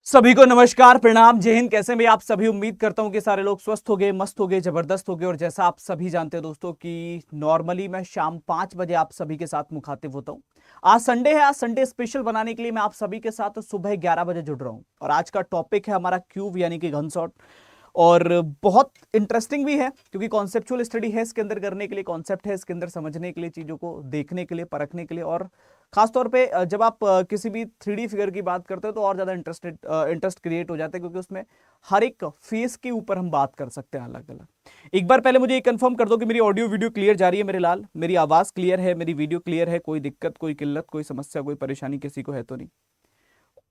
सभी को नमस्कार, प्रणाम, जय हिंद। कैसे में आप सभी? उम्मीद करता हूं कि सारे लोग स्वस्थ हो गए, मस्त हो गए, जबरदस्त हो गए। और जैसा आप सभी जानते हैं दोस्तों कि नॉर्मली मैं शाम 5 बजे आप सभी के साथ मुखातिब होता हूं। आज संडे है, आज संडे स्पेशल बनाने के लिए मैं आप सभी के साथ सुबह 11 बजे जुड़ रहा हूं। और आज का टॉपिक है हमारा क्यूब यानी कि घन शॉट। और बहुत इंटरेस्टिंग भी है क्योंकि कॉन्सेप्चुअल स्टडी है इसके अंदर करने के लिए, कॉन्सेप्ट है इसके अंदर समझने के लिए, चीजों को देखने के लिए, परखने के लिए। और खासतौर पे जब आप किसी भी 3D फिगर की बात करते हो तो और ज्यादा इंटरेस्ट क्रिएट हो जाता है क्योंकि उसमें हर एक फेस के ऊपर हम बात कर सकते हैं अलग अलग। एक बार पहले मुझे ये कंफर्म कर दो कि मेरी ऑडियो वीडियो क्लियर जा रही है मेरे लाल, मेरी आवाज क्लियर है, मेरी वीडियो क्लियर है, कोई दिक्कत, कोई किल्लत, कोई समस्या, कोई परेशानी किसी को है तो नहीं?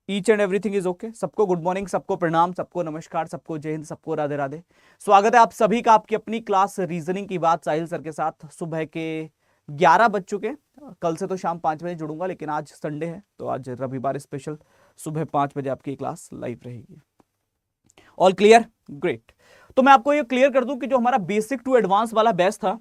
Each and everything is okay. सबको गुड मॉर्निंग, सबको प्रणाम, सबको नमस्कार, सबको जय हिंद, सबको राधे राधे। स्वागत है आप सभी का आपकी अपनी क्लास रीजनिंग की बात साहिल सर के साथ सुबह के 11 बज चुके। कल से तो शाम 5 बजे जुड़ूंगा, लेकिन आज संडे है तो आज रविवार स्पेशल सुबह 5 बजे आपकी क्लास लाइव रहेगी। All clear? ग्रेट। तो मैं आपको ये क्लियर कर दूं कि जो हमारा बेसिक टू एडवांस वाला बैच था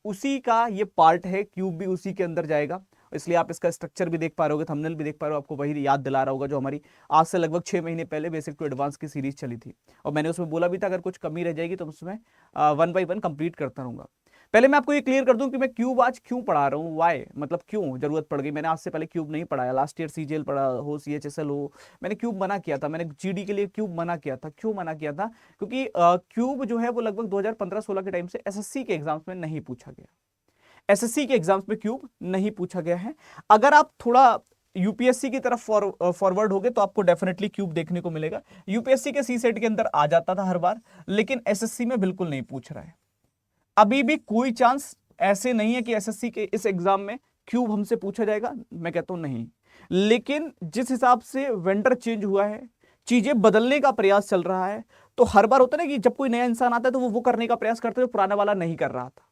उसी का ये पार्ट है, क्यूब भी उसी के अंदर जाएगा। इसलिए आप इसका स्ट्रक्चर भी देख पा रहे होगे, थंबनेल भी देख पा रहे हो, आपको वही याद दिला रहा होगा जो हमारी आज से लगभग 6 महीने पहले बेसिक टू एडवांस की सीरीज चली थी। और मैंने उसमें बोला भी था अगर कुछ कमी रह जाएगी तो उसमें 1 बाय 1 कंप्लीट करता रहूंगा। पहले मैं आपको ये क्लियर कर दूं कि मैं क्यूब आज क्यों पढ़ा रहा हूँ, वाई मतलब क्यों जरूरत पड़ गई। मैंने आज से पहले क्यूब नहीं पढ़ाया, लास्ट ईयर सीजीएल पढ़ा हो, सीएचएसएल हो, मैंने क्यूब मना किया था, मैंने जीडी के लिए क्यूब मना किया था। क्यों मना किया था? क्योंकि क्यूब जो है वो लगभग 2015-16 के टाइम से एसएससी के एग्जाम्स में नहीं पूछा गया। एसएससी के एग्जाम्स में क्यूब नहीं पूछा गया है। अगर आप थोड़ा यूपीएससी की तरफ फॉरवर्ड हो गए तो आपको डेफिनेटली क्यूब देखने को मिलेगा। यूपीएससी के सी सेट के अंदर आ जाता था हर बार, लेकिन एसएससी में बिल्कुल नहीं पूछ रहा है। अभी भी कोई चांस ऐसे नहीं है कि एसएससी के इस एग्जाम में क्यूब हमसे पूछा जाएगा। मैं कहता हूं नहीं। लेकिन जिस हिसाब से वेंडर चेंज हुआ है, चीजें बदलने का प्रयास चल रहा है, तो हर बार होता है ना कि जब कोई नया इंसान आता है तो वो करने का प्रयास करते हैं जो पुराना वाला नहीं कर रहा था,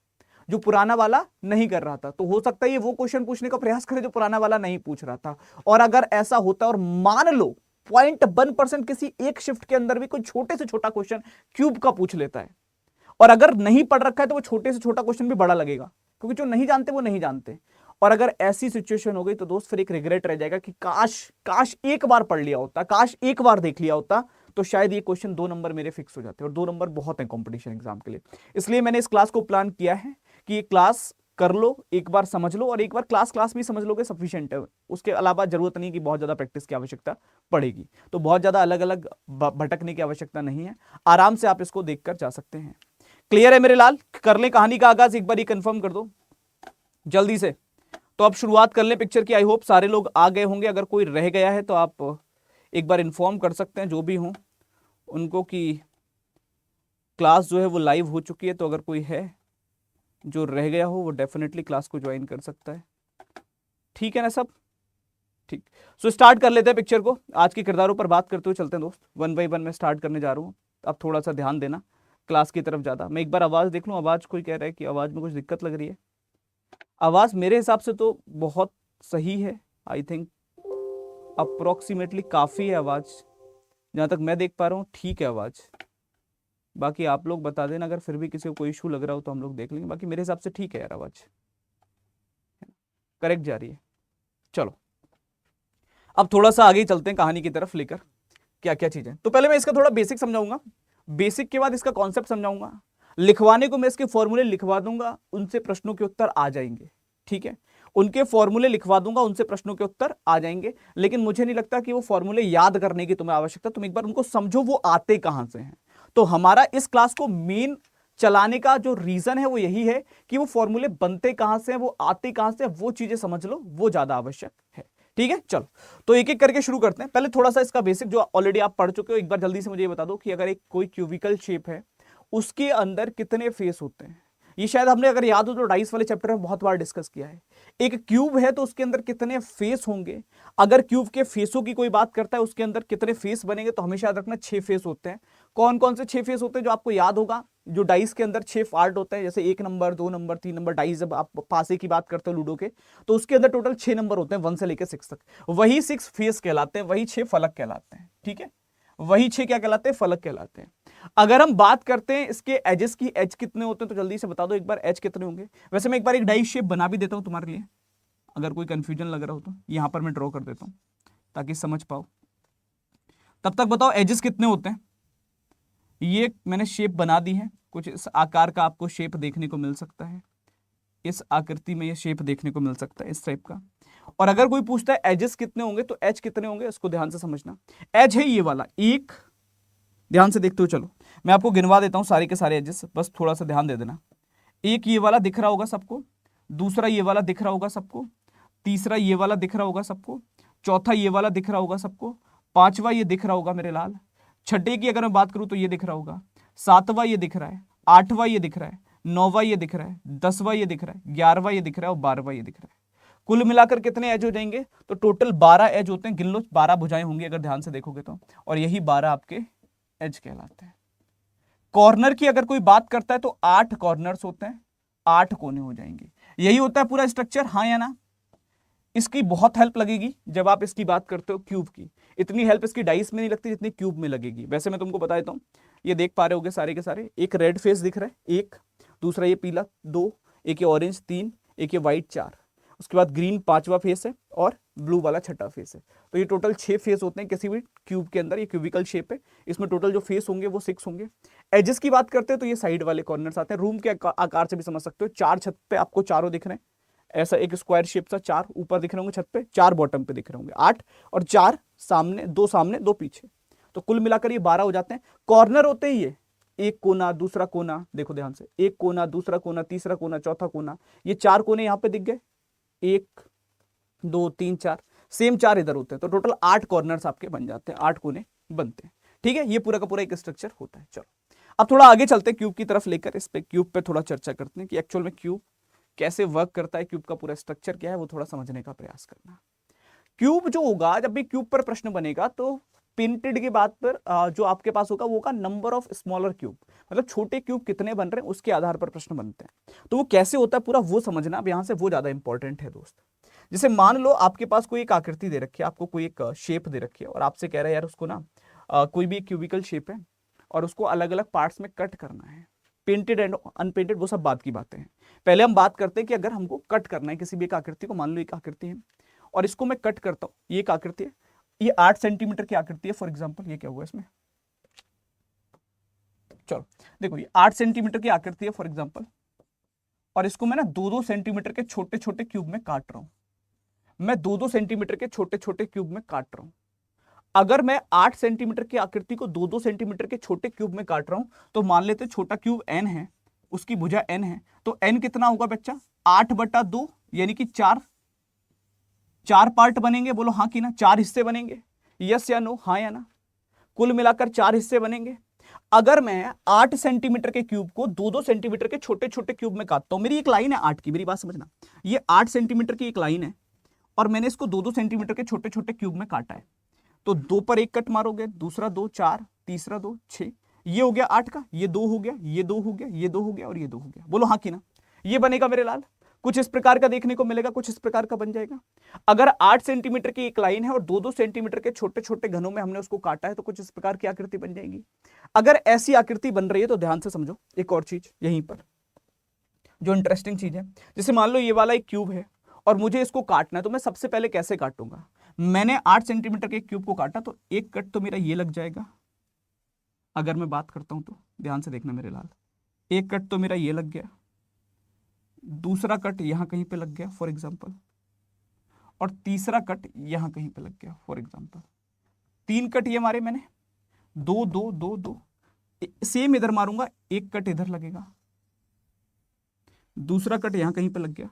जो पुराना वाला नहीं कर रहा था। तो हो सकता है ये वो क्वेश्चन पूछने का प्रयास करे जो पुराना वाला नहीं पूछ रहा था। और अगर ऐसा होता है और मान लो 0.1% किसी एक शिफ्ट के अंदर भी कोई छोटे से छोटा क्वेश्चन क्यूब का पूछ लेता है, और अगर नहीं पढ़ रखा है तो वो छोटे से छोटा क्वेश्चन भी बड़ा लगेगा, क्योंकि जो नहीं जानते वो नहीं जानते। और अगर ऐसी सिचुएशन हो गई तो दोस्त फिर एक रिग्रेट रह जाएगा कि काश काश एक बार पढ़ लिया होता, काश एक बार देख लिया होता, तो शायद ये क्वेश्चन 2 नंबर मेरे फिक्स हो जाते। और 2 नंबर बहुत है कंपटीशन एग्जाम के लिए। इसलिए मैंने इस क्लास को प्लान किया है कि ये क्लास कर लो, एक बार समझ लो, और एक बार क्लास क्लास भी समझ लोगे सफिशिएंट है। उसके अलावा जरूरत नहीं कि बहुत ज्यादा प्रैक्टिस की आवश्यकता पड़ेगी। तो बहुत ज्यादा अलग अलग भटकने की आवश्यकता नहीं है, आराम से आप इसको देखकर जा सकते हैं। क्लियर है मेरे लाल? कर ले कहानी का आगाज, एक बार ये कंफर्म कर दो जल्दी से। तो अब शुरुआत कर ले पिक्चर की। आई होप सारे लोग आ गए होंगे। अगर कोई रह गया है तो आप एक बार इन्फॉर्म कर सकते हैं जो भी हो उनको कि क्लास जो है वो लाइव हो चुकी है। तो अगर कोई है जो रह गया हो वो डेफिनेटली क्लास को ज्वाइन कर सकता है। ठीक है ना सब? ठीक। सो स्टार्ट कर लेते हैं पिक्चर को। आज के किरदारों पर बात करते हुए चलते हैं दोस्त। 1 बाय 1 में स्टार्ट करने जा रहा हूँ। अब थोड़ा सा ध्यान देना क्लास की तरफ ज्यादा। मैं एक बार आवाज देख लूँ। आवाज कोई कह रहा है कि आवाज में कुछ दिक्कत लग रही है। आवाज मेरे हिसाब से तो बहुत सही है। आई थिंक अप्रोक्सीमेटली काफी है आवाज, जहां तक मैं देख पा रहा हूँ ठीक है आवाज। बाकी आप लोग बता देना अगर फिर भी किसी को कोई इशू लग रहा हो तो हम लोग देख लेंगे। बाकी मेरे हिसाब से ठीक है यार, आवाज करेक्ट जा रही है। चलो अब थोड़ा सा आगे चलते हैं कहानी की तरफ लेकर क्या क्या चीजें। तो पहले मैं इसका थोड़ा बेसिक समझाऊंगा, बेसिक के बाद इसका कॉन्सेप्ट समझाऊंगा। लिखवाने को मैं इसके फॉर्मूले लिखवा दूंगा, उनसे प्रश्नों के उत्तर आ जाएंगे। ठीक है, उनके फॉर्मूले लिखवा दूंगा, उनसे प्रश्नों के उत्तर आ जाएंगे। लेकिन मुझे नहीं लगता कि वो फॉर्मूले याद करने की तुम्हें आवश्यकता, तुम एक बार उनको समझो वो आते कहां से हैं। तो हमारा इस क्लास को मेन चलाने का जो रीजन है वो यही है कि वो फॉर्मूले बनते कहां से हैं, वो आते कहां से हैं, वो चीजें समझ लो, वो ज्यादा आवश्यक है। ठीक है, चलो तो एक एक करके शुरू करते हैं। पहले थोड़ा सा इसका बेसिक जो ऑलरेडी आप पढ़ चुके हो, एक बार जल्दी से मुझे ये बता दो कि अगर एक कोई क्यूबिकल शेप है उसके अंदर कितने फेस होते हैं। ये शायद हमने अगर याद हो तो डाइस वाले चैप्टर में बहुत बार डिस्कस किया है। एक क्यूब है तो उसके अंदर कितने फेस होंगे। अगर क्यूब के फेसों की कोई बात करता है उसके अंदर कितने फेस बनेंगे, तो हमेशा याद रखना 6 फेस होते हैं। कौन कौन से 6 फेस होते हैं जो आपको याद होगा? जो डाइस के अंदर 6 पार्ट होते हैं, जैसे 1 नंबर, 2 नंबर, 3 नंबर डाइस, जब आप पासे की बात करते हो लूडो के, तो उसके अंदर टोटल 6 नंबर होते हैं, 1 से लेकर 6 तक। वही 6 फेस कहलाते हैं, वही 6 फलक कहलाते हैं। ठीक है, वही 6 क्या कहलाते हैं? फलक कहलाते हैं। अगर हम बात करते हैं इसके एजेस की, एज कितने होते हैं, तो जल्दी से बता दो एक बार एज कितने होंगे। वैसे मैं एक बार एक डाइस शेप बना भी देता हूं तुम्हारे लिए, अगर कोई कंफ्यूजन लग रहा हो तो यहां पर मैं ड्रॉ कर देता हूं ताकि समझ पाओ। तब तक बताओ एजेस कितने होते हैं। ये मैंने शेप बना दी है, कुछ इस आकार का आपको शेप देखने को मिल सकता है, इस आकृति में ये शेप देखने को मिल सकता है इस टाइप का। और अगर कोई पूछता है एजेस कितने होंगे तो एज कितने होंगे, इसको ध्यान से समझना। एज है ये वाला एक, ध्यान से देखते हो, चलो मैं आपको गिनवा देता हूं सारे के सारे एजेस, बस थोड़ा सा ध्यान दे देना। एक ये वाला दिख रहा होगा सबको, दूसरा ये वाला दिख रहा होगा सबको, तीसरा ये वाला दिख रहा होगा सबको, चौथा ये वाला दिख रहा होगा सबको, पांचवा ये दिख रहा होगा मेरे लाल, छठे की अगर मैं बात करूं तो ये दिख रहा होगा, सातवां ये दिख रहा है, आठवां ये दिख रहा है, नौवां ये दिख रहा है, 10वां ये दिख रहा है, 11वां ये दिख रहा है और 12वां ये दिख रहा है। कुल मिलाकर कितने एज हो जाएंगे, तो टोटल 12 एज होते हैं, गिन लो 12 भुजाएं होंगी अगर ध्यान से देखोगे तो, और यही 12 आपके एज कहलाते हैं। कॉर्नर की अगर कोई बात करता है तो 8 कॉर्नर्स होते हैं, 8 कोने हो जाएंगे। यही होता है पूरा स्ट्रक्चर, हाँ या ना। इसकी बहुत हेल्प लगेगी जब आप इसकी बात करते हो क्यूब की, इतनी हेल्प इसकी डाइस में नहीं लगती जितनी क्यूब में लगेगी। वैसे मैं तुमको बता देता हूं, ये देख पा रहे होगे सारे के सारे, एक रेड फेस दिख रहा है एक, दूसरा ये पीला 2, एक ये ऑरेंज 3, एक ये व्हाइट 4, उसके बाद ग्रीन 5वां फेस है और ब्लू वाला छठा फेस है। तो ये टोटल 6 फेस होते हैं किसी भी क्यूब के अंदर, ये क्यूबिकल शेप है, इसमें टोटल जो फेस होंगे वो 6 होंगे। एजेस की बात करते हैं तो ये साइड वाले कॉर्नर्स आते हैं, रूम के आकार से भी समझ सकते हो, 4 छत पे आपको चारों दिख रहे हैं, ऐसा एक स्क्वायर शेप सा, 4 ऊपर दिख रहे होंगे छत पे, 4 बॉटम पे दिख रहे होंगे, 8 और 4 सामने, 2 पीछे, तो कुल मिलाकर ये 12 हो जाते हैं। कॉर्नर होते ही ये एक कोना दूसरा कोना, देखो ध्यान से, एक कोना दूसरा कोना तीसरा कोना चौथा कोना, ये 4 कोने यहां पे दिख गए, 1 2 3 4, सेम 4 इधर होते हैं, तो टोटल 8 कॉर्नर्स आपके बन जाते हैं, 8 कोने बनते हैं। ठीक है, ये पूरा का पूरा एक स्ट्रक्चर होता है। चलो अब थोड़ा आगे चलते हैं क्यूब की तरफ लेकर, इस पे क्यूब पे थोड़ा चर्चा करते हैं कि एक्चुअल में क्यूब कैसे वर्क करता है, क्यूब का पूरा स्ट्रक्चर क्या है, वो थोड़ा समझने का प्रयास करना। क्यूब जो होगा, जब भी क्यूब पर प्रश्न बनेगा तो पिंटेड की बात पर जो आपके पास होगा वो होगा नंबर ऑफ स्मॉलर क्यूब, मतलब छोटे क्यूब कितने बन रहे हैं उसके आधार पर प्रश्न बनते हैं। तो वो कैसे होता है पूरा वो समझना, अब यहां से वो ज्यादा इंपॉर्टेंट है दोस्त। जैसे मान लो आपके पास कोई एक आकृति दे रखी है, आपको कोई एक शेप दे रखी है और आपसे कह रहा है यार उसको ना कोई भी क्यूबिकल शेप है और उसको अलग अलग पार्ट्स में कट करना है, पेंटेड एंड अनपेंटेड वो सब बात की बातें हैं। पहले हम बात करते हैं कि अगर हमको कट करना है किसी भी एक आकृति को, मान लो एक आकृति है और इसको मैं कट करता हूं, ये एक आकृति है, ये 8 सेंटीमीटर की आकृति है फॉर एग्जांपल, ये क्या हुआ इसमें, चलो देखो ये 8 सेंटीमीटर की आकृति है फॉर एग्जांपल, और इसको मैं ना 2-2 सेंटीमीटर के छोटे छोटे क्यूब में काट रहा हूं, मैं 2-2 सेंटीमीटर के छोटे छोटे क्यूब में काट रहा हूं। अगर मैं 8 सेंटीमीटर की आकृति को 2-2 सेंटीमीटर के छोटे क्यूब में काट रहा हूं, तो मान लेते छोटा क्यूब n है, उसकी भुजा n है, तो n कितना होगा बच्चा, 8/2, यानी कि 4 पार्ट बनेंगे, बोलो हाँ कि ना, 4 हिस्से बनेंगे, यस या नो, हाँ या ना, कुल मिलाकर 4 हिस्से बनेंगे। अगर मैं 8 सेंटीमीटर के क्यूब को 2-2 सेंटीमीटर के छोटे छोटे क्यूब में काटता हूं, मेरी एक लाइन है 8 की, मेरी बात समझना, ये 8 सेंटीमीटर की एक लाइन है और मैंने इसको 2-2 सेंटीमीटर के छोटे छोटे क्यूब में काटा है, तो 2 पर 1 कट मारोगे, दूसरा 2 4, तीसरा 2 6, ये हो गया 8 का, ये 2 हो गया, ये 2 हो गया, ये 2 हो गया और ये 2 हो गया, बोलो हाँ कि ना। ये बनेगा मेरे लाल, कुछ इस प्रकार का देखने को मिलेगा, कुछ इस प्रकार का बन जाएगा। अगर 8 सेंटीमीटर की एक लाइन है और 2-2 सेंटीमीटर के छोटे छोटे घनों में हमने उसको काटा है, तो कुछ इस प्रकार की आकृति बन जाएगी। अगर ऐसी आकृति बन रही है तो ध्यान से समझो एक और चीज यहीं पर जो इंटरेस्टिंग चीज है, जैसे मान लो ये वाला एक क्यूब है और मुझे इसको काटना है, तो मैं सबसे पहले कैसे काटूंगा, मैंने 8 सेंटीमीटर के क्यूब को काटा तो एक कट तो मेरा ये लग जाएगा, अगर मैं बात करता हूं तो ध्यान से देखना मेरे लाल, एक कट तो मेरा ये लग गया, दूसरा कट यहां कहीं पे लग गया फॉर एग्जांपल, और तीसरा कट यहां कहीं पे लग गया फॉर एग्जांपल, 3 कट ये मारे मैंने, 2 2 2 2, सेम इधर मारूंगा, एक कट इधर लगेगा, दूसरा कट यहां कहीं पे लग गया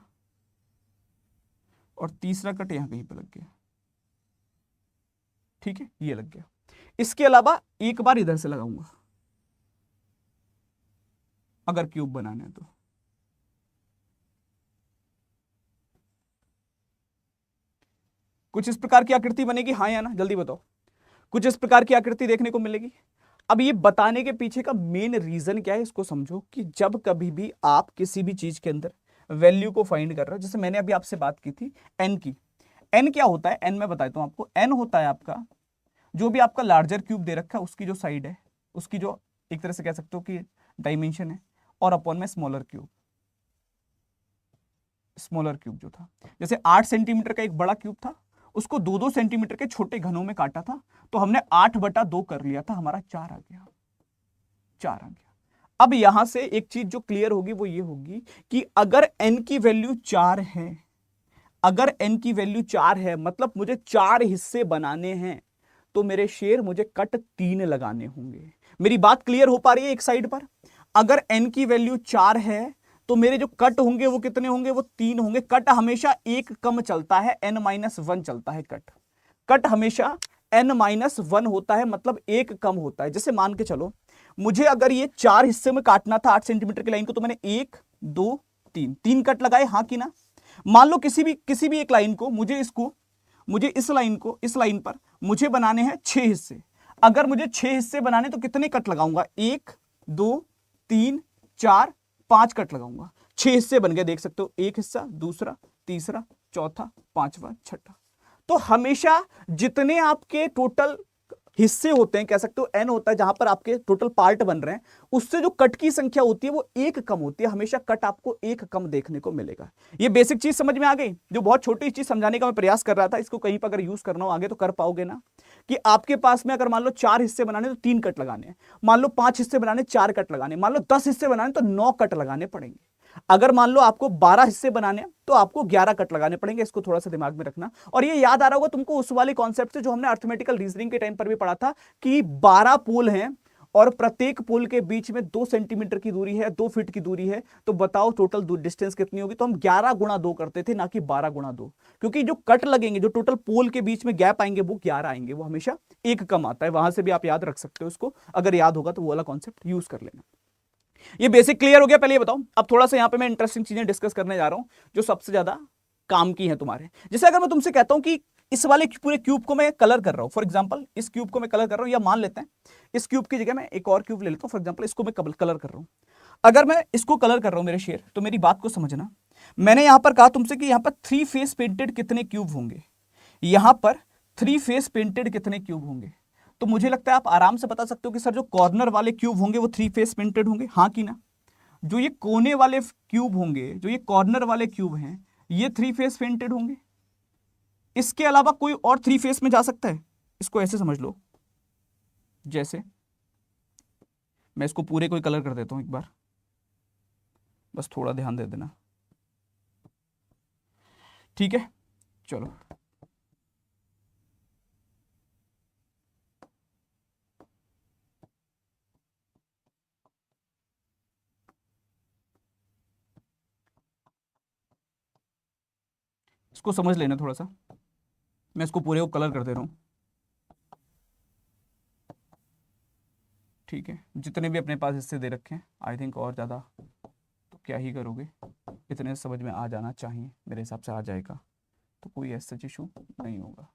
और तीसरा कट यहां कहीं पे लग गया, ठीक है, ये लग गया। इसके अलावा एक बार इधर से लगाऊंगा अगर क्यूब बनाना है तो, कुछ इस प्रकार की आकृति बनेगी, हाँ या ना, जल्दी बताओ, कुछ इस प्रकार की आकृति देखने को मिलेगी। अब ये बताने के पीछे का मेन रीजन क्या है इसको समझो, कि जब कभी भी आप किसी भी चीज के अंदर वैल्यू को फाइंड कर रहे हो, जैसे मैंने अभी आपसे बात की थी एन की, एन क्या होता है, एन मैं बताता हूं आपको, एन होता है आपका जो भी आपका लार्जर क्यूब दे रखा है उसकी जो साइड है, उसकी जो एक तरह से कह सकते हो कि डायमेंशन है, और अपॉन में स्मॉलर क्यूब, स्मॉलर क्यूब जो था, जैसे 8 सेंटीमीटर का एक बड़ा क्यूब था उसको 2-2 सेंटीमीटर के छोटे घनों में काटा था, तो हमने 8/2 कर लिया था, हमारा 4 आ गया, 4 आ गया। अब यहां से एक चीज जो क्लियर होगी वो ये होगी कि अगर n की वैल्यू 4 है, अगर n की वैल्यू 4 है, मतलब मुझे 4 हिस्से बनाने हैं, तो मेरे शेर मुझे कट 3 लगाने होंगे। मेरी बात क्लियर हो पा रही है एक साइड पर? अगर n की वैल्यू 4 है तो मेरे जो कट होंगे वो कितने होंगे? वो 3 होंगे। कट हमेशा एक कम चलता है, n-1 चलता है कट। कट हमेशा n-1 होता है, मतलब एक कम होता है। जैसे मान के चलो मुझे अगर ये 4 हिस्से में काटना था 8 सेंटीमीटर की लाइन को, तो मैंने 1 2 3 कट लगाए, हाँ कि ना? मान लो किसी भी एक लाइन को, मुझे इस लाइन पर मुझे बनाने हैं 6 हिस्से। अगर मुझे 6 हिस्से बनाने तो कितने कट लगाऊंगा? 1 2 3 4 5 कट लगाऊंगा। 6 हिस्से बन गए, देख सकते हो, एक हिस्सा, दूसरा, तीसरा, चौथा, पांचवा, छठा। तो हमेशा जितने आपके टोटल हिस्से होते हैं, कह सकते हो n होता है, जहां पर आपके टोटल पार्ट बन रहे हैं, उससे जो कट की संख्या होती है वो एक कम होती है। हमेशा कट आपको एक कम देखने को मिलेगा। ये बेसिक चीज समझ में आ गई? जो बहुत छोटी चीज समझाने का मैं प्रयास कर रहा था, इसको कहीं पर अगर यूज करना हो आगे तो कर पाओगे ना, कि आपके पास में अगर मान लो 4 हिस्से बनाने तो 3 कट लगाने, मान लो 5 हिस्से बनाने 4 कट लगाने, मान लो 10 हिस्से बनाने तो 9 कट लगाने पड़ेंगे। अगर मान लो आपको 12 हिस्से बनाने तो आपको 11 कट लगाने पड़ेंगे। इसको थोड़ा सा दिमाग में रखना। और ये याद आ रहा होगा तुमको उस वाले कॉन्सेप्ट से जो हमने अर्थमेटिकल रीजनिंग के टाइम पर भी पढ़ा था, कि 12 पोल हैं और प्रत्येक पोल के बीच में 2 सेंटीमीटर की दूरी है, 2 फीट की दूरी है। तो बताओ टोटल डिस्टेंस कितनी होगी? तो हम 11 गुणा 2 करते थे, ना कि 12 गुणा 2, क्योंकि जो कट लगेंगे, जो टोटल पोल के बीच में गैप आएंगे वो 11 आएंगे। वो हमेशा एक कम आता है। वहां से भी आप याद रख सकते हो उसको, अगर याद होगा तो वो वाला कॉन्सेप्ट यूज कर लेना। ये बेसिक क्लियर हो गया? पहले ये बताओ। अब थोड़ा सा यहां पे मैं इंटरेस्टिंग चीजें डिस्कस करने जा रहा हूं जो सबसे ज्यादा काम की है तुम्हारे। जैसे अगर मैं तुमसे कहता हूं कि इस वाले पूरे क्यूब को मैं कलर कर रहा हूं, फॉर एग्जांपल इस क्यूब को मैं कलर कर रहा हूं, या मान लेते हैं इस क्यूब की जगह मैं एक और क्यूब ले लेता हूं, फॉर एग्जांपल इसको मैं कलर कर रहा हूं। अगर मैं इसको कलर कर रहा हूं मेरे शेर, तो मेरी बात को समझना। मैंने यहां पर कहा तुमसे कि यहां पर 3 फेस पेंटेड कितने क्यूब होंगे, यहां पर 3 फेस पेंटेड कितने क्यूब होंगे। तो मुझे लगता है आप आराम से बता सकते हो कि सर जो कॉर्नर वाले क्यूब होंगे वो 3 फेस पेंटेड होंगे, हाँ कि ना? जो ये कोने वाले क्यूब होंगे, जो ये कॉर्नर वाले क्यूब हैं, ये 3 फेस पेंटेड होंगे। इसके अलावा कोई और 3 फेस में जा सकता है? इसको ऐसे समझ लो, जैसे मैं इसको पूरे को कलर कर देता हूं एक बार, बस थोड़ा ध्यान दे देना, ठीक है? चलो इसको समझ लेना थोड़ा सा। मैं इसको पूरे को कलर कर दे रहा हूं, ठीक है? जितने भी अपने पास हिस्से दे रखे हैं, आई थिंक और ज़्यादा तो क्या ही करोगे, इतने समझ में आ जाना चाहिए, मेरे हिसाब से आ जाएगा, तो कोई ऐसा इशू नहीं होगा,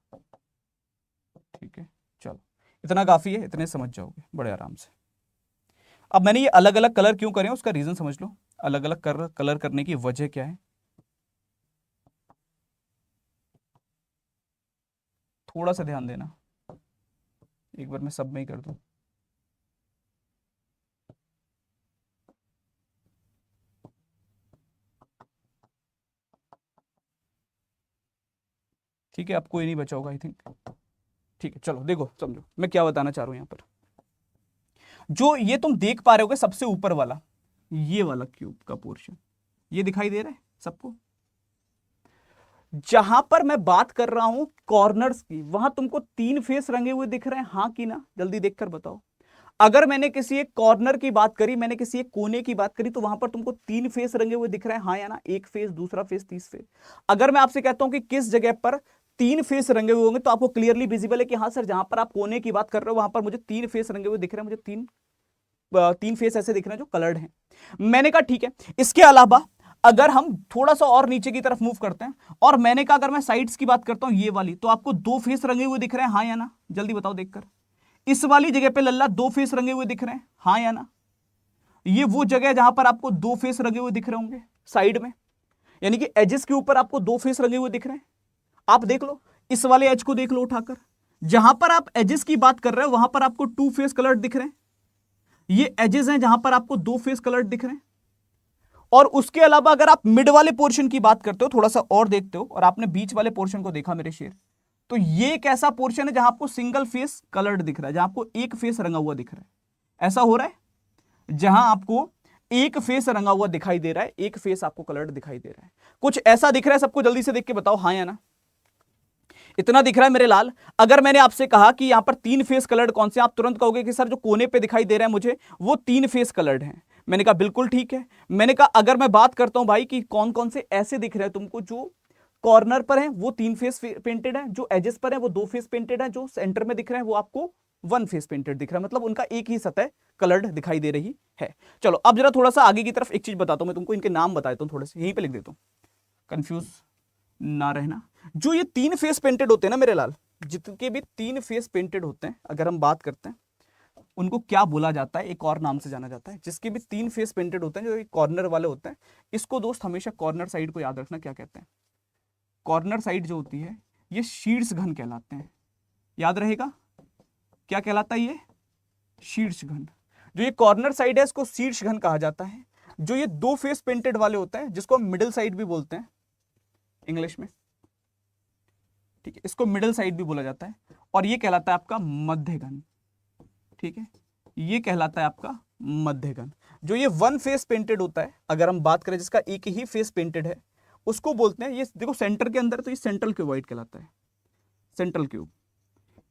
ठीक है? चलो इतना काफ़ी है, इतने समझ जाओगे बड़े आराम से। अब मैंने ये अलग अलग कलर क्यों करे उसका रीज़न समझ लो। अलग अलग कलर करने की वजह क्या है, थोड़ा सा ध्यान देना। एक बार मैं सब में ही कर दूं, ठीक है? अब कोई नहीं बचा होगा आई थिंक, ठीक है? चलो देखो समझो मैं क्या बताना चाह रहा हूं यहां पर। जो ये तुम देख पा रहे होगे सबसे ऊपर वाला, ये वाला क्यूब का पोर्शन, ये दिखाई दे रहा है सबको? जहां पर मैं बात कर रहा हूं कॉर्नर्स की, वहां तुमको 3 फेस रंगे हुए दिख रहे हैं, हाँ कि ना? जल्दी देखकर बताओ। अगर मैंने किसी एक कॉर्नर की बात करी, मैंने किसी एक कोने की बात करी, तो वहां पर तुमको 3 फेस रंगे हुए दिख रहे हैं, हाँ या ना? एक फेस, दूसरा फेस, तीसरा फेस। अगर मैं आपसे कहता हूं कि किस जगह पर 3 फेस रंगे हुए होंगे, तो आपको क्लियरली विजिबल है कि हाँ सर, जहां पर आप कोने की बात कर रहे हो वहां पर मुझे 3 फेस रंगे हुए दिख रहे हैं, मुझे तीन फेस ऐसे दिख रहे हैं जो कलर्ड हैं। मैंने कहा ठीक है, इसके अलावा अगर हम थोड़ा सा और नीचे की तरफ मूव करते हैं, और मैंने कहा अगर मैं साइड्स की बात करता हूं ये वाली, तो आपको 2 फेस रंगे हुए दिख रहे हैं, हाँ या ना? जल्दी बताओ देखकर। इस वाली जगह पे लल्ला 2 फेस रंगे हुए दिख रहे हैं, हाँ या ना? ये वो जगह है जहां पर आपको 2 फेस रंगे हुए दिख रहे होंगे साइड में, यानी कि एजेस के ऊपर आपको 2 फेस रंगे हुए दिख रहे हैं। आप देख लो, इस वाले एज को देख लो उठाकर, जहां पर आप एजेस की बात कर रहे हो वहां पर आपको 2 फेस कलर्ड दिख रहे हैं। ये एजेस हैं जहां पर आपको 2 फेस कलर्ड दिख रहे हैं। और उसके अलावा अगर आप मिड वाले पोर्शन की बात करते हो, थोड़ा सा और देखते हो, और आपने बीच वाले पोर्शन को देखा मेरे शेर, तो ये एक ऐसा पोर्शन है जहां आपको सिंगल फेस कलर्ड दिख रहा है, जहां आपको एक फेस रंगा हुआ दिख रहा है। ऐसा हो रहा है जहां आपको एक फेस रंगा हुआ दिखाई दे रहा है, एक फेस आपको कलर्ड दिखाई दे रहा है। कुछ ऐसा दिख रहा है सबको? जल्दी से देख के बताओ हाँ या ना। इतना दिख रहा है मेरे लाल? अगर मैंने आपसे कहा कि यहां पर तीन फेस कलर्ड कौन से, आप तुरंत कहोगे कि सर जो कोने पे दिखाई दे रहा है मुझे वो तीन फेस कलर्ड हैं। मैंने कहा बिल्कुल ठीक है। मैंने कहा अगर मैं बात करता हूं भाई कि कौन कौन से ऐसे दिख रहे हैं तुमको, जो कॉर्नर पर है वो तीन फेस पेंटेड है, जो एजेस पर है वो दो फेस पेंटेड है, जो सेंटर में दिख रहे हैं वो आपको वन फेस पेंटेड दिख रहा है, मतलब उनका एक ही सतह कलर्ड दिखाई दे रही है। चलो अब जरा थोड़ा सा आगे की तरफ एक चीज बताता हूं मैं तुमको, इनके नाम बता देता हूं, थोड़े से यहीं पे लिख देता हूं, कंफ्यूज ना रहना। जो ये तीन फेस पेंटेड होते हैं ना मेरे लाल, जितने भी तीन फेस पेंटेड होते हैं अगर हम बात करते हैं उनको क्या बोला जाता है, एक और नाम से जाना जाता है। जिसके भी तीन फेस पेंटेड होते हैं, जो कॉर्नर वाले होते हैं, इसको दोस्त हमेशा कॉर्नर साइड को याद रखना क्या कहते हैं। कॉर्नर साइड जो होती है ये शीर्ष घन कहलाते हैं, याद रहेगा क्या कहलाता है ये, शीर्ष घन। जो ये कॉर्नर साइड है इसको शीर्ष घन कहा जाता है। जो ये दो फेस पेंटेड वाले होते हैं जिसको हम मिडिल साइड भी बोलते हैं इंग्लिश में, ठीक है, इसको मिडिल साइड भी बोला जाता है, और ये कहलाता है आपका मध्य घन। ठीक है, ये कहलाता है आपका मध्य घन। जो ये वन फेस पेंटेड होता है अगर हम बात करें, जिसका एक ही फेस पेंटेड है, उसको बोलते हैं, ये देखो सेंटर के अंदर, तो ये सेंट्रल क्यूबॉइड कहलाता है, सेंट्रल क्यूब,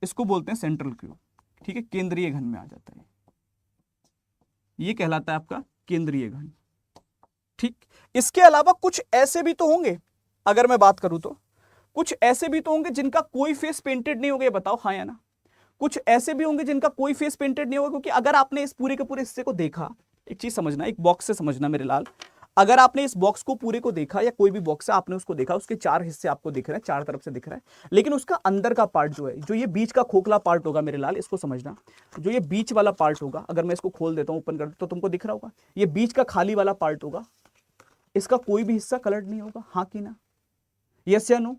इसको बोलते हैं सेंट्रल क्यूब। ठीक है, केंद्रीय घन में आ जाता है, ये कहलाता है आपका केंद्रीय घन। ठीक, इसके अलावा कुछ ऐसे भी तो होंगे, अगर मैं बात करूं तो कुछ ऐसे भी तो होंगे जिनका कोई फेस पेंटेड नहीं होगा, बताओ हाँ या ना। कुछ ऐसे भी होंगे जिनका कोई फेस पेंटेड नहीं होगा, क्योंकि अगर आपने इस पूरे के पूरे हिस्से को देखा, एक चीज समझना, एक बॉक्स से समझना मेरे लाल, अगर आपने इस बॉक्स को पूरे को देखा, या कोई भी बॉक्स है आपने उसको देखा, उसके चार हिस्से आपको दिख रहे हैं, चार तरफ से दिख रहा है, लेकिन उसका अंदर का पार्ट जो है, जो ये बीच का खोखला पार्ट होगा मेरे लाल, इसको समझना, जो ये बीच वाला पार्ट होगा, अगर मैं इसको खोल देता हूं, ओपन कर देता हूं, तो तुमको दिख रहा होगा, ये बीच का खाली वाला पार्ट होगा, इसका कोई भी हिस्सा कलर्ड नहीं होगा, हाँ कि ना, यस या नो।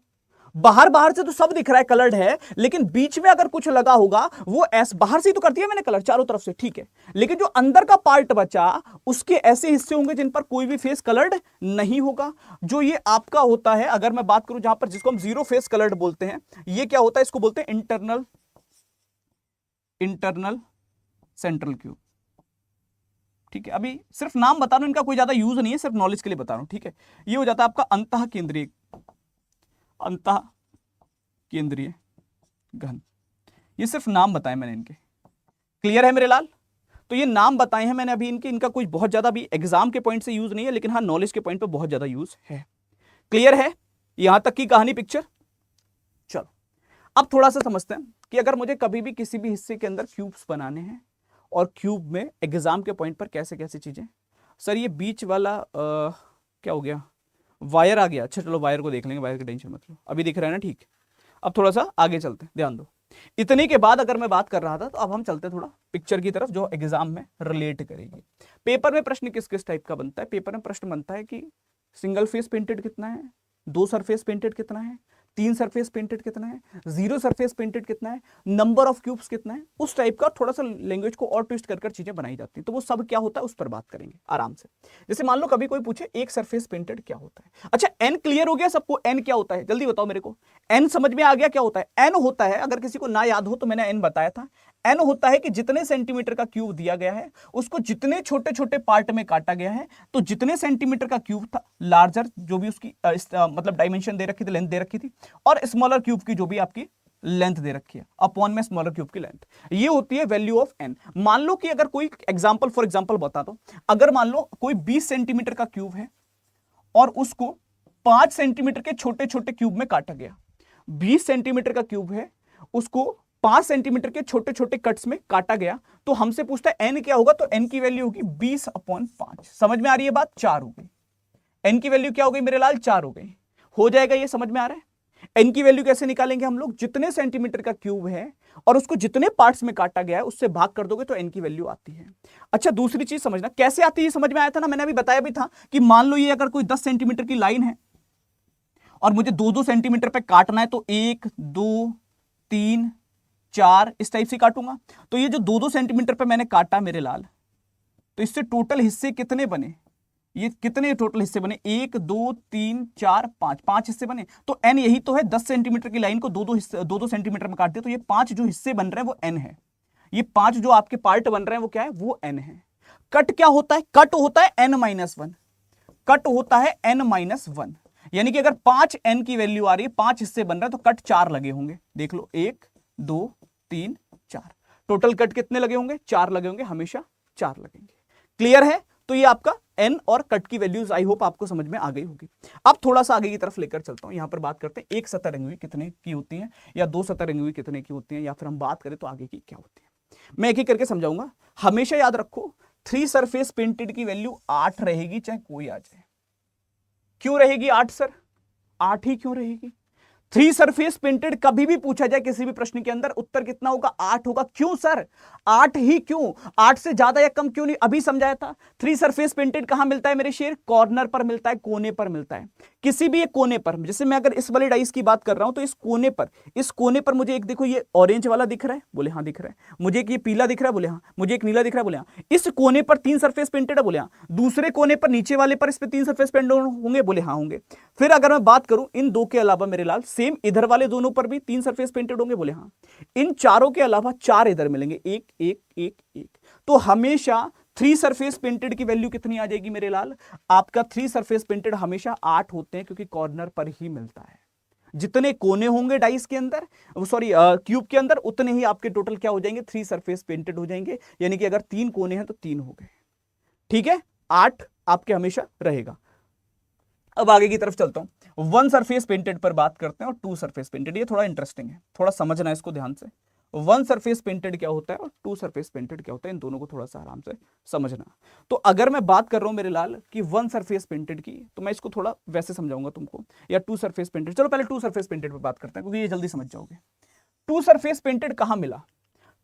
बाहर बाहर से तो सब दिख रहा है कलर्ड है, लेकिन बीच में अगर कुछ लगा होगा वो ऐसे बाहर से ही तो कर दिया मैंने कलर चारों तरफ से, ठीक है, लेकिन जो अंदर का पार्ट बचा उसके ऐसे हिस्से होंगे जिन पर कोई भी फेस कलर्ड नहीं होगा। जो ये आपका होता है, अगर मैं बात करूं जहां पर, जिसको हम जीरो फेस कलर्ड बोलते हैं, ये क्या होता है, इसको बोलते हैं इंटरनल सेंट्रल क्यूब। ठीक है, अभी सिर्फ नाम बता रहा हूं, इनका कोई ज्यादा यूज नहीं है, सिर्फ नॉलेज के लिए बता रहा हूं। ठीक है, ये हो जाता है आपका अंतः केंद्रीय घन। ये सिर्फ नाम बताए मैंने इनके, क्लियर है मेरे लाल। तो ये नाम बताए हैं मैंने अभी इनके, इनका कोई बहुत ज्यादा भी एग्जाम के पॉइंट से यूज नहीं है, लेकिन हाँ नॉलेज के पॉइंट पे बहुत ज्यादा यूज है। क्लियर है यहां तक की कहानी, पिक्चर। चलो अब थोड़ा सा समझते हैं कि अगर मुझे कभी भी किसी भी हिस्से के अंदर क्यूब्स बनाने हैं, और क्यूब में एग्जाम के पॉइंट पर कैसे कैसे चीजें, सर ये बीच वाला क्या हो गया, वायर आ गया, अच्छा चलो वायर को देख लेंगे, वायर की टेंशन मत लो, अभी दिख रहा है ना, ठीक। अब थोड़ा सा आगे चलते हैं, ध्यान दो। इतने के बाद अगर मैं बात कर रहा था, तो अब हम चलते हैं थोड़ा पिक्चर की तरफ, जो एग्जाम में रिलेट करेगी। पेपर में प्रश्न किस किस टाइप का बनता है, पेपर में प्रश्न बनता है कि सिंगल फेस पेंटेड कितना है, दो सरफेस पेंटेड कितना है, तीन सरफेस पेंटेड कितना है, जीरो सरफेस पेंटेड कितना है, नंबर ऑफ क्यूब्स कितना है, उस टाइप का थोड़ा सा लैंग्वेज को और ट्विस्ट कर चीजें बनाई जाती हैं। तो वो सब क्या होता है उस पर बात करेंगे आराम से। जैसे मान लो कभी कोई पूछे एक सरफेस पेंटेड क्या होता है, अच्छा एन क्लियर हो गया सबको, एन क्या होता है जल्दी बताओ मेरे को, एन समझ में आ गया क्या होता है। एन होता है, अगर किसी को ना याद हो तो मैंने एन बताया था, एन होता है कि जितने सेंटीमीटर का क्यूब दिया गया है उसको जितने छोटे छोटे पार्ट में काटा गया है, तो जितने सेंटीमीटर का क्यूब था, लार्जर जो भी उसकी मतलब डायमेंशन दे रखी थी, लेंथ दे रखी थी, और स्मॉलर क्यूब की जो भी आपकी लेंथ दे रखी है, अपॉन में स्मॉलर क्यूब की लेंथ, ये होती है वैल्यू ऑफ एन। मान लो कि अगर कोई एग्जांपल, फॉर एग्जांपल बता दो, अगर मान लो कोई 20 सेंटीमीटर का क्यूब है और उसको 5 सेंटीमीटर के छोटे छोटे क्यूब में काटा गया, 20 सेंटीमीटर का क्यूब है उसको 5 सेंटीमीटर के छोटे छोटे कट्स में काटा गया, तो हमसे पूछता है एन क्या होगा, तो एन की वैल्यू होगी 20/5। समझ में आ रही है बात, 4 हो गई, एन की वैल्यू क्या हो गई मेरे लाल, 4 हो गई, हो जाएगा, ये समझ में आ रहा है। एन की वैल्यू कैसे निकालेंगे हम लोग, जितने सेंटीमीटर का क्यूब है और उसको जितने पार्ट्स में काटा गया है उससे भाग कर दोगे तो एन की वैल्यू आती है। अच्छा दूसरी चीज समझना, कैसे आती है समझ में आया था ना, मैंने अभी बताया भी था कि मान लो ये अगर कोई 10 सेंटीमीटर की लाइन है और मुझे 2-2 सेंटीमीटर पे काटना है, तो 1 2 3 4 इस टाइप से काटूंगा, तो ये जो 2-2 सेंटीमीटर पे मैंने काटा मेरे लाल, तो इससे टोटल हिस्से कितने बने, ये कितने टोटल हिस्से बने, 1 2 3 4 5, 5 हिस्से बने। तो एन यही तो है, 10 सेंटीमीटर की लाइन को दो दो हिस्से, 2 2 सेंटीमीटर में काट दिया, तो ये 5 जो हिस्से बन रहे हैं वो एन है। ये 5 जो आपके पार्ट बन रहे हैं वो क्या है, वो एन है। कट क्या होता है, कट होता है n-1, कट होता है n-1। यानी कि अगर 5 n की वैल्यू आ रही है, 5 हिस्से बन रहे हैं, तो कट 4 लगे होंगे। देख लो 1 2 3 4, टोटल कट कितने लगे होंगे, 4 लगे होंगे, हमेशा 4 लगेंगे। क्लियर है? तो ये आपका n और कट की वैल्यूज आई होप आपको समझ में आ गई होगी। अब थोड़ा सा आगे की तरफ लेकर चलता हूं, यहां पर बात करते हैं एक सतह रंगी हुई कितने की होती है, या दो सतह रंगी हुई कितने की होती है, या फिर हम बात करें तो आगे की क्या होती है। मैं एक एक करके समझाऊंगा। हमेशा याद रखो 3 सरफेस पेंटेड की वैल्यू 8 रहेगी, चाहे कोई आ जाए। क्यों रहेगी 8 सर, 8 ही क्यों रहेगी? 3 सरफेस पेंटेड कभी भी पूछा जाए किसी भी प्रश्न के अंदर, उत्तर कितना होगा, 8 होगा। क्यों सर 8 ही क्यों, 8 से ज्यादा या कम क्यों नहीं? अभी समझाया था। 3 सरफेस पेंटेड कहां मिलता है मेरे शेर, कॉर्नर पर मिलता है, कोने पर मिलता है। किसी भी एक कोने पर, जैसे मैं अगर इस वाले डाइस की बात कर रहा हूं, तो इस कोने पर मुझे एक, देखो ये ऑरेंज वाला दिख रहा है, बोले हाँ दिख रहा है। मुझे एक ये पीला दिख रहा है, बोले हाँ। मुझे एक नीला दिख रहा है, बोले हाँ। इस कोने पर 3 सरफेस पेंटेड है, बोले हाँ। दूसरे कोने पर नीचे वाले पर इस पे 3 सरफेस पेंटेड होंगे, बोले हाँ होंगे। फिर अगर मैं बात करूं इन दो के अलावा मेरे लाल, सेम इधर वाले दोनों पर भी 3 सरफेस पेंटेड होंगे, बोले हाँ। इन चारों के अलावा 4 इधर मिलेंगे, एक एक एक एक। तो हमेशा 3 सरफेस पेंटेड की वैल्यू कितनी आ जाएगी मेरे लाल, आपका 3 सरफेस पेंटेड हमेशा 8 होते हैं, क्योंकि कॉर्नर पर ही मिलता है। जितने कोने होंगे डाइस के अंदर, सॉरी क्यूब के अंदर, उतने ही आपके टोटल क्या हो जाएंगे, 3 सरफेस पेंटेड हो जाएंगे। यानी कि अगर 3 कोने हैं तो 3 हो गए। ठीक है, 8 आपके हमेशा रहेगा। अब आगे की तरफ चलता हूं, 1 सरफेस पेंटेड पर बात करते हैं और 2 सरफेस पेंटेड। ये थोड़ा इंटरेस्टिंग है, थोड़ा समझना है इसको ध्यान से। 1 सरफेस पेंटेड क्या होता है और 2 सरफेस पेंटेड क्या होता है, इन दोनों को थोड़ा सा आराम से समझना। तो अगर मैं बात कर रहा हूं मेरे लाल कि 1 सरफेस पेंटेड की, तो मैं इसको थोड़ा वैसे समझाऊंगा तुमको, या 2 सरफेस पेंटेड। चलो पहले 2 सरफेस पेंटेड पर बात करते हैं, क्योंकि ये जल्दी समझ जाओगे। 2 सरफेस पेंटेड कहां मिला,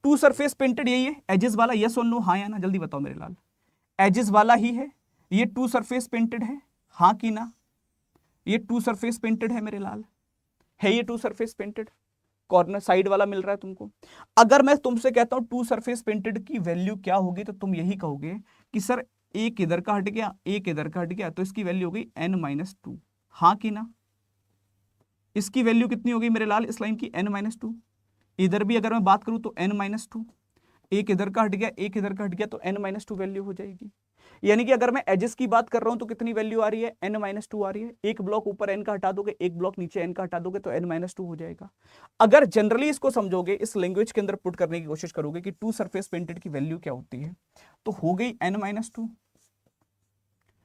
2 सरफेस पेंटेड यही है, एजेस वाला, यस और नो, हाँ या ना, जल्दी बताओ मेरे लाल। एजेस वाला ही है ये 2 सरफेस पेंटेड है, हाँ कि ना? ये 2 सरफेस पेंटेड है मेरे लाल, है ये 2 सरफेस पेंटेड, कॉर्नर साइड वाला मिल रहा है तुमको। अगर मैं तुमसे कहता हूं 2 सरफेस पेंटेड की वैल्यू क्या होगी, तो तुम यही कहोगे कि सर एक इधर का हट गया, एक इधर का हट गया, तो इसकी वैल्यू हो गई n-2, हाँ कि ना? इसकी वैल्यू कितनी होगी मेरे लाल इस लाइन की, n-2। इधर भी अगर मैं बात करूं तो n-2, एक इधर का हट गया, एक इधर का हट गया, तो n-2 वैल्यू हो जाएगी। यानी कि अगर मैं एजेस की बात कर रहा हूं तो कितनी वैल्यू आ रही है, n-2 आ रही है। एक ब्लॉक ऊपर n का हटा दोगे, एक ब्लॉक नीचे n का हटा दोगे, तो n-2 हो जाएगा। अगर जनरली इसको समझोगे, इस लैंग्वेज के अंदर पुट करने की कोशिश करोगे कि 2 सरफेस पेंटेड की वैल्यू क्या होती है, तो हो गई n-2।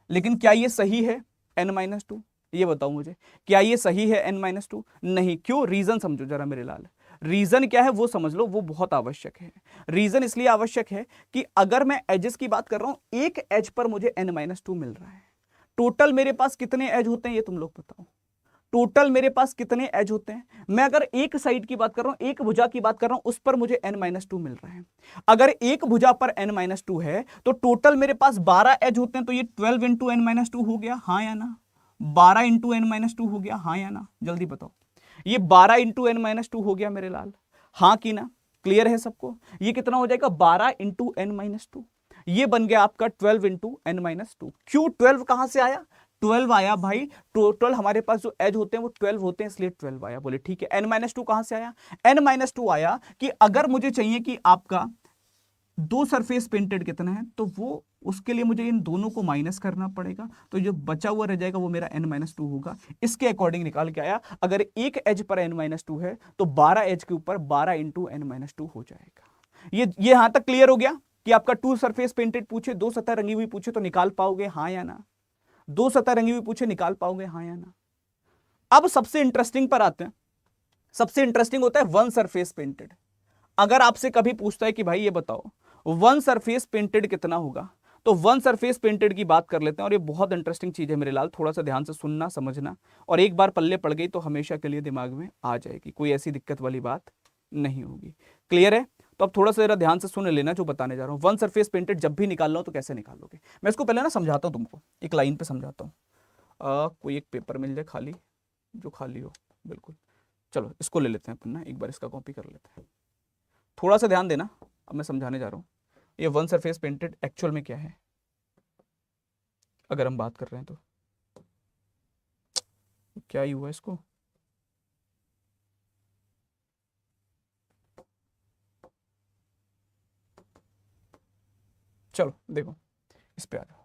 लेकिन क्या ये सही है n-2? ये बताओ मुझे, क्या ये सही है n-2? नहीं। क्यों? रीजन समझो जरा मेरे लाल। रीजन क्या है वो समझ लो, वो बहुत आवश्यक है। रीजन इसलिए आवश्यक है कि अगर मैं एजेस की बात कर रहा हूं, एक एज पर मुझे n-2 मिल रहा है। टोटल मेरे पास कितने एज होते हैं ये तुम लोग बताओ, टोटल मेरे पास कितने एज होते हैं? मैं अगर एक साइड की बात कर रहा हूं, एक भुजा की बात कर रहा हूं, उस पर मुझे n-2 मिल रहा है। अगर एक भुजा पर n-2 है तो टोटल मेरे पास 12 एज होते हैं, तो ये 12 इंटू n-2 हो गया, हाँ या ना? 12 इंटू n-2 हो गया, हाँ या ना? जल्दी बताओ। ये 12 इंटू n-2 हो गया मेरे लाल, हाँ कि ना? क्लियर है सबको? ये कितना हो जाएगा, 12 इंटू n-2। ये बन गया आपका 12 इंटू n-2। क्यों 12 कहां से आया? 12 आया भाई, टोटल हमारे पास जो एज होते हैं वो 12 होते हैं, इसलिए 12 आया। बोले ठीक है। n-2 कहां से आया? n-2 आया कि अगर मुझे चाहिए कि आपका 2 सरफेस पेंटेड कितना है, तो वो उसके लिए मुझे इन दोनों को माइनस करना पड़ेगा, तो जो बचा हुआ रह जाएगा वो मेरा n-2 होगा। इसके अकॉर्डिंग निकाल के आया, अगर एक एज पर n-2 है तो 12 एज के ऊपर 12 इंटू n-2 हो जाएगा। ये यहां तक क्लियर हो गया कि आपका 2 सरफेस पेंटेड पूछे, 2 सतह रंगी हुई पूछे, तो निकाल पाओगे हाँ या ना? 2 सतह रंगी हुई पूछे, निकाल पाओगे हाँ या ना? अब सबसे इंटरेस्टिंग पर आते हैं। सबसे इंटरेस्टिंग होता है 1 सरफेस पेंटेड। अगर आपसे कभी पूछता है कि भाई ये बताओ 1 सरफेस पेंटेड कितना होगा, तो 1 सरफेस पेंटेड की बात कर लेते हैं। और ये बहुत इंटरेस्टिंग चीज है मेरे लाल, थोड़ा सा ध्यान से सुनना समझना, और एक बार पल्ले पड़ गई तो हमेशा के लिए दिमाग में आ जाएगी, कोई ऐसी दिक्कत वाली बात नहीं होगी। क्लियर है? तो अब थोड़ा सा जरा ध्यान से सुन लेना जो बताने जा रहा हूं। 1 सरफेस पेंटेड जब भी निकाल लो तो कैसे निकालोगे, मैं इसको पहले ना समझाता हूं तुमको, एक लाइन पे समझाता हूं। कोई एक पेपर मिल जाए खाली, जो खाली हो बिल्कुल। चलो इसको ले लेते हैं अपन ना, एक बार इसका कॉपी कर लेते हैं। थोड़ा सा ध्यान देना, अब मैं समझाने जा रहा हूं। ये 1 सरफेस पेंटेड एक्चुअल में क्या है। अगर हम बात कर रहे हैं तो क्या ही हुआ इसको, चलो देखो इस पे आ जाओ।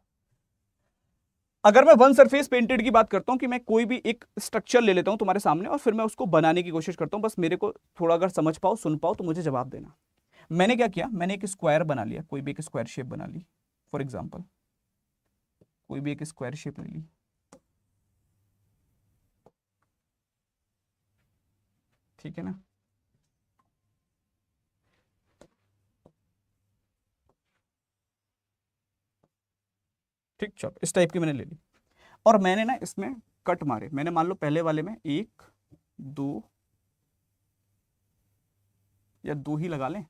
अगर मैं वन सरफेस पेंटेड की बात करता हूं कि मैं कोई भी एक स्ट्रक्चर ले लेता हूं तुम्हारे सामने और फिर मैं उसको बनाने की कोशिश करता हूं, बस मेरे को थोड़ा अगर समझ पाओ सुन पाओ तो मुझे जवाब देना। मैंने क्या किया, मैंने एक स्क्वायर बना लिया, कोई भी एक स्क्वायर शेप बना ली, फॉर एग्जाम्पल कोई भी एक स्क्वायर शेप ले ली। ठीक है ना, ठीक, चलो इस टाइप की मैंने ले ली और मैंने ना इसमें कट मारे। मैंने मान लो पहले वाले में एक दो या दो ही लगा लें,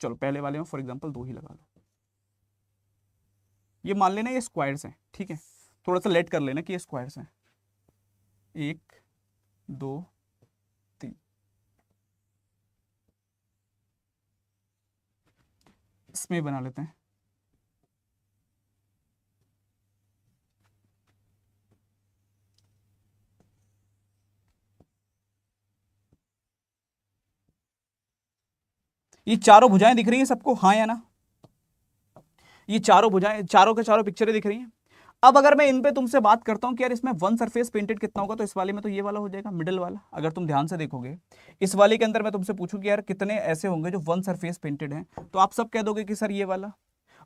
चलो पहले वाले में फॉर एग्जांपल दो ही लगा लो। ये मान लेना ये स्क्वायर्स हैं, ठीक है, थोड़ा सा लेट कर लेना कि ये स्क्वायर्स हैं, एक दो तीन, इसमें बना लेते हैं। ये चारों भुजाएं दिख रही हैं सबको, हाँ या ना? ये चारों भुजाएं, चारों के चारों पिक्चरें दिख रही हैं। अब अगर मैं इन पे तुमसे बात करता हूं कि यार इसमें वन सरफेस पेंटेड कितना होगा, तो इस वाले में तो ये वाला हो जाएगा, मिडिल वाला। अगर तुम ध्यान से देखोगे इस वाले के अंदर मैं तुमसे पूछूं कि यार कितने ऐसे होंगे जो वन सरफेस पेंटेड हैं, तो आप सब कह दोगे कि सर ये वाला।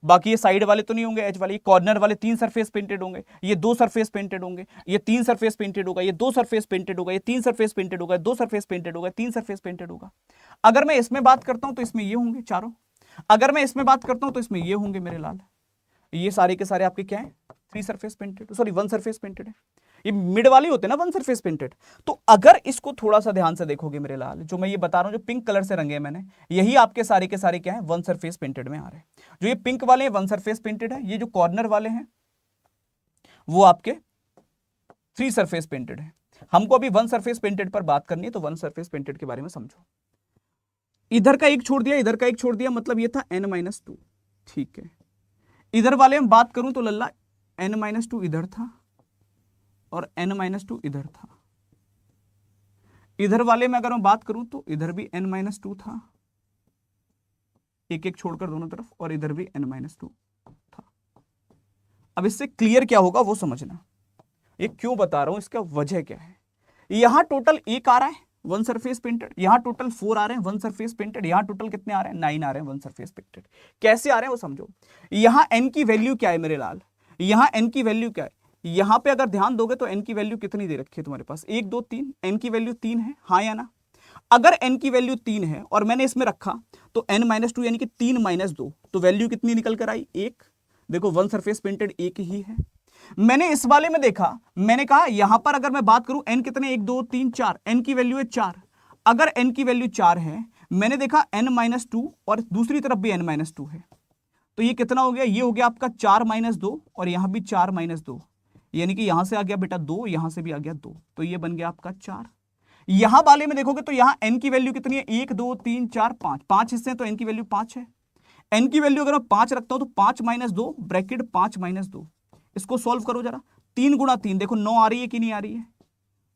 बाकी ये साइड वाले तो नहीं होंगे, एज वाले, कॉर्नर वाले तीन सरफेस पेंटेड होंगे, ये दो सरफेस पेंटेड होंगे, ये तीन सरफेस पेंटेड होगा, ये दो सरफेस पेंटेड होगा, ये तीन सरफेस पेंटेड होगा, दो सरफेस पेंटेड होगा, तीन सरफेस पेंटेड होगा। अगर मैं इसमें बात करता हूं तो इसमें ये होंगे चारों। अगर मैं इसमें बात करता हूं तो इसमें ये होंगे मेरे लाल। ये सारे के सारे आपके क्या है, three surface painted, sorry one surface painted है। ये मिड वाले होते हैं ना वन सरफेस पेंटेड। तो अगर इसको थोड़ा सा ध्यान से देखोगे मेरे लाल, जो मैं ये बता रहा हूं, जो पिंक कलर से रंगे हैं मैंने, यही आपके सारे के सारे क्या है, वन सरफेस पेंटेड में आ रहे हैं। जो ये पिंक वाले हैं वन सरफेस पेंटेड है, ये जो कॉर्नर वाले हैं वो आपके थ्री सरफेस पेंटेड है। हमको अभी वन सरफेस पेंटेड पर बात करनी है, तो वन सरफेस पेंटेड के बारे में समझो। इधर का एक छोड़ दिया, इधर का एक छोड़ दिया, मतलब ये था n-2, ठीक है। इधर वाले में बात करूं तो लल्ला n-2 इधर था और n-2 इधर था। इधर वाले में अगर मैं बात करूं तो इधर भी n-2 था, एक एक छोड़कर दोनों तरफ, और इधर भी n-2 था। अब इससे क्लियर क्या होगा वो समझना। ये क्यों बता रहा हूं, इसका वजह क्या है। यहां टोटल 1 आ रहा है वन सरफेस पेंटेड, यहां टोटल 4 आ रहे हैं वन सरफेस पेंटेड, यहां टोटल कितने आ रहे हैं, 9 आ रहे हैं वन सरफेस पेंटेड। कैसे आ रहे हैं वो समझो। यहां n की वैल्यू क्या है मेरे लाल, यहां n की वैल्यू क्या है, यहां पे अगर ध्यान दोगे तो n की वैल्यू कितनी दे रखी है तुम्हारे पास, 1 2 3, n की वैल्यू 3 है, हाँ या ना? अगर n की वैल्यू 3 है और मैंने इसमें रखा तो n-2 यानी कि 3 - 2, तो वैल्यू कितनी निकल कर आई, 1। देखो वन सरफेस पेंटेड एक ही है। मैंने इस वाले में देखा, मैंने कहा यहां पर अगर मैं बात करूं n कितने, 1 2 3 4, n की वैल्यू है 4। अगर n की वैल्यू 4 है, मैंने देखा n-2 और दूसरी तरफ भी n-2 है, तो ये कितना हो गया, ये हो गया आपका 4 - 2 और यहां भी 4 - 2, यानी कि यहां से आ गया बेटा 2, यहां से भी आ गया 2, तो ये बन गया आपका 4। यहां वाले में देखोगे तो यहां n की वैल्यू कितनी है, 1 2 3 4 5, 5 हिस्से हैं तो n की वैल्यू 5 है। n की वैल्यू अगर मैं 5 रखता हूं तो 5 - 2 ब्रैकेट 5 - 2, इसको सॉल्व करो जरा, 3 × 3 देखो 9 आ रही है कि नहीं आ रही है,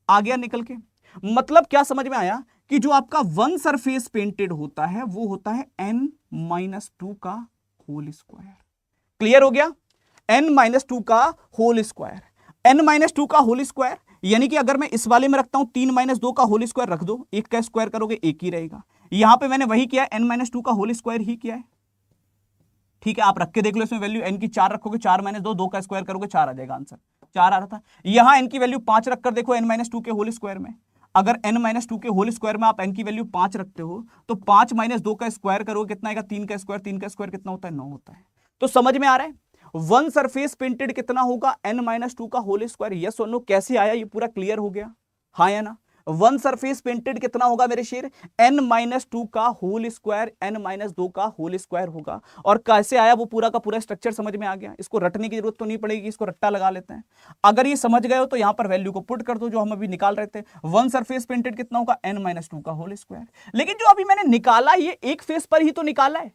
आ गया निकल के। मतलब क्या समझ में आया कि जो आपका वन सरफेस पेंटेड होता है वो होता है n-2 का होल स्क्वायर। क्लियर हो गया, n-2 का होल स्क्वायर, n-2 का होल स्क्वायर, यानी कि अगर मैं इस वाले में रखता हूं 3 - 2 का होल स्क्वायर रख दो, एक का स्क्वायर करोगे एक ही रहेगा। यहां पे मैंने वही किया, n-2 का होल स्क्वायर ही किया है, ठीक है। आप रख के देख लो, इसमें वैल्यू n की 4 रखोगे, 4 - 2, 2 का स्क्वायर करोगे 4 आ जाएगा, आंसर 4 आ रहा था। यहां n की वैल्यू 5 रखकर देखो n-2 के होल स्क्वायर में, अगर n-2 के होल स्क्वायर में आप n की वैल्यू 5 रखते हो तो 5 - 2 का स्क्वायर करोगे कितना आएगा, 3 का स्क्वायर, 3 का स्क्वायर कितना होता है, 9 होता है। तो समझ में आ रहा है वन सरफेस पेंटेड कितना होगा, n-2 का होल स्क्वायर। यस और नो, कैसे आया ये पूरा क्लियर हो गया, हाँ या ना? वन सरफेस पेंटेड कितना होगा मेरे शेर, n-2 का होल स्क्वायर, n-2 का होल स्क्वायर होगा। और कैसे आया वो पूरा का पूरा स्ट्रक्चर समझ में आ गया, इसको रटने की जरूरत तो नहीं पड़ेगी, इसको रट्टा लगा लेते हैं। अगर ये समझ गए हो तो यहां पर वैल्यू को पुट कर दो जो हम अभी निकाल रहे थे, वन सरफेस पेंटेड कितना होगा, n-2 का होल स्क्वायर। लेकिन जो अभी मैंने निकाला ये एक फेस पर ही तो निकाला है,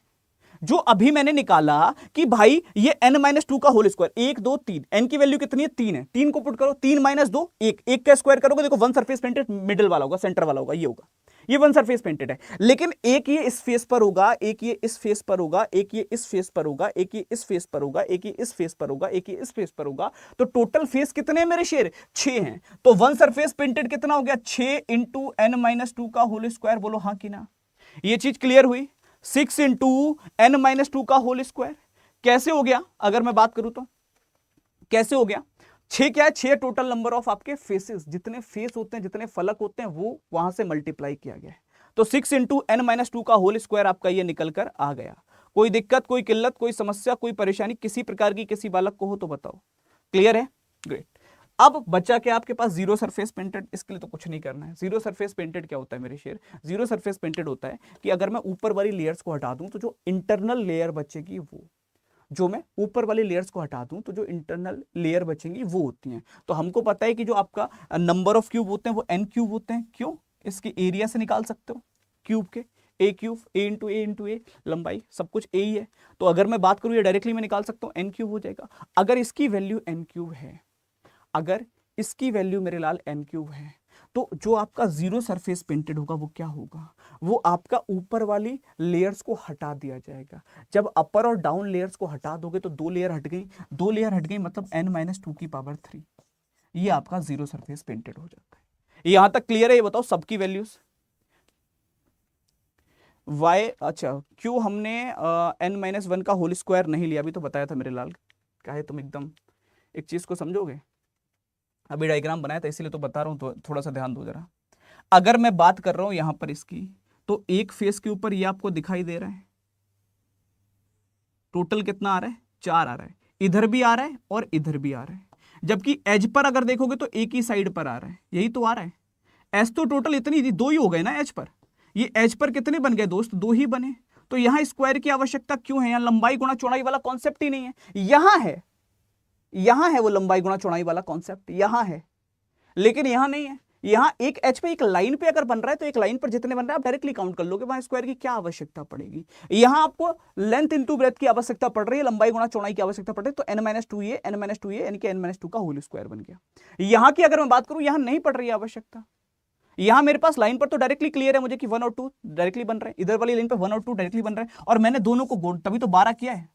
जो अभी मैंने निकाला कि भाई ये n-2 का होल स्क्वायर, 1 2 3, n की वैल्यू कितनी है 3 है, 3 को पुट करो, 3 - 2 1, 1 का स्क्वायर करोगे देखो वन सरफेस पेंटेड मिडिल वाला होगा, सेंटर वाला होगा, ये होगा, ये वन सरफेस पेंटेड है। लेकिन एक ये इस फेस पर होगा, एक ये इस फेस पर होगा, एक ये इस फेस पर होगा, एक ये इस फेस पर होगा, एक ये इस फेस पर होगा, एक ये इस फेस पर होगा। तो टोटल फेस कितने हैं मेरे शेर, 6 हैं। तो वन सरफेस पेंटेड कितना हो गया, 6 इंटू n-2 का होल स्क्वायर, बोलो हाँ कि ना। ये चीज क्लियर हुई। 6 इंटू n-2 का होल स्क्वायर कैसे हो गया, अगर मैं बात करूं तो कैसे हो गया, 6 क्या है, 6 टोटल नंबर ऑफ आपके फेसेस, जितने फेस होते हैं, जितने फलक होते हैं, वो वहां से मल्टीप्लाई किया गया है। तो 6 इंटू n-2 का होल स्क्वायर आपका ये निकल कर आ गया। कोई दिक्कत, कोई किल्लत, कोई समस्या, कोई परेशानी किसी प्रकार की किसी बालक को हो तो बताओ। क्लियर है, ग्रेट। अब बच्चा क्या आपके पास, जीरो सरफेस पेंटेड। इसके लिए तो कुछ नहीं करना है। जीरो सरफेस पेंटेड क्या होता है मेरे शेर, जीरो सरफेस पेंटेड होता है कि अगर मैं ऊपर वाली लेयर्स को हटा दूं तो जो इंटरनल लेयर बचेगी वो, जो मैं ऊपर वाली लेयर्स को हटा दूं तो जो इंटरनल लेयर बचेंगी वो होती हैं। तो हमको पता है कि जो आपका नंबर ऑफ क्यूब होते हैं वो n क्यूब होते हैं। क्यों, इसकी एरिया से निकाल सकते हो क्यूब के, a क्यूब, a लंबाई सब कुछ a ही है। तो अगर मैं बात करूं ये डायरेक्टली मैं निकाल सकता हूं, n क्यूब हो जाएगा। अगर इसकी वैल्यू n क्यूब है, अगर इसकी वैल्यू मेरे लाल n क्यूब है, तो जो आपका जीरो सरफेस पेंटेड होगा वो क्या होगा, वो आपका ऊपर वाली लेयर्स को हटा दिया जाएगा। जब अपर और डाउन लेयर्स को हटा दोगे तो 2 लेयर हट गई, 2 लेयर हट गई मतलब n-2 की पावर 3, ये आपका जीरो सरफेस पेंटेड हो जाता है। यहां तक क्लियर है, ये बताओ सबकी वैल्यूज y, अच्छा क्यों हमने n-1 का होल स्क्वायर नहीं लिया, अभी तो बताया था मेरे लाल। क्या है, तुम एकदम एक चीज को समझोगे, अभी डायग्राम बनाया था इसीलिए तो बता रहा हूं, तो थोड़ा सा ध्यान दो जरा। अगर मैं बात कर रहा हूं यहां पर इसकी, तो एक फेस के ऊपर ये आपको दिखाई दे रहा है, टोटल कितना आ रहा है, 4 आ रहा है, इधर भी आ रहा है और इधर भी आ रहा है। जबकि एज पर अगर देखोगे तो एक ही साइड पर आ रहा है, यही तो आ रहा है। एज तो टोटल इतनी थी, 2 ही हो गए ना एज पर, ये एज पर कितने बन गए दोस्त, 2 ही बने। तो यहां स्क्वायर की आवश्यकता क्यों है, यहां लंबाई गुणा चौड़ाई वाला कॉन्सेप्ट ही नहीं है। यहां है वो लंबाई गुणा चौड़ाई वाला कॉन्सेप्ट, यहां है, लेकिन यहां नहीं है। यहां एक एच पे, एक लाइन पे अगर बन रहा है तो एक लाइन पर जितने बन रहे हैं आप डायरेक्टली काउंट कर लोगे, वहां स्क्वायर की क्या आवश्यकता पड़ेगी। यहां आपको लेंथ इंटू ब्रेथ की आवश्यकता पड़ रही है, लंबाई गुणा चौड़ाई की आवश्यकता पड़ रही है, तो n-2 ये यानी कि n-2 का होल स्क्वायर बन गया। यहां की अगर मैं बात करूं, यहां नहीं पड़ रही है आवश्यकता। यहां मेरे पास लाइन पर तो डायरेक्टली क्लियर है मुझे कि 1 और 2 डायरेक्टली बन रहे हैं, इधर वाली लाइन पर 1 और 2 डायरेक्टली बन रहे हैं, और मैंने दोनों को गोल तभी तो 12 किया है।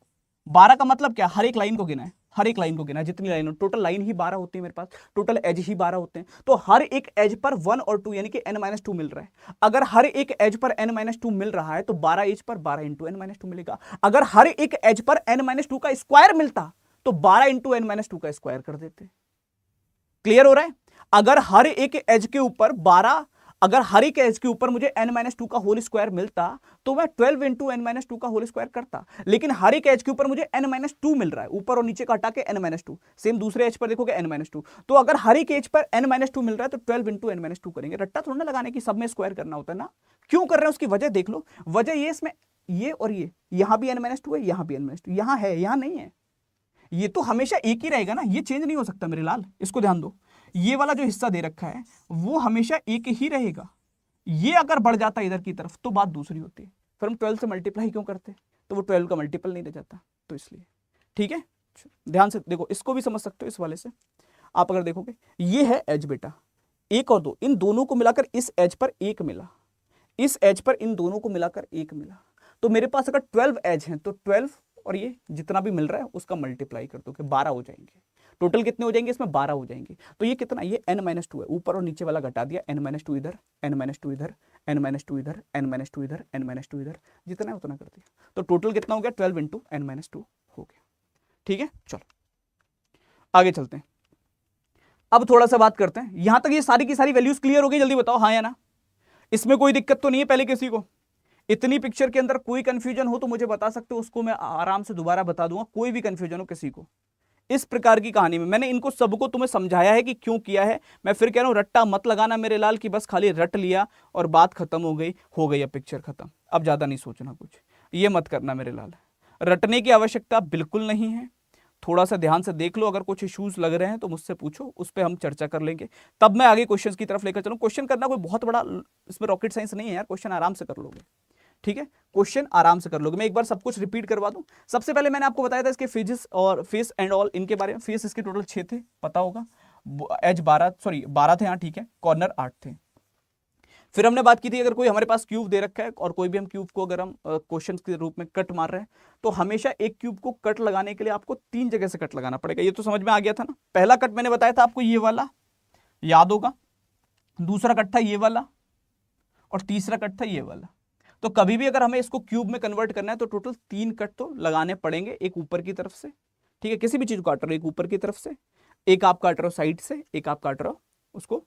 12 का मतलब क्या, हर एक लाइन को गिना है, हर एक लाइन को गिना है, जितनी लाइन हो, टोटल लाइन ही 12 होती है मेरे पास, टोटल एज ही 12 होते हैं। तो हर एक एज पर 1 और 2 यानी कि n-2 मिल रहा है। अगर हर एक एज पर n-2 मिल रहा है तो 12 एज पर 12 इंटू n-2 मिलेगा। अगर हर एक एज पर n-2 का स्क्वायर मिलता तो 12 इंटू n-2 का स्क्वायर कर देते। क्लियर हो रहा है। अगर हर एक एज के ऊपर 12, अगर हर एक एज के ऊपर मुझे n-2 का होल स्क्वायर मिलता तो मैं 12 इंटू n-2 का होल स्क्वायर करता। लेकिन हर एक एज के ऊपर मुझे n-2 मिल रहा है, ऊपर और नीचे का हटा के n-2, सेम दूसरे एज पर देखोगे n-2। तो अगर हर एक एज पर n-2 मिल रहा है तो 12 इंटू n-2 करेंगे। रट्टा थोड़ा ना लगाने की, सब में स्क्वायर करना होता है ना। क्यों कर रहे हैं उसकी वजह देख लो। वजह ये, इसमें ये और ये, यहां भी n-2 है, यहां भी n-2, यहां है, यहां नहीं है। ये तो हमेशा एक ही रहेगा ना, ये चेंज नहीं हो सकता मेरे लाल, इसको ध्यान दो। ये वाला जो हिस्सा दे रखा है वो हमेशा एक ही रहेगा। ये अगर बढ़ जाता इधर की तरफ तो बात दूसरी होती है। फिर हम 12 से मल्टीप्लाई क्यों करते, तो वो 12 का मल्टीपल नहीं रह जाता, तो इसलिए। ठीक है, ध्यान से देखो, इसको भी समझ सकते हो इस वाले से। आप अगर देखोगे ये है एज बेटा, 1 और 2, इन दोनों को मिलाकर इस एज पर 1 मिला, इस एज पर इन दोनों को मिलाकर 1 मिला। तो मेरे पास अगर 12 एज हैं तो 12 और ये जितना भी मिल रहा है उसका मल्टीप्लाई कर दो कि 12 हो जाएंगे। टोटल कितने हो जाएंगे इसमें, 12 हो जाएंगे। तो ये कितना, ये n-2 है, ऊपर और नीचे वाला घटा दिया, n-2 इधर, n-2 इधर, n-2 इधर, n-2 इधर, n-2 इधर, जितना है उतना कर दिया। तो टोटल कितना हो गया, 12 इंटू n-2 हो गया। ठीक है, चलो आगे चलते हैं। अब थोड़ा सा बात करते हैं, यहां तक ये सारी की सारी वैल्यूज क्लियर हो गई, जल्दी बताओ हाँ या ना। इसमें कोई दिक्कत तो नहीं है पहले किसी को। इतनी पिक्चर के अंदर कोई कंफ्यूजन हो तो मुझे बता सकते हो, उसको मैं आराम से दोबारा बता दूंगा। कोई भी कंफ्यूजन हो किसी को इस प्रकार की कहानी में, मैंने इनको सबको तुम्हें समझाया है कि क्यों किया है। मैं फिर कह रहा हूं रट्टा मत लगाना मेरे लाल कि बस खाली रट लिया और बात खत्म हो गई, अब पिक्चर खत्म, अब ज्यादा नहीं सोचना कुछ, ये मत करना मेरे लाल। रटने की आवश्यकता बिल्कुल नहीं है। थोड़ा सा ध्यान से देख लो, अगर कुछ इश्यूज लग रहे हैं तो मुझसे पूछो, उस पर हम चर्चा कर लेंगे, तब मैं आगे क्वेश्चन की तरफ लेकर चलूँ। क्वेश्चन करना कोई बहुत बड़ा इसमें रॉकेट साइंस नहीं है यार, क्वेश्चन आराम से कर लोगे। ठीक है, क्वेश्चन आराम से कर लोगे। मैं एक बार सब कुछ रिपीट करवा दूं। सबसे पहले मैंने आपको बताया था इसके फेजेस और फेस एंड ऑल इनके बारे में। फेस इसके टोटल 6 थे, पता होगा। एज 12 थे, हाँ ठीक है। कॉर्नर 8 थे। फिर हमने बात की थी अगर कोई हमारे पास क्यूब दे रखा है और कोई भी हम क्यूब को अगर हम क्वेश्चन के रूप में कट मार रहे हैं, तो हमेशा एक क्यूब को कट लगाने के लिए आपको 3 जगह से कट लगाना पड़ेगा। ये तो समझ में आ गया था ना। पहला कट मैंने बताया था आपको ये वाला, याद होगा। दूसरा कट था ये वाला और तीसरा कट था ये वाला। तो कभी भी अगर हमें इसको क्यूब में कन्वर्ट करना है तो टोटल 3 कट तो लगाने पड़ेंगे। एक ऊपर की तरफ से, ठीक है, किसी भी चीज को काट रहे हो, एक ऊपर की तरफ से, एक आप काट रहे हो साइड से, एक आप काट रहे हो उसको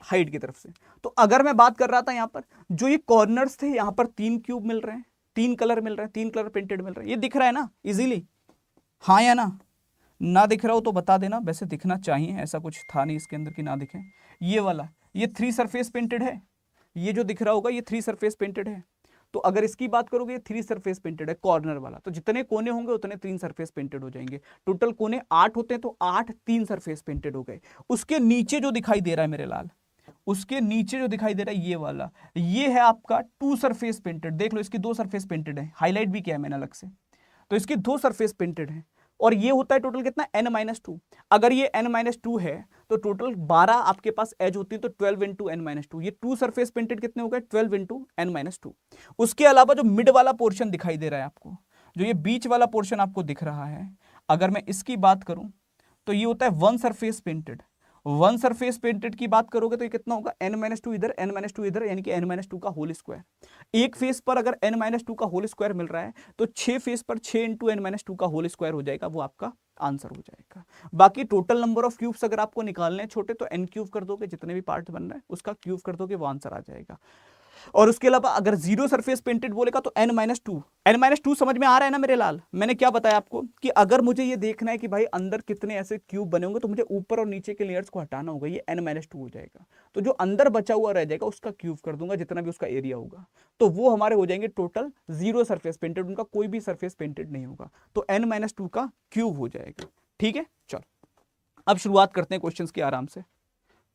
हाइट की तरफ से। तो अगर मैं बात कर रहा था यहां पर जो ये कॉर्नर्स थे, यहां पर 3 क्यूब मिल रहे हैं, 3 कलर मिल रहे हैं, 3 कलर पेंटेड मिल रहे हैं। ये दिख रहा है ना इजीली, हाँ या ना दिख रहा हो तो बता देना। वैसे दिखना चाहिए, ऐसा कुछ था नहीं इसके अंदर कि ना दिखे। ये वाला, ये 3 सरफेस पेंटेड है। ये जो दिख रहा होगा ये 3 सरफेस पेंटेड है। तो अगर इसकी बात करोगे ये 3 सरफेस पेंटेड है कॉर्नर वाला। तो जितने कोने होंगे उतने 3 सरफेस पेंटेड हो जाएंगे। टोटल कोने 8 होते हैं तो 8 3 सरफेस पेंटेड हो गए। उसके नीचे जो दिखाई दे रहा है मेरे लाल, उसके नीचे जो दिखाई दे रहा है ये वाला, ये है आपका 2 सरफेस पेंटेड। देख लो इसकी 2 सरफेस पेंटेड है, हाईलाइट भी किया है मैंने अलग से। तो इसकी 2 सरफेस पेंटेड है और ये होता है टोटल कितना, n-2। अगर ये n-2 है तो टोटल 12 आपके पास एज होती है, तो 12 इंटू n-2। ये 2 सरफेस पेंटेड कितने हो गए, 12 इंटू n-2। उसके अलावा जो मिड वाला पोर्शन दिखाई दे रहा है आपको, जो ये बीच वाला पोर्शन आपको दिख रहा है, अगर मैं इसकी बात करूं तो ये होता है 1 सरफेस पेंटेड। 1 सरफेस पेंटेड की बात करोगे तो ये कितना होगा, n-2 इधर, n-2 इधर, यानी कि n-2 का होल स्क्वायर। एक फेस पर अगर n-2 का होल स्क्वायर मिल रहा है तो 6 फेस पर 6 इंटू n-2 का होल स्क्वायर हो जाएगा, वो आपका आंसर हो जाएगा। बाकी टोटल नंबर ऑफ क्यूब्स अगर आपको निकालने हैं छोटे, तो n क्यूब कर दोगे, जितने भी पार्ट बन रहे हैं उसका क्यूब कर दोगे, वो आंसर आ जाएगा। और उसके अलावा अगर 0 सरफेस पेंटेड बोलेगा तो n-2 समझ में आ रहा है ना मेरे लाल। मैंने क्या बताया आपको कि अगर मुझे ये देखना है कि भाई अंदर कितने ऐसे क्यूब बने होंगे, तो मुझे ऊपर और नीचे के लेयर्स को हटाना होगा, ये n-2 हो जाएगा। तो जो अंदर बचा हुआ रह जाएगा उसका क्यूब कर दूंगा, जितना भी उसका एरिया होगा, तो वो हमारे हो जाएंगे टोटल 0 सरफेस पेंटेड, उनका कोई भी सरफेस पेंटेड नहीं होगा, तो n-2 का क्यूब हो जाएगा। ठीक है, चलो अब शुरुआत करते हैं क्वेश्चंस की आराम से,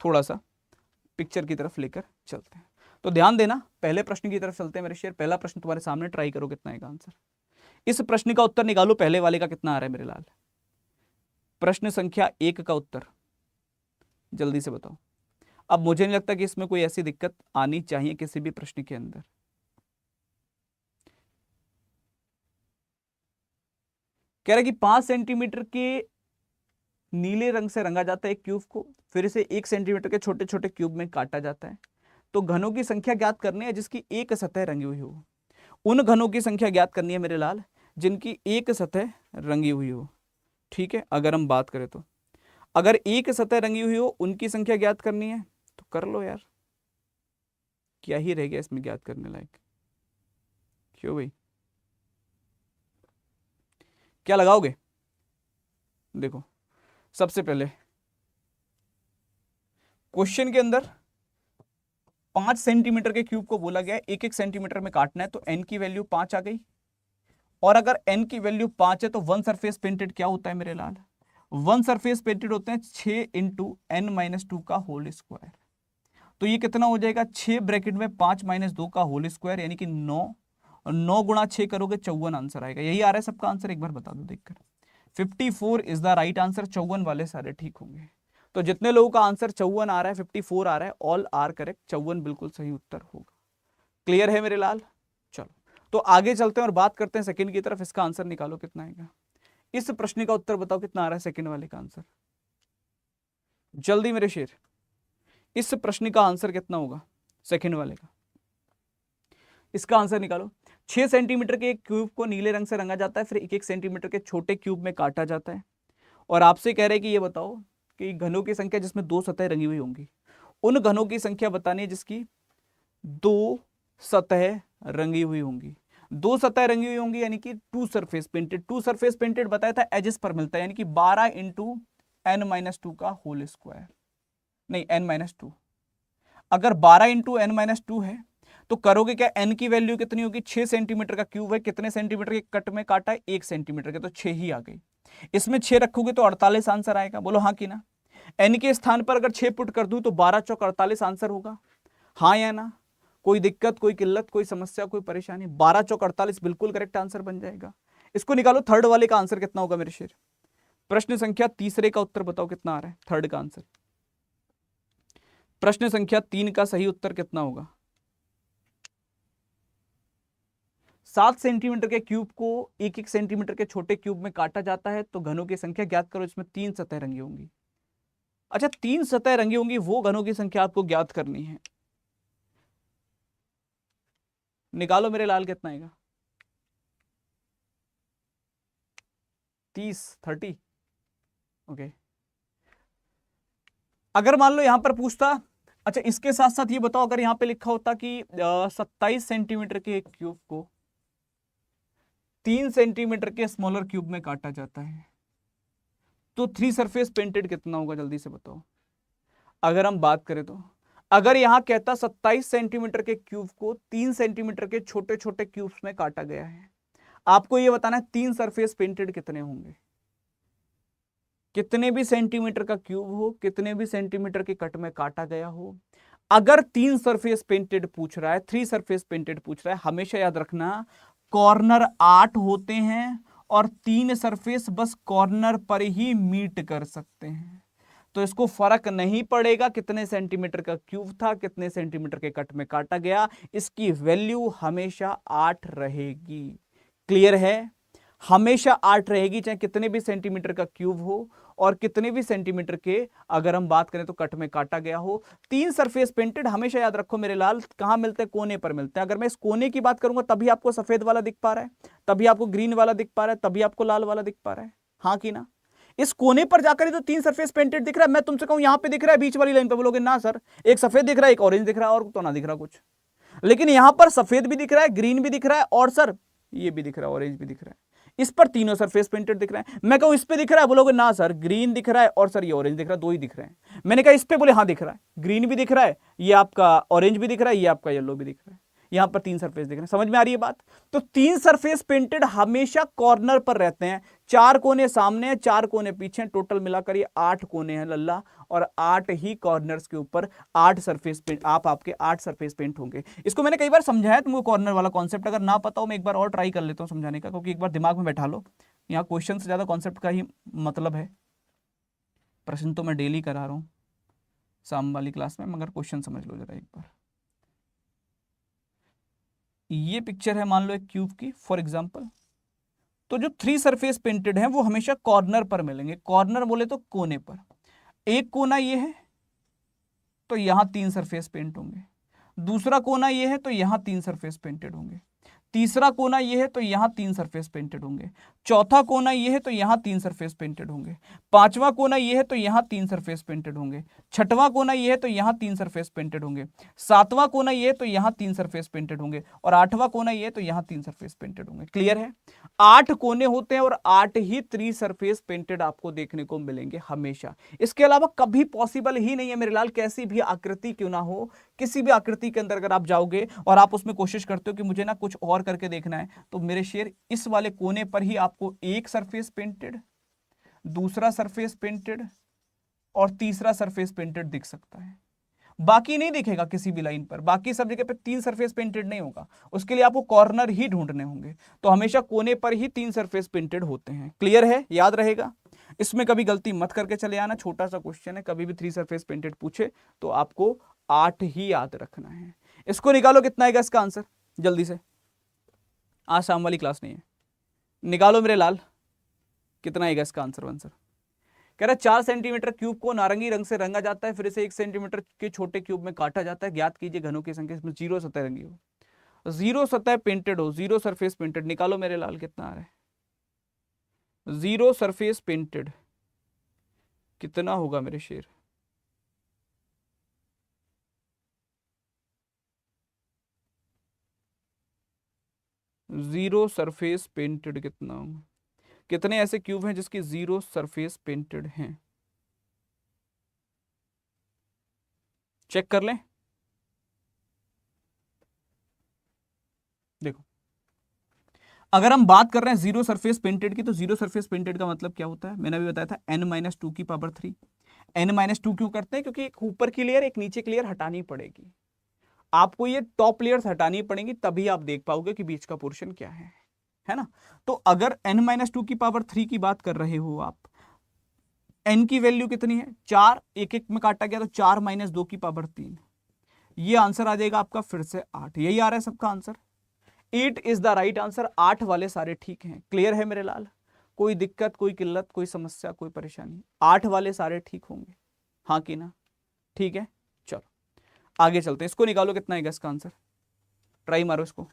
थोड़ा सा पिक्चर की तरफ लेकर चलते हैं। तो ध्यान देना, पहले प्रश्न की तरफ चलते हैं मेरे शेर। पहला प्रश्न तुम्हारे सामने, ट्राई करो कितना आएगा आंसर। इस प्रश्न का उत्तर निकालो, पहले वाले का कितना आ रहा है मेरे लाल। प्रश्न संख्या 1 का उत्तर जल्दी से बताओ। अब मुझे नहीं लगता कि इसमें कोई ऐसी दिक्कत आनी चाहिए किसी भी प्रश्न के अंदर। कह रहा है कि 5 सेंटीमीटर के नीले रंग से रंगा जाता है एक क्यूब को, फिर इसे 1 सेंटीमीटर के छोटे छोटे क्यूब में काटा जाता है। तो घनों की संख्या ज्ञात करनी है जिसकी एक सतह रंगी हुई हो। उन घनों की संख्या ज्ञात करनी है मेरे लाल जिनकी एक सतह रंगी हुई हो। ठीक है, अगर हम बात करें तो अगर एक सतह रंगी हुई हो उनकी संख्या ज्ञात करनी है तो कर लो यार, क्या ही रह गया इसमें ज्ञात करने लायक। क्यों भाई, क्या लगाओगे? देखो सबसे पहले क्वेश्चन के अंदर 5 सेंटीमीटर के क्यूब को बोला गया है 1-1 सेंटीमीटर में काटना है, तो n की वैल्यू 5 आ गई। और अगर n की वैल्यू 5 है तो 1 सरफेस पेंटेड क्या होता है मेरे लाल, 1 सरफेस पेंटेड होते हैं 6 इंटू n-2 का होल स्क्वायर। तो ये कितना हो जाएगा, 6 ब्रैकेट में 5 - 2 का होल स्क्वायर, यानी कि 9, और 9 गुणा 6 करोगे 54 आंसर आएगा। यही आ रहा है सबका आंसर, एक बार बता दो देखकर। 54 इज द राइट आंसर। 54 वाले सारे ठीक होंगे। तो जितने लोगों का आंसर 54 आ रहा है, 54 आ रहा है, ऑल आर करेक्ट। 54 बिल्कुल सही उत्तर होगा। क्लियर है मेरे लाल? चलो तो आगे चलते हैं और बात करते हैं सेकंड की तरफ। इसका आंसर निकालो कितना आएगा। इस प्रश्न का उत्तर बताओ कितना आ रहा है सेकंड वाले का आंसर, जल्दी मेरे शेर। इस प्रश्न का आंसर कितना होगा सेकंड वाले का, इसका आंसर निकालो। 6 सेंटीमीटर के एक क्यूब को नीले रंग से रंगा जाता है, फिर 1-1 सेंटीमीटर के छोटे क्यूब में काटा जाता है। और आपसे कह रहे हैं कि ये बताओ कि घनों की संख्या जिसमें 2 सतह रंगी हुई होंगी, उन घनों की संख्या बतानी है जिसकी 2 सतह रंगी हुई होंगी। 2 सतह रंगी हुई होंगी यानी कि 2 सरफेस पेंटेड। 2 सरफेस पेंटेड बताया था एजेस पर मिलता है, यानी कि 12 इंटू n-2 का होल स्क्वायर, नहीं n-2। अगर 12 इंटू n-2 है तो करोगे क्या, n की वैल्यू कितनी होगी, 6 सेंटीमीटर का क्यूब है, कितने सेंटीमीटर के कट में काटा है, 1 सेंटीमीटर के, तो 6 ही आ गई। इसमें 6 रखोगे तो 48 आंसर आएगा। बोलो हाँ कि ना। n के स्थान पर अगर 6 पुट कर दूं तो 12 चौक 48 आंसर होगा, हाँ या ना। कोई दिक्कत, कोई किल्लत, कोई समस्या, कोई परेशानी? 12 चौक 48 बिल्कुल करेक्ट आंसर बन जाएगा। इसको निकालो, थर्ड वाले का आंसर कितना होगा मेरे शेर? प्रश्न संख्या तीसरे का उत्तर बताओ कितना आ रहा है थर्ड का आंसर। प्रश्न संख्या 3 का सही उत्तर कितना होगा? 7 सेंटीमीटर के क्यूब को 1-1 सेंटीमीटर के छोटे क्यूब में काटा जाता है तो घनों की संख्या ज्ञात करो, इसमें 3 सतह रंगी होंगी। अच्छा, 3 सतह रंगी होंगी, वो घनों की संख्या आपको ज्ञात करनी है। निकालो मेरे लाल, कितना आएगा? 30 ओके। अगर मान लो यहां पर पूछता, अच्छा इसके साथ साथ ये बताओ, अगर यहां पे लिखा होता कि 27 सेंटीमीटर के क्यूब को 3 सेंटीमीटर के स्मॉलर क्यूब में काटा जाता है तो 3 सरफेस पेंटेड कितना होगा? जल्दी से बताओ। अगर हम बात करें तो अगर यहां कहता 27 सेंटीमीटर के क्यूब को 3 सेंटीमीटर के छोटे छोटे क्यूब्स में काटा गया है, आपको यह बताना है 3 सरफेस पेंटेड कितने होंगे। कितने भी सेंटीमीटर का क्यूब हो, कितने भी सेंटीमीटर के कट में काटा गया हो, अगर 3 सरफेस पेंटेड पूछ रहा है, 3 सरफेस पेंटेड पूछ रहा है, हमेशा याद रखना कॉर्नर 8 होते हैं और 3 सरफेस बस कॉर्नर पर ही मीट कर सकते हैं। तो इसको फर्क नहीं पड़ेगा कितने सेंटीमीटर का क्यूब था, कितने सेंटीमीटर के कट में काटा गया, इसकी वैल्यू हमेशा 8 रहेगी। क्लियर है? हमेशा 8 रहेगी, चाहे कितने भी सेंटीमीटर का क्यूब हो और कितने भी सेंटीमीटर के अगर हम बात करें तो कट में काटा गया हो। 3 सरफेस पेंटेड हमेशा याद रखो मेरे लाल, कहां मिलते हैं? कोने पर मिलते हैं। अगर मैं इस कोने की बात करूंगा तभी आपको सफेद वाला दिख पा रहा है, तभी आपको ग्रीन वाला दिख पा रहा है, तभी आपको लाल वाला दिख पा रहा है, हाँ कि ना? इस कोने पर जाकर ही तो 3 सरफेस पेंटेड दिख रहा है। मैं तुमसे कहूं यहां पे दिख रहा है, बीच वाली लाइन पे बोलोगे ना सर एक सफेद दिख रहा है, एक ऑरेंज दिख रहा है और तो ना दिख रहा कुछ। लेकिन यहां पर सफेद भी दिख रहा है, ग्रीन भी दिख रहा है और सर ये भी दिख रहा है, ऑरेंज भी दिख रहा है। इस पर तीनों सरफेस पेंटेड दिख रहे हैं। मैं कहूं इस पे दिख रहा है, बोलोगे ना सर ग्रीन दिख रहा है और सर ये ऑरेंज दिख रहा है, दो ही दिख रहे हैं। मैंने कहा इस पे, बोले हाँ दिख रहा है, ग्रीन भी दिख रहा है, ये आपका ऑरेंज भी दिख रहा है, ये आपका येलो भी दिख रहा है। यहां पर 3 सरफेस दिख रहे हैं। समझ में आ रही है बात? तो 3 सरफेस पेंटेड हमेशा कॉर्नर पर रहते हैं। 4 कोने सामने, 4 कोने पीछे, टोटल मिलाकर ये 8 कोने हैं लल्ला, और 8 ही कॉर्नर्स के ऊपर 8 सरफेस पेंट, आपके 8 सरफेस पेंट होंगे। इसको मैंने कई बार समझाया तुमको, कॉर्नर वाला कॉन्सेप्ट अगर ना पता हो मैं एक बार और ट्राई कर लेता हूं समझाने का, क्योंकि एक बार दिमाग में बैठा लो। यहाँ क्वेश्चन से ज्यादा कॉन्सेप्ट का ही मतलब है। प्रश्न तो मैं डेली करा रहा हूं शाम वाली क्लास में, मगर क्वेश्चन समझ लो जरा एक बार। ये पिक्चर है मान लो एक क्यूब की फॉर एग्जांपल, तो जो 3 सरफेस पेंटेड हैं वो हमेशा कॉर्नर पर मिलेंगे। कॉर्नर बोले तो कोने पर। एक कोना ये है तो यहां 3 सरफेस पेंट होंगे, दूसरा कोना ये है तो यहां 3 सरफेस पेंटेड होंगे, तीसरा कोना ये है तो यहां 3 सरफेस पेंटेड होंगे, चौथा कोना ये है तो यहां 3 सरफेस पेंटेड होंगे, पांचवा कोना ये है तो यहां 3 सरफेस पेंटेड होंगे, छठवां कोना ये है तो यहां 3 सरफेस पेंटेड होंगे, सातवां कोना ये है तो यहां 3 सरफेस पेंटेड होंगे, और आठवां कोना ये है तो यहां 3 सरफेस पेंटेड होंगे। क्लियर है? 8 कोने होते हैं और 8 ही 3 सरफेस पेंटेड आपको देखने को मिलेंगे हमेशा। इसके अलावा कभी पॉसिबल ही नहीं है मेरे लाल, कैसी भी आकृति क्यों ना हो, किसी भी आकृति के अंदर अगर आप जाओगे और आप उसमें कोशिश करते हो कि मुझे ना कुछ और करके देखना है, तो मेरे शेर इस वाले कोने पर ही आपको एक सरफेस पेंटेड, दूसरा सरफेस पेंटेड और तीसरा सरफेस पेंटेड दिख सकता है। बाकी नहीं दिखेगा किसी भी लाइन पर, बाकी सब जगह पे 3 सरफेस पेंटेड नहीं होगा, उसके लिए आपको कॉर्नर ही ढूंढने होंगे। तो हमेशा कोने पर ही 3 सरफेस पेंटेड होते हैं। क्लियर है? याद रहेगा, इसमें कभी गलती मत करके चले आना। छोटा सा क्वेश्चन है, कभी भी 3 सरफेस पेंटेड पूछे तो आपको 8 ही याद रखना है। इसको निकालो, कितना आएगा इसका आंसर जल्दी से। आज शाम वाली क्लास नहीं है, निकालो मेरे लाल, कितना आएगा इसका आंसर? आंसर कह रहा है 4 सेंटीमीटर क्यूब को नारंगी रंग से रंगा जाता है, फिर इसे 1 सेंटीमीटर के छोटे क्यूब में काटा जाता है। ज्ञात कीजिए घनों की संख्या, इसमें 0 सतह रंगी हो, 0 सतह पेंटेड हो, 0 सरफेस पेंटेड। निकालो मेरे लाल, कितना आ रहा है? 0 सरफेस पेंटेड कितना होगा मेरे शेर? जीरो सरफेस पेंटेड कितना होगा? कितने ऐसे क्यूब हैं जिसकी 0 सरफेस पेंटेड हैं? चेक कर लें। देखो, अगर हम बात कर रहे हैं 0 सरफेस पेंटेड की, तो 0 सरफेस पेंटेड का मतलब क्या होता है? मैंने अभी बताया था n-2 की पावर 3। n-2 क्यों करते हैं? क्योंकि एक ऊपर की लेयर एक नीचे की लेयर हटानी पड़ेगी। आपको ये टॉप लेयर्स हटानी पड़ेंगी, तभी आप देख पाओगे कि बीच का पोर्शन क्या है ना। तो अगर n-2 की पावर 3 की बात कर रहे हो आप, n की वैल्यू कितनी है 4, एक एक में काटा गया तो 4-2 की पावर 3, ये आंसर आ जाएगा आपका फिर से 8। यही आ रहा है सबका answer, 8 is the right answer. 8 वाले सारे ठीक हैं। क्लियर है मेरे लाल, कोई दिक्कत, कोई किल्लत, कोई समस्या, कोई परेशानी? 8 वाले सारे ठीक होंगे, हाँ कि ना? ठीक है, चलो आगे चलते हैं। इसको निकालो, कितना है इसका आंसर, ट्राई मारो इसको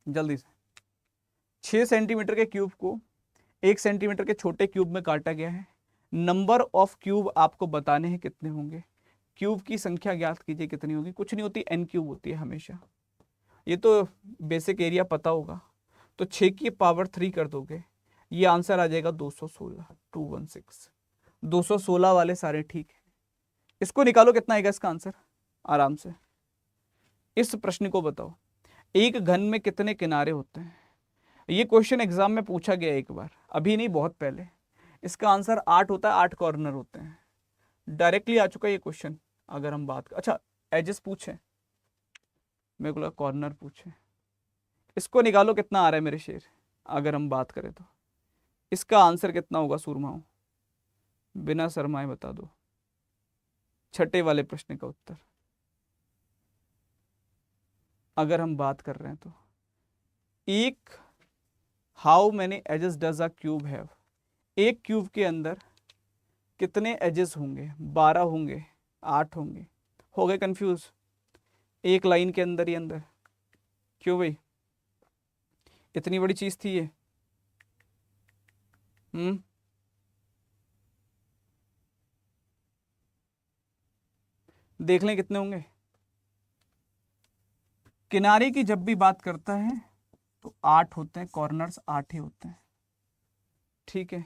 जल्दी से। 6 सेंटीमीटर के क्यूब को 1 सेंटीमीटर के छोटे क्यूब में काटा गया है। नंबर ऑफ क्यूब आपको बताने हैं कितने होंगे। क्यूब की संख्या ज्ञात कीजिए कितनी होगी। कुछ नहीं होती, n क्यूब होती है हमेशा। ये तो बेसिक एरिया पता होगा, तो 6 की पावर 3 कर दोगे, ये आंसर आ जाएगा 216, 216। 216 वाले सारे ठीक है। इसको निकालो, कितना आएगा इसका आंसर आराम से। इस प्रश्न को बताओ, एक घन में कितने किनारे होते हैं? ये क्वेश्चन एग्जाम में पूछा गया एक बार, अभी नहीं बहुत पहले। इसका आंसर 8 होता है, 8 कॉर्नर होते हैं। डायरेक्टली आ चुका है ये क्वेश्चन। अगर हम बात अच्छा एजेस पूछे, मेरे को लगा कॉर्नर पूछे। इसको निकालो, कितना आ रहा है मेरे शेर। अगर हम बात करें तो इसका आंसर कितना होगा सूरमाओं, बिना शर्माए बता दो। छठे वाले प्रश्न का उत्तर अगर हम बात कर रहे हैं तो, एक how many edges does a cube have, एक क्यूब के अंदर कितने एजेस होंगे? 12 होंगे, 8 होंगे? हो गए कंफ्यूज? एक लाइन के अंदर ही अंदर, क्यों भाई, इतनी बड़ी चीज थी ये? देख लें कितने होंगे। किनारे की जब भी बात करता है तो 8 होते हैं, कॉर्नर्स 8 ही होते हैं, ठीक है।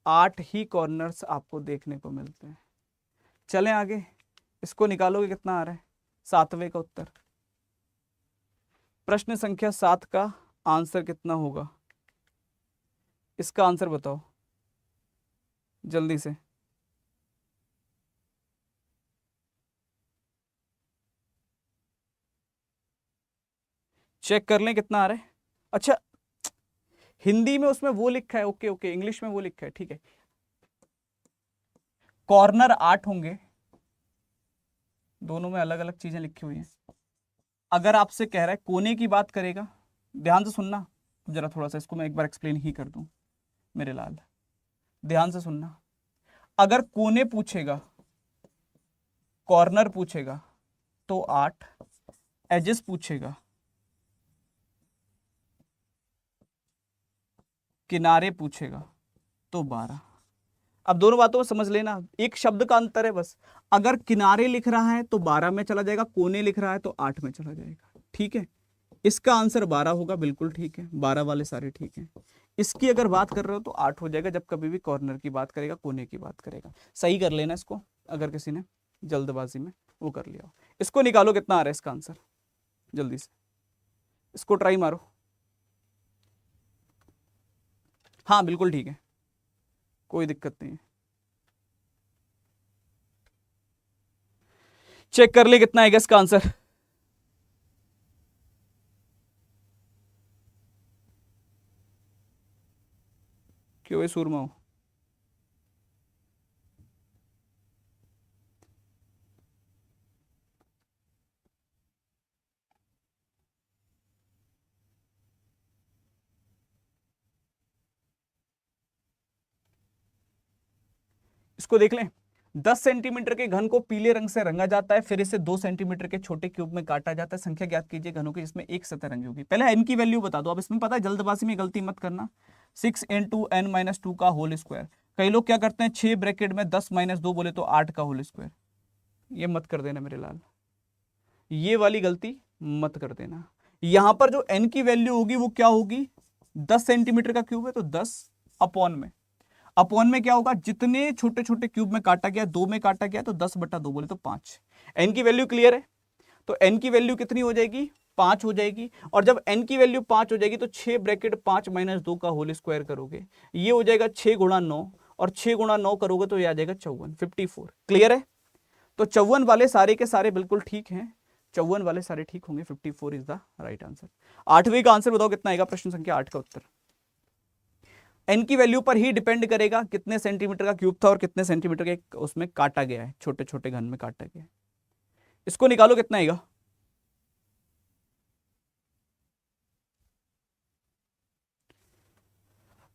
8 ही कॉर्नर्स आपको देखने को मिलते हैं। चलें आगे, इसको निकालोगे कितना आ रहा है 7वें का उत्तर। प्रश्न संख्या 7 का आंसर कितना होगा, इसका आंसर बताओ जल्दी से। चेक कर लें कितना आ रहा है। अच्छा, हिंदी में उसमें वो लिखा है, ओके ओके, इंग्लिश में वो लिखा है, ठीक है। कॉर्नर 8 होंगे, दोनों में अलग अलग चीजें लिखी हुई हैं। अगर आपसे कह रहा है कोने की बात करेगा, ध्यान से सुनना जरा, थोड़ा सा इसको मैं एक बार एक्सप्लेन ही कर दूं मेरे लाल, ध्यान से सुनना। अगर कोने पूछेगा, कॉर्नर पूछेगा तो 8, एजेस पूछेगा, किनारे पूछेगा तो 12। अब दोनों बातों में समझ लेना, एक शब्द का अंतर है बस। अगर किनारे लिख रहा है तो 12 में चला जाएगा, कोने लिख रहा है तो 8 में चला जाएगा, ठीक है। इसका आंसर 12 होगा, बिल्कुल ठीक है, 12 वाले सारे ठीक हैं। इसकी अगर बात कर रहे हो तो 8 हो जाएगा, जब कभी भी कॉर्नर की बात करेगा, कोने की बात करेगा। सही कर लेना इसको, अगर किसी ने जल्दबाजी में वो कर लिया। इसको निकालो, कितना आ रहा है इसका आंसर जल्दी से, इसको ट्राई मारो। हाँ बिल्कुल ठीक है, कोई दिक्कत नहीं है। चेक कर ले कितना आएगा इसका आंसर। क्यों है सूरमा हो? इसको देख लें, 10 सेंटीमीटर के घन को पीले रंग से रंगा जाता है, फिर इसे 2 सेंटीमीटर के छोटे क्यूब में काटा जाता है। संख्या ज्ञात कीजिए घनों की जिसमें एक सतह रंगी होगी। पहले n की वैल्यू बता दो। अब इसमें पता है, जल्दबाजी में गलती मत करना, 6 × n-2 का होल स्क्वायर। कई लोग क्या करते हैं, 6 ब्रैकेट में 10-2 बोले तो 8 का होल स्क्वायर। ये मत कर देना मेरे लाल, ये वाली गलती मत कर देना। यहां पर जो n की वैल्यू होगी वो क्या होगी, 10 सेंटीमीटर का क्यूब है तो 10 अपॉन में क्या होगा, जितने छोटे छोटे क्यूब में काटा गया, 2 में काटा गया तो 10/2 बोले तो 5। n की वैल्यू क्लियर है, तो n की वैल्यू कितनी हो जाएगी, 5 हो जाएगी। और जब n की वैल्यू 5 हो जाएगी तो 6 ब्रैकेट 5-2 का होल स्क्वायर करोगे, ये हो जाएगा 6 × 9, और 6 × 9 करोगे तो ये आ जाएगा 54, 54। क्लियर है? तो 54 वाले सारे के सारे बिल्कुल ठीक हैं, 54 वाले सारे ठीक होंगे, 54 इज द राइट आंसर। 8वीं का आंसर बताओ कितना आएगा, प्रश्न संख्या 8 का उत्तर। एन की वैल्यू पर ही डिपेंड करेगा कितने सेंटीमीटर का क्यूब था और कितने सेंटीमीटर के उसमें काटा गया है, छोटे छोटे घन में काटा गया है। इसको निकालो कितना आएगा।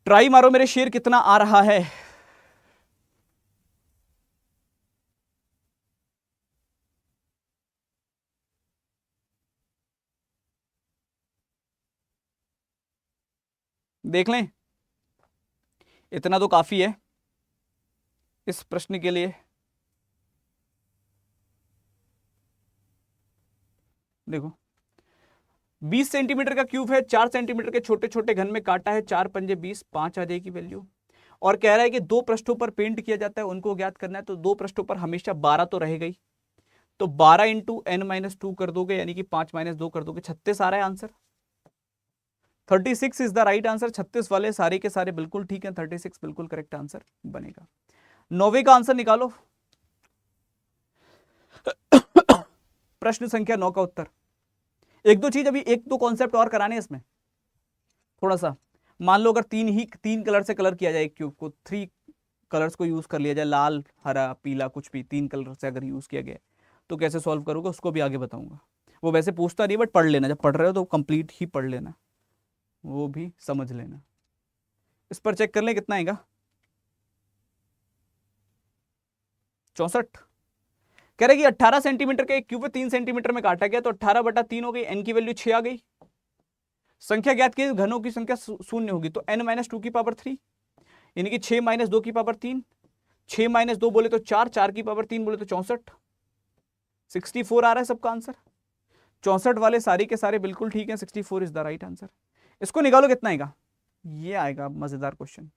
ट्राई मारो मेरे शेर कितना आ रहा है। देख लें, इतना तो काफी है इस प्रश्न के लिए। देखो 20 सेंटीमीटर का क्यूब है, 4 सेंटीमीटर के छोटे छोटे घन में काटा है, 4 पंजे 20, 5 आ जाएगी वैल्यू। और कह रहा है कि 2 पृष्ठों पर पेंट किया जाता है, उनको ज्ञात करना है। तो 2 पृष्ठों पर हमेशा 12 तो रहेगा ही, तो 12 इंटू n-2 कर दोगे, यानी कि 5-2 कर दोगे, 36 आ रहा है answer. 36 is the right answer. 36 वाले सारे के सारे बिल्कुल ठीक है, 36 बिल्कुल करेक्ट आंसर बनेगा। 9वीं का आंसर निकालो। प्रश्न संख्या 9 का उत्तर। एक दो चीज अभी, एक दो कॉन्सेप्ट और कराने इसमें थोड़ा सा। मान लो अगर तीन कलर से कलर किया जाए एक क्यूब को, 3 कलर्स को यूज कर लिया जाए, लाल हरा पीला कुछ भी 3 कलर से अगर यूज किया गया तो कैसे सॉल्व करोगे उसको भी आगे बताऊंगा। वो वैसे पूछता नहीं, बट पढ़ लेना, जब पढ़ रहे हो तो कंप्लीट ही पढ़ लेना, वो भी समझ लेना। इस पर चेक कर ले कितना आएगा। 64 कह रहे कि 18 सेंटीमीटर के एक क्यूब 3 सेंटीमीटर में काटा गया, तो 18/3 हो गई, एन की वैल्यू 6 आ गई। संख्या ज्ञात की, घनों की संख्या 0 होगी, तो n-2 की पावर 3, यानी कि 6 - 2 की पावर 3, 6 - 2 बोले तो 4, 4 की पावर 3 बोले तो 64, 64 आ रहा है सबका आंसर। 64 वाले सारे के सारे बिल्कुल ठीक है, 64 इज द राइट आंसर। इसको निकालो कितना आएगा। ये आएगा मजेदार क्वेश्चन।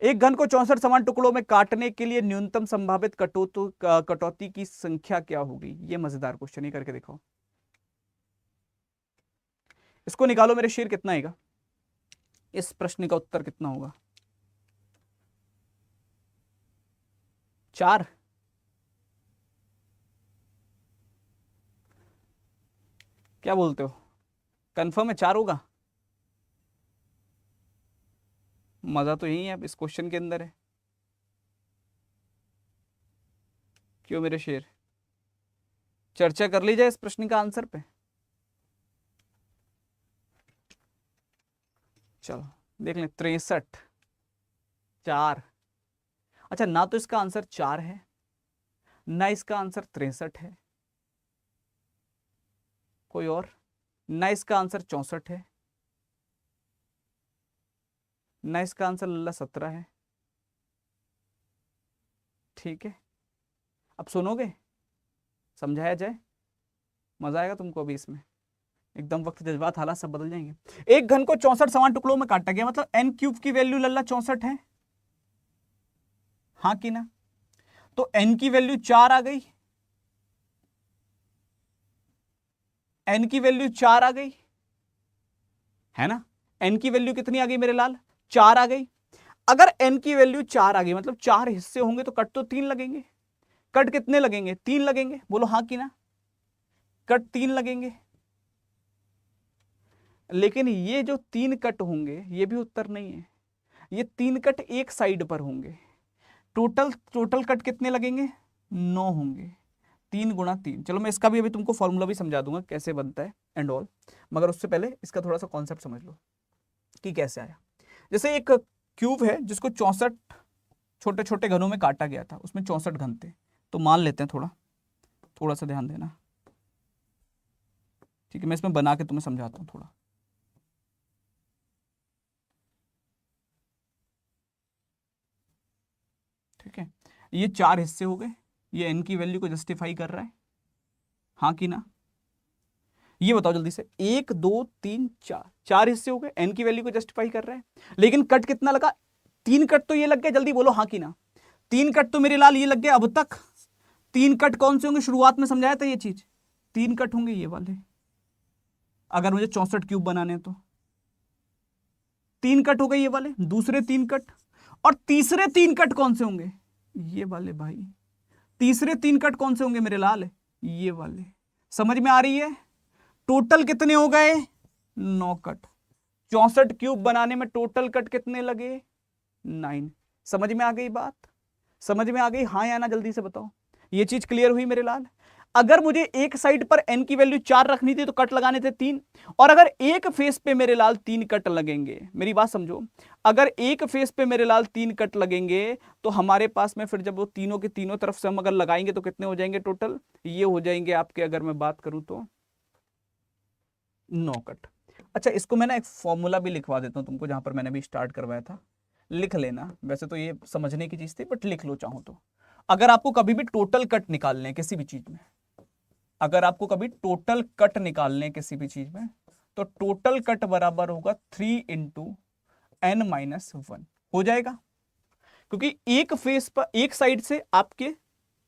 एक घन को 64 समान टुकड़ों में काटने के लिए न्यूनतम संभावित कटौती की संख्या क्या होगी। ये मजेदार क्वेश्चन, ये करके दिखाओ। इसको निकालो मेरे शेर कितना आएगा। इस प्रश्न का उत्तर कितना होगा। 4। क्या बोलते हो, कंफर्म है 4 होगा। मजा तो यही है, अब इस क्वेश्चन के अंदर है। क्यों मेरे शेर, चर्चा कर ली जाए इस प्रश्न का आंसर पे। चलो देख लें। 63, 4। अच्छा, ना तो इसका आंसर 4 है, ना इसका आंसर 63 है, कोई और, ना इसका आंसर 64 है, ना इसका आंसर लल्ला 17 है। ठीक है, अब सुनोगे, समझाया जाए, मजा आएगा तुमको अभी इसमें, एकदम वक्त जज्बात हालात सब बदल जाएंगे। एक घन को 64 समान टुकड़ों में काटा गया, मतलब n क्यूब की वैल्यू लल्ला 64 है, हाँ कि ना। तो n की वैल्यू 4 आ गई, n की वैल्यू 4 आ गई, है ना। n की वैल्यू कितनी आ गई मेरे लाल, 4 आ गई। अगर n की वैल्यू 4 आ गई, मतलब 4 हिस्से होंगे, तो कट तो 3 लगेंगे। कट कितने लगेंगे, 3 लगेंगे, बोलो हाँ कि ना। कट 3 लगेंगे। लेकिन ये जो 3 कट होंगे ये भी उत्तर नहीं है, ये 3 कट एक साइड पर होंगे। टोटल कट कितने लगेंगे, 9 होंगे। 3 × 3। चलो मैं इसका भी अभी तुमको फॉर्मूला भी समझा दूंगा कैसे बनता है एंड ऑल, मगर उससे पहले इसका थोड़ा सा कॉन्सेप्ट समझ लो कि कैसे आया। जैसे एक क्यूब है जिसको 64 छोटे छोटे घनों में काटा गया था, उसमें 64 घन थे, तो मान लेते हैं, थोड़ा सा ध्यान देना, ठीक है। मैं इसमें बना के तुम्हें समझाता हूँ थोड़ा। ठीक है, ये 4 हिस्से हो गए, ये n की वैल्यू को जस्टिफाई कर रहा है, हाँ कि ना। ये बताओ जल्दी से, 1 2 3 4, 4 हिस्से हो गए, n की वैल्यू को जस्टिफाई कर रहा है। लेकिन कट कितना लगा, 3 कट तो ये लग गया, जल्दी बोलो हाँ कि ना। 3 कट तो मेरे लाल ये लग गया। अब तक 3 कट कौन से होंगे, शुरुआत में समझाया था ये चीज, 3 कट होंगे ये वाले, अगर मुझे 64 क्यूब बनाने हैं तो। 3 कट हो गए ये वाले, दूसरे 3 कट, और तीसरे 3 कट कौन से होंगे, ये वाले भाई। तीसरे 3 कट कौन से होंगे मेरे लाल? ये वाले। समझ में आ रही है? टोटल कितने हो गए? 9 कट। 64 क्यूब बनाने में टोटल कट कितने लगे? 9। समझ में आ गई बात? समझ में आ गई? हाँ या ना जल्दी से बताओ। ये चीज क्लियर हुई मेरे लाल? अगर मुझे एक साइड पर n की वैल्यू 4 रखनी थी तो कट लगाने थे 3, और अगर एक फेस पे मेरे लाल 3 कट लगेंगे, मेरी बात समझो, अगर एक फेस पे मेरे लाल 3 कट लगेंगे तो हमारे पास में फिर जब वो तीनों के तीनों तरफ से हम अगर लगाएंगे तो कितने हो जाएंगे टोटल? ये हो जाएंगे आपके, अगर मैं बात करूं तो 9 कट। अच्छा, इसको मैं ना एक फॉर्मूला भी लिखवा देता हूं तुमको, जहां पर मैंने भी स्टार्ट करवाया था, लिख लेना। वैसे तो ये समझने की चीज थी बट लिख लो चाहो तो। अगर आपको कभी भी टोटल कट निकालने हैं किसी भी चीज में, अगर आपको कभी टोटल कट निकालने हैं किसी भी चीज में, तो टोटल कट बराबर होगा 3 इंटू n-1 हो जाएगा, क्योंकि एक फेस पर एक साइड से आपके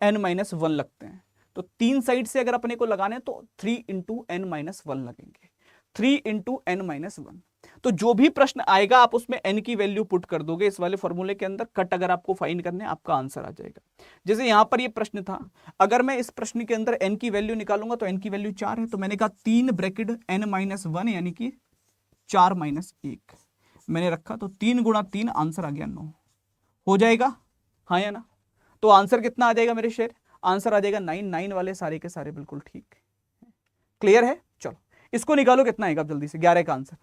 n-1 लगते हैं, तो 3 साइड से अगर अपने को लगाने तो 3 इंटू n-1 लगेंगे। 3 इंटू n-1। तो जो भी प्रश्न आएगा आप उसमें n की वैल्यू पुट कर दोगे इस वाले फॉर्मूले के अंदर, कट अगर आपको फाइंड करने आपका आंसर आ जाएगा। जैसे यहां पर ये प्रश्न था, अगर मैं इस प्रश्न के अंदर n की वैल्यू निकालूंगा तो n की वैल्यू 4 है, तो मैंने कहा 3 ब्रैकेट n-1 यानी कि 4 - 1 मैंने रखा, तो 3 गुणा 3 आंसर आ गया 9 हो जाएगा। हाँ या ना? तो आंसर कितना आ जाएगा मेरे शेर? आंसर आ जाएगा 9। 9 वाले सारे के सारे बिल्कुल ठीक। क्लियर है? चलो इसको निकालो, कितना आएगा जल्दी से? 11 का आंसर।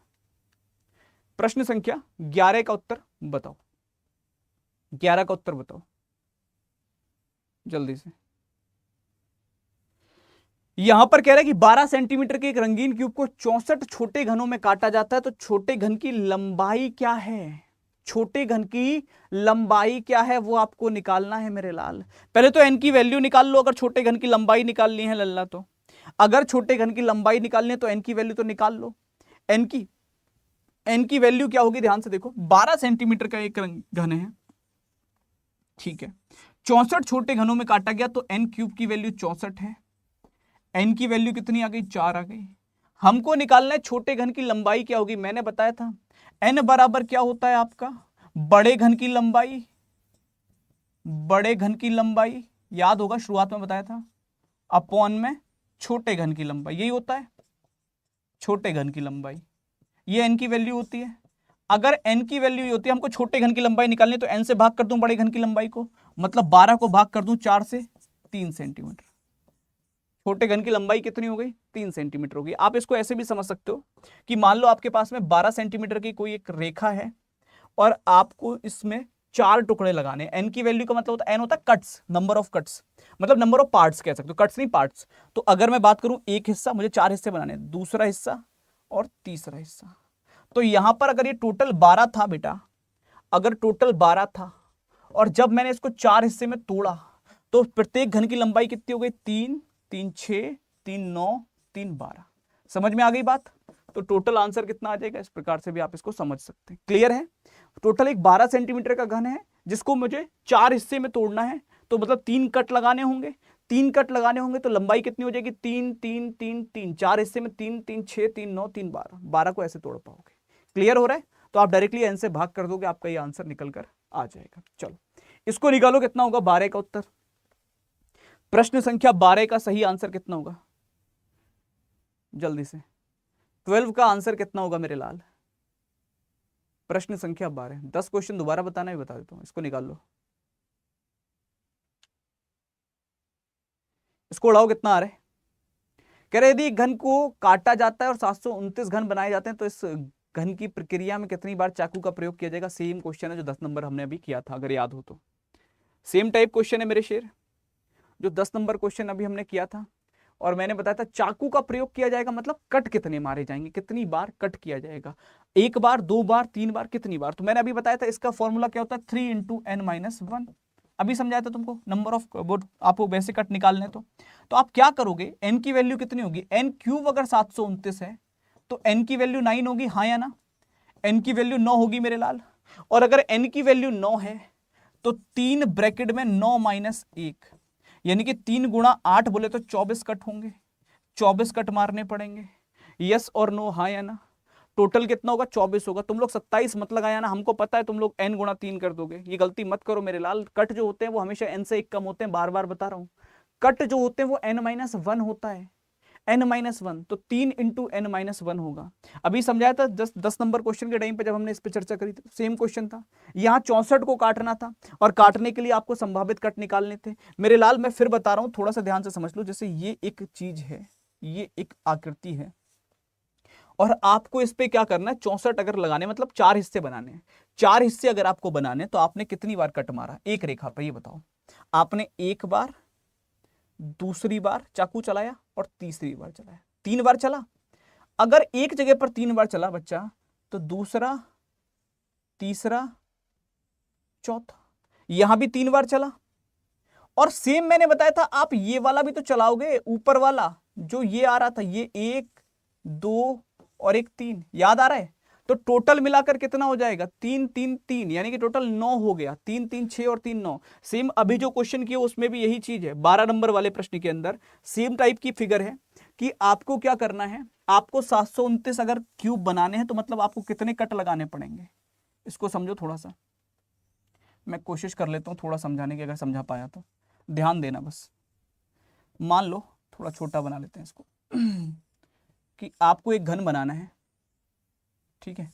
प्रश्न संख्या 11 का उत्तर बताओ। 11 का उत्तर बताओ जल्दी से। यहां पर कह रहा है कि 12 सेंटीमीटर के एक रंगीन क्यूब को 64 छोटे घनों में काटा जाता है, तो छोटे घन की लंबाई क्या है? छोटे घन की लंबाई क्या है वो आपको निकालना है मेरे लाल। पहले तो n की वैल्यू निकाल लो, अगर छोटे घन की लंबाई निकालनी है लल्ला तो। अगर छोटे घन की लंबाई निकालनी है तो n की वैल्यू तो निकाल लो। n की वैल्यू क्या होगी? ध्यान से देखो, 12 सेंटीमीटर का एक घन है, ठीक है, 64 छोटे घनों में काटा गया तो n क्यूब की वैल्यू 64 है। n की वैल्यू कितनी आ गई? 4 आ गई। हमको निकालना है छोटे घन की लंबाई क्या होगी। मैंने बताया था n बराबर क्या होता है आपका? बड़े घन की लंबाई। बड़े घन की लंबाई याद होगा, शुरुआत में बताया था, अपॉन में छोटे घन की लंबाई, यही होता है छोटे घन की लंबाई। ये n की वैल्यू होती है। अगर n की वैल्यू ये होती है, हमको छोटे घन की लंबाई निकालनी, तो n से भाग कर दूं बड़े घन की लंबाई को, मतलब 12 को भाग कर दूं 4 से, 3 सेंटीमीटर। छोटे घन की लंबाई कितनी हो गई? 3 सेंटीमीटर हो गई। आप इसको ऐसे भी समझ सकते हो कि मान लो आपके पास में 12 सेंटीमीटर की कोई एक रेखा है और आपको इसमें 4 टुकड़े लगाने। एन की वैल्यू का मतलब होता है, एन होता है कट्स, नंबर ऑफ कट्स, मतलब नंबर ऑफ पार्ट्स कह सकते हो, कट्स नहीं पार्ट्स। तो अगर मैं बात करूं एक हिस्सा, मुझे 4 हिस्से बनाने, दूसरा हिस्सा और तीसरा हिस्सा। तो यहां पर अगर ये टोटल 12 था बेटा, अगर टोटल 12 था और जब मैंने इसको 4 हिस्से में तोड़ा तो प्रत्येक घन की लंबाई कितनी हो गई? 3, 3 6, 3 9, 3 12। समझ में आ गई बात? तो टोटल आंसर कितना आ जाएगा? इस प्रकार से भी आप इसको समझ सकते हैं। क्लियर है? टोटल एक 12 सेंटीमीटर का घन है जिसको मुझे 4 हिस्से में तोड़ना है, तो मतलब 3 कट लगाने होंगे। 3 कट लगाने होंगे तो लंबाई कितनी हो जाएगी? 3 3 3 3, 4 हिस्से में 3 3 6 3 9 3 12, 12 को ऐसे तोड़ पाओगे। क्लियर हो रहा है? तो आप डायरेक्टली एन से भाग कर दोगे, आपका ये आंसर निकल कर आ जाएगा। चलो इसको निकालो, कितना होगा? 12 का उत्तर। प्रश्न संख्या 12 का सही आंसर कितना होगा? जल्दी से 12 का आंसर कितना होगा मेरे लाल? प्रश्न संख्या 12। 10 क्वेश्चन दोबारा बताना ही बता देता हूं, इसको निकाल लो। इसको उड़ाओ, कितना आ रहा है? कह रहे यदि घन को काटा जाता है और 729 घन बनाए जाते हैं तो इस घन की प्रक्रिया में कितनी बार चाकू का प्रयोग किया जाएगा? सेम क्वेश्चन है जो 10 नंबर हमने अभी किया था, अगर याद हो तो। सेम टाइप क्वेश्चन है मेरे शेर, जो 10 नंबर क्वेश्चन अभी हमने किया था, और मैंने बताया था चाकू का प्रयोग किया जाएगा मतलब कट कितने मारे जाएंगे, कितनी बार कट किया जाएगा, 1 बार 2 बार 3 बार, कितनी बार? तो मैंने अभी बताया था इसका फॉर्मूला क्या होता है? 3 इंटू n-1। अभी समझाया था तुमको, नंबर ऑफ वो आपको वैसे कट निकालने। तो आप क्या करोगे? n की वैल्यू कितनी होगी? n क्यूब अगर 729 है तो n की वैल्यू 9 होगी, हाँ या ना? n की वैल्यू 9 होगी मेरे लाल। और अगर n की वैल्यू 9 है तो 3 ब्रैकेट में 9 - 1 यानी कि 3 गुणा 8 बोले तो 24 कट होंगे, 24 कट मारने पड़ेंगे। यस और नो, हाँ या ना? टोटल कितना होगा 24 होगा। तुम लोग 27 मत लगाया ना, हमको पता है तुम लोग n गुणा 3 कर दोगे, ये गलती मत करो मेरे लाल। कट जो होते हैं वो हमेशा n से 1 कम होते हैं, बार बार बता रहा हूं। कट जो होते हैं वो n-1 होता है, n-1, तो 3 इंटू n-1 होगा। अभी समझाया था 10 नंबर क्वेश्चन के टाइम पे जब हमने इस पे चर्चा करी थी, सेम क्वेश्चन था। यहाँ 64 को काटना था और काटने के लिए आपको संभावित कट निकालने थे मेरे लाल। मैं फिर बता रहा हूं, थोड़ा सा ध्यान से समझ लो। जैसे ये एक चीज है, ये एक आकृति है, और आपको इस पे क्या करना है, 64 अगर लगाने मतलब 4 हिस्से बनाने हैं। 4 हिस्से अगर आपको बनाने तो आपने कितनी बार कट मारा एक रेखा पर, ये बताओ। आपने एक बार, दूसरी बार चाकू चलाया और तीसरी बार चलाया, 3 बार चला। अगर एक जगह पर 3 बार चला बच्चा, तो दूसरा, तीसरा, चौथा, यहां भी 3 बार चला। और सेम मैंने बताया था आप ये वाला भी तो चलाओगे, ऊपर वाला जो ये आ रहा था, ये 1, 2 और 1 3, याद आ रहा है। तो टोटल मिलाकर कितना हो जाएगा, 3 3 3, यानी कि टोटल 9 हो गया। 3 3 6 और 3 9। सेम अभी जो क्वेश्चन किया उसमें भी यही चीज है। 12 नंबर वाले प्रश्न के अंदर सेम टाइप की फिगर है कि आपको क्या करना है, आपको 729 अगर क्यूब बनाने हैं तो मतलब आपको कितने कट लगाने पड़ेंगे, इसको समझो थोड़ा सा। मैं कोशिश कर लेता हूं थोड़ा समझाने की, अगर समझा पाया तो ध्यान देना बस। मान लो थोड़ा छोटा बना लेते हैं इसको कि आपको एक घन बनाना है, ठीक है।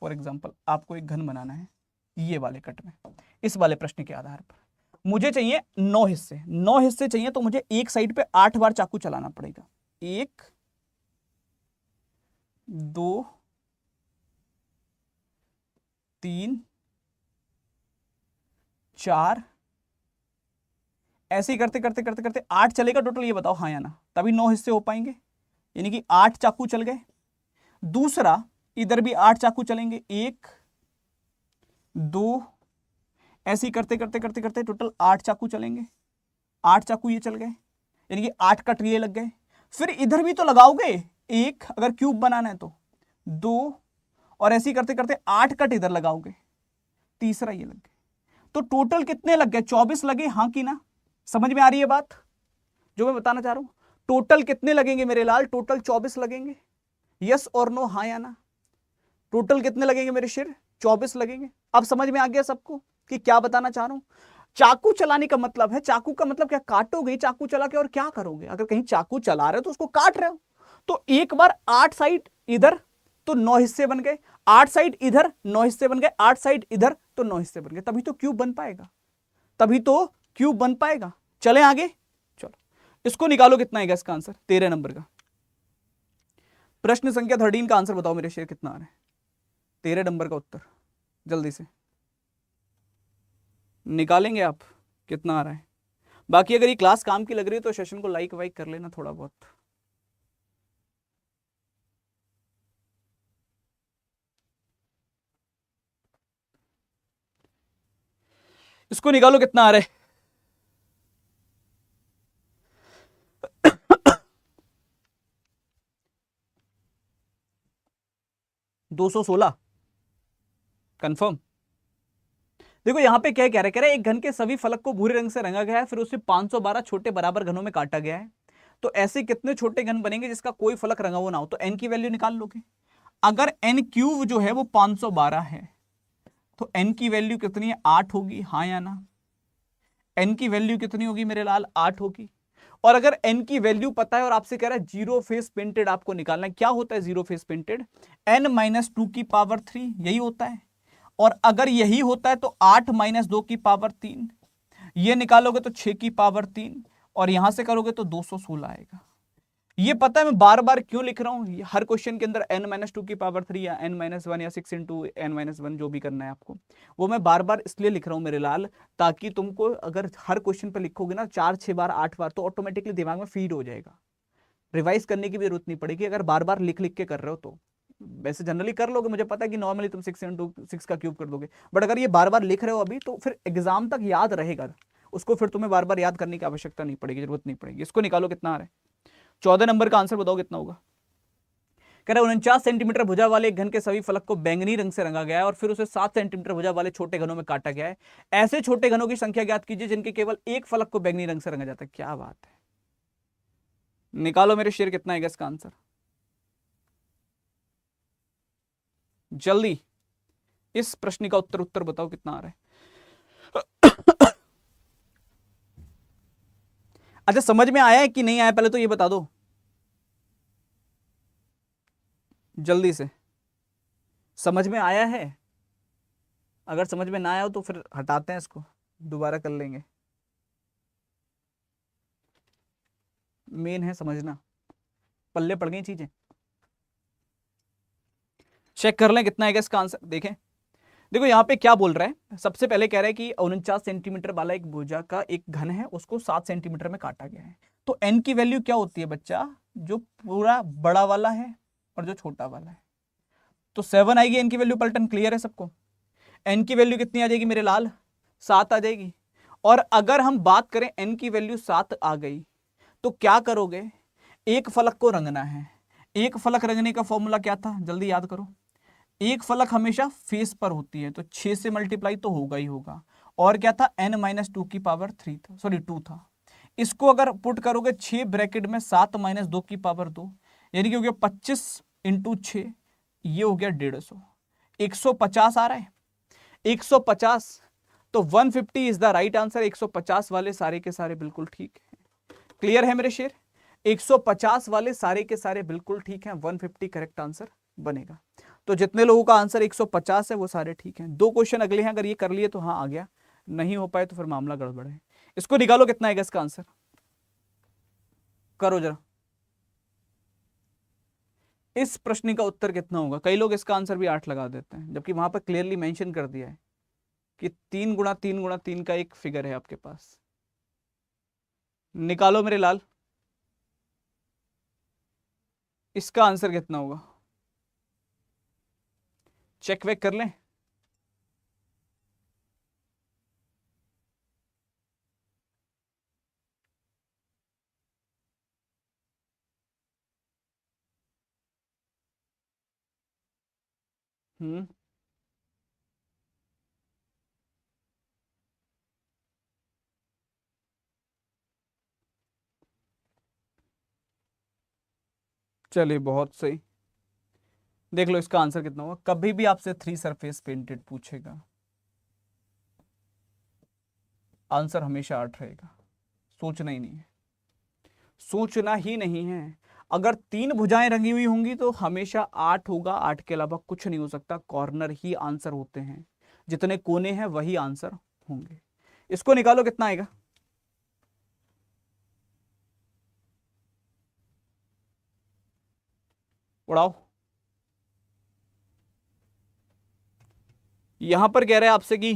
फॉर एग्जाम्पल आपको एक घन बनाना है ये वाले कट में, इस वाले प्रश्न के आधार पर मुझे चाहिए 9 हिस्से। 9 हिस्से चाहिए तो मुझे एक साइड पे 8 बार चाकू चलाना पड़ेगा। 1, 2, 3, 4, ऐसे ही करते करते करते करते 8 चलेगा टोटल, ये बताओ हाँ या ना, तभी 9 हिस्से हो पाएंगे। यानी कि 8 चाकू चल गए। दूसरा इधर भी 8 चाकू चलेंगे, 1, 2, ऐसे ही करते करते करते करते टोटल 8 चाकू चलेंगे। 8 चाकू ये चल गए, यानी कि 8 कट ये लग गए। फिर इधर भी तो लगाओगे, 1 अगर क्यूब बनाना है तो 2, और ऐसे ही करते करते 8 कट इधर लगाओगे, तीसरा ये लग गए। तो टोटल कितने लग गए, 24 लगे, हाँ कि ना। समझ में आ रही है बात जो मैं बताना चाह रहा हूं। टोटल कितने लगेंगे मेरे लाल, टोटल 24 लगेंगे। यस और नो, हाँ या ना। टोटल कितने लगेंगे मेरे शेर, 24 लगेंगे। अब समझ में आ गया सबको कि क्या बताना चाह रहा हूं। चाकू चलाने का मतलब है, चाकू का मतलब क्या, काटोगे चाकू चला के और क्या करोगे। अगर कहीं चाकू चला रहे हो तो उसको काट रहे हो। तो एक बार 8 साइड इधर तो 9 हिस्से बन गए, 8 साइड इधर 9 हिस्से बन गए, 8 साइड इधर तो 9 हिस्से बन गए। तभी तो क्यूब बन पाएगा, तभी तो क्यूब बन पाएगा। चले आगे, चलो इसको निकालो, कितना आएगा इसका आंसर, 13 नंबर का। प्रश्न संख्या 13 का आंसर बताओ मेरे शेर, कितना आ रहा है 13 नंबर का उत्तर, जल्दी से निकालेंगे आप, कितना आ रहा है। बाकी अगर ये क्लास काम की लग रही है तो सेशन को लाइक वाइक कर लेना थोड़ा बहुत। इसको निकालो, कितना आ रहा है 216 कंफर्म। देखो यहां पे क्या कह रहा है, एक घन के सभी फलक को भूरे रंग से रंगा गया है, फिर उसे 512 छोटे बराबर घनों में काटा गया है। तो ऐसे कितने छोटे घन बनेंगे जिसका कोई फलक रंगा हुआ ना हो। तो n की वैल्यू निकाल लोगे। अगर n क्यूब जो है वो 512 है तो n की वैल्यू कितनी है, 8 होगी, हाँ या ना। n की वैल्यू कितनी होगी मेरे लाल, 8 होगी। और अगर n की वैल्यू पता है और आपसे कह रहा है जीरो फेस पेंटेड आपको निकालना है, क्या होता है जीरो फेस पेंटेड, n-2 की पावर 3, यही होता है। और अगर यही होता है तो 8 - 2 की पावर 3, ये निकालोगे तो 6 की पावर 3, और यहां से करोगे तो 216 आएगा। ये पता है मैं बार बार क्यों लिख रहा हूं, हर क्वेश्चन के अंदर n-2 की पावर 3 या n-1 या 6 इंटू n-1 जो भी करना है आपको, वो मैं बार बार इसलिए लिख रहा हूं मेरे लाल, ताकि तुमको अगर हर क्वेश्चन पे लिखोगे ना 4 6 बार 8 बार तो ऑटोमेटिकली दिमाग में फीड हो जाएगा, रिवाइज करने की भी जरूरत नहीं पड़ेगी अगर बार बार लिख लिख के कर रहे हो तो। वैसे जनरली कर लोगे, मुझे पता है कि नॉर्मली तुम 6 इंटू 6 का क्यूब कर दोगे, बट अगर ये बार बार लिख रहे हो अभी तो फिर एग्जाम तक याद रहेगा, उसको फिर तुम्हें बार बार याद करने की आवश्यकता नहीं पड़ेगी, जरूरत नहीं पड़ेगी। इसको निकालो, कितना आ रहा है 14 नंबर का आंसर बताओ कितना होगा। कह रहा है 49 सेंटीमीटर भुजा वाले एक घन के सभी फलक को बैंगनी रंग से रंगा गया है और फिर उसे 7 सेंटीमीटर भुजा वाले छोटे घनों में काटा गया है। ऐसे छोटे घनों की संख्या ज्ञात कीजिए जिनके केवल एक फलक को बैंगनी रंग से रंगा जाता है। क्या बात है, निकालो मेरे शेर, कितना है इसका आंसर जल्दी। इस प्रश्न का उत्तर उत्तर बताओ कितना आ रहा है। अच्छा, समझ में आया है कि नहीं आया, पहले तो ये बता दो जल्दी से, समझ में आया है? अगर समझ में ना आया हो तो फिर हटाते हैं इसको, दोबारा कर लेंगे। मेन है समझना, पल्ले पड़ गई चीजें। चेक कर लें कितना है इसका आंसर, देखें। देखो यहाँ पे क्या बोल रहा है, सबसे पहले कह रहा है कि 49 सेंटीमीटर वाला एक भुजा का एक घन है, उसको 7 सेंटीमीटर में काटा गया है। तो एन की वैल्यू क्या होती है बच्चा, जो पूरा बड़ा वाला है और जो छोटा वाला है। तो 7 आएगी एन की वैल्यू पलटन, क्लियर है सबको? एन की वैल्यू कितनी आ जाएगी मेरे लाल, 7 आ जाएगी। और अगर हम बात करें एन की वैल्यू 7 आ गई तो क्या करोगे, एक फलक को रंगना है। एक फलक रंगने का फॉर्मूला क्या था, जल्दी याद करो। एक फलक हमेशा फेस पर होती है, तो 6 से मल्टीप्लाई तो होगा ही होगा। और क्या था, n-2 की पावर 3 था, सॉरी 2 था। इसको अगर पुट करोगे 6 ब्रैकेट में 7 - 2 की पावर 2, यानी कि हो गया 25 × 6, ये हो गया 150। 150 आ रहा है, 150। तो 150 इज द राइट आंसर। 150 वाले सारे के सारे बिल्कुल ठीक है। क्लियर है मेरे शेर? 150 वाले सारे के सारे बिल्कुल ठीक हैं, 150 करेक्ट आंसर बनेगा। तो जितने लोगों का आंसर 150 है वो सारे ठीक हैं। 2 क्वेश्चन अगले हैं, अगर ये कर लिए तो हाँ आ गया, नहीं हो पाए तो फिर मामला गड़बड़ है। इसको निकालो कितना आएगा इसका आंसर, करो जरा। इस प्रश्न का उत्तर कितना होगा? कई लोग इसका आंसर भी 8 लगा देते हैं, जबकि वहां पर क्लियरली मेंशन कर दिया है कि 3 × 3 × 3 का एक फिगर है आपके पास। निकालो मेरे लाल, इसका आंसर कितना होगा, चेक वेक कर लें। हम्म, चलिए बहुत सही। देख लो इसका आंसर कितना होगा। कभी भी आपसे 3 सरफेस पेंटेड पूछेगा, आंसर हमेशा 8 रहेगा। सोचना ही नहीं है, सोचना ही नहीं है। अगर 3 भुजाएं रंगी हुई होंगी तो हमेशा 8 होगा, 8 के अलावा कुछ नहीं हो सकता। कॉर्नर ही आंसर होते हैं, जितने कोने हैं वही आंसर होंगे। इसको निकालो कितना आएगा, उड़ाओ। यहां पर कह रहे हैं आपसे कि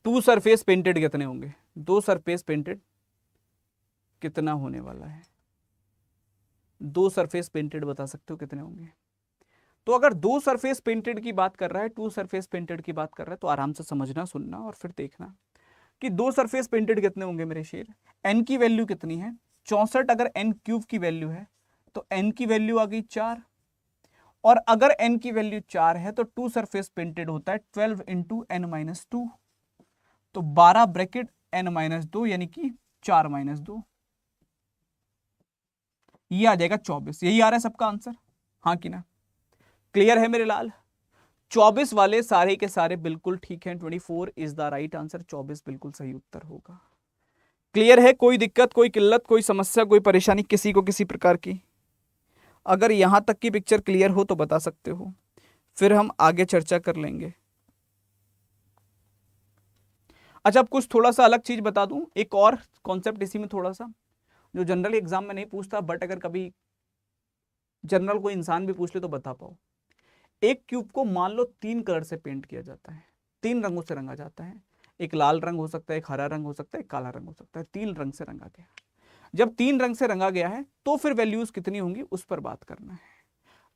2 सरफेस पेंटेड कितने होंगे, 2 सरफेस पेंटेड कितना होने वाला है, 2 सरफेस पेंटेड बता सकते हो कितने होंगे? तो अगर 2 सरफेस पेंटेड की बात कर रहा है, 2 सरफेस पेंटेड की बात कर रहा है, तो आराम से समझना, सुनना और फिर देखना कि 2 सरफेस पेंटेड कितने होंगे मेरे शेर। एन की वैल्यू कितनी है, 64। अगर एन क्यूब की वैल्यू है तो एन की वैल्यू आ गई 4। और अगर एन की वैल्यू 4 है तो 2 सरफेस पेंटेड होता है 12 × n-2, तो 12 ब्रैकेट n-2 यानी कि 4 - 2, ये आ जाएगा 24। यही आ रहा है सबका आंसर, हाँ कि ना? क्लियर है मेरे लाल? 24 वाले सारे के सारे बिल्कुल ठीक हैं। 24 इज द राइट आंसर, 24 बिल्कुल सही उत्तर होगा। क्लियर है? कोई दिक्कत, कोई किल्लत, कोई समस्या, कोई परेशानी किसी को किसी प्रकार की? अगर यहां तक की पिक्चर क्लियर हो तो बता सकते हो, फिर हम आगे चर्चा कर लेंगे। अच्छा, अब कुछ थोड़ा सा अलग चीज बता दूं, एक और कॉन्सेप्ट इसी में थोड़ा सा, जो जनरल एग्जाम में नहीं पूछता, बट अगर कभी जनरल कोई इंसान भी पूछ ले तो बता पाओ। एक क्यूब को मान लो 3 कलर से पेंट किया जाता है, 3 रंगों से रंगा जाता है। एक लाल रंग हो सकता है, एक हरा रंग हो सकता है, एक काला रंग हो सकता है। 3 रंग से रंगा गया। जब 3 रंग से रंगा गया है तो फिर वैल्यूज कितनी होंगी उस पर बात करना है।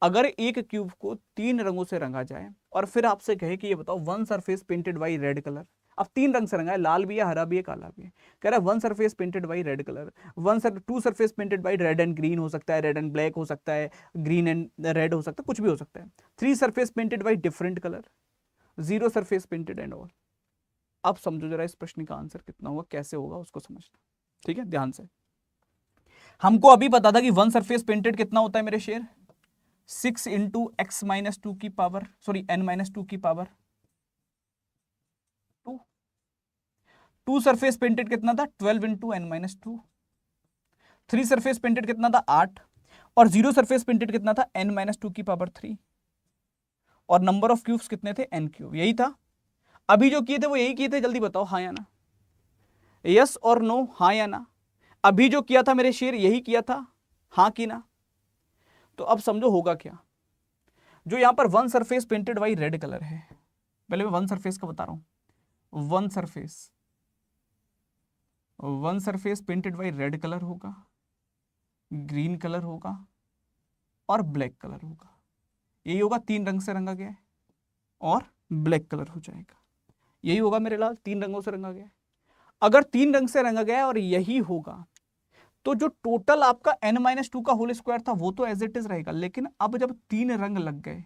अगर एक क्यूब को 3 रंगों से रंगा जाए और फिर आपसे कहे कि ये बताओ one surface painted by red colour. अब 3 रंग से रंगा है, लाल भी है, हरा भी है, काला भी है। कह रहा है one surface painted by red colour, two surface painted by red and green हो सकता है, रेड एंड ब्लैक हो सकता है, ग्रीन एंड रेड हो सकता है, कुछ भी हो सकता है। 3 surface painted by different colour, 0 surface painted and all. अब समझो जरा इस प्रश्न का आंसर कितना होगा, कैसे होगा उसको समझना। ठीक है, ध्यान से। हमको अभी पता था कि वन सरफेस पेंटेड कितना होता है मेरे शेर, 6 इंटू एक्स माइनस टू की power, sorry N minus two की पावर 2। टू सरफेस पेंटेड कितना था, 12 into N minus two. Three surface painted कितना था, 8। और जीरो सरफेस पेंटेड कितना था, एन माइनस टू की पावर 3। और नंबर ऑफ क्यूब्स कितने थे, एन क्यूब। यही था अभी जो किए थे, वो यही किए थे। जल्दी बताओ हाँ या ना, यस और नो, हाँ या ना। अभी जो किया था मेरे शेर यही किया था, हाँ की ना। तो अब समझो होगा क्या। जो यहां पर one surface painted by red colour है, पहले मैं वन सरफेस का बता रहा हूं। One surface painted by red colour होगा, ग्रीन कलर होगा और ब्लैक कलर होगा। यही होगा, तीन रंग से रंगा गया है और ब्लैक कलर हो जाएगा। यही होगा मेरे लाल, तीन रंगों से रंगा गया है। अगर तीन रंग से रंगा गया है और यही होगा, तो जो टोटल आपका n माइनस टू का होल स्क्वायर था वो तो एज इट इज रहेगा। लेकिन अब जब तीन रंग लग गए,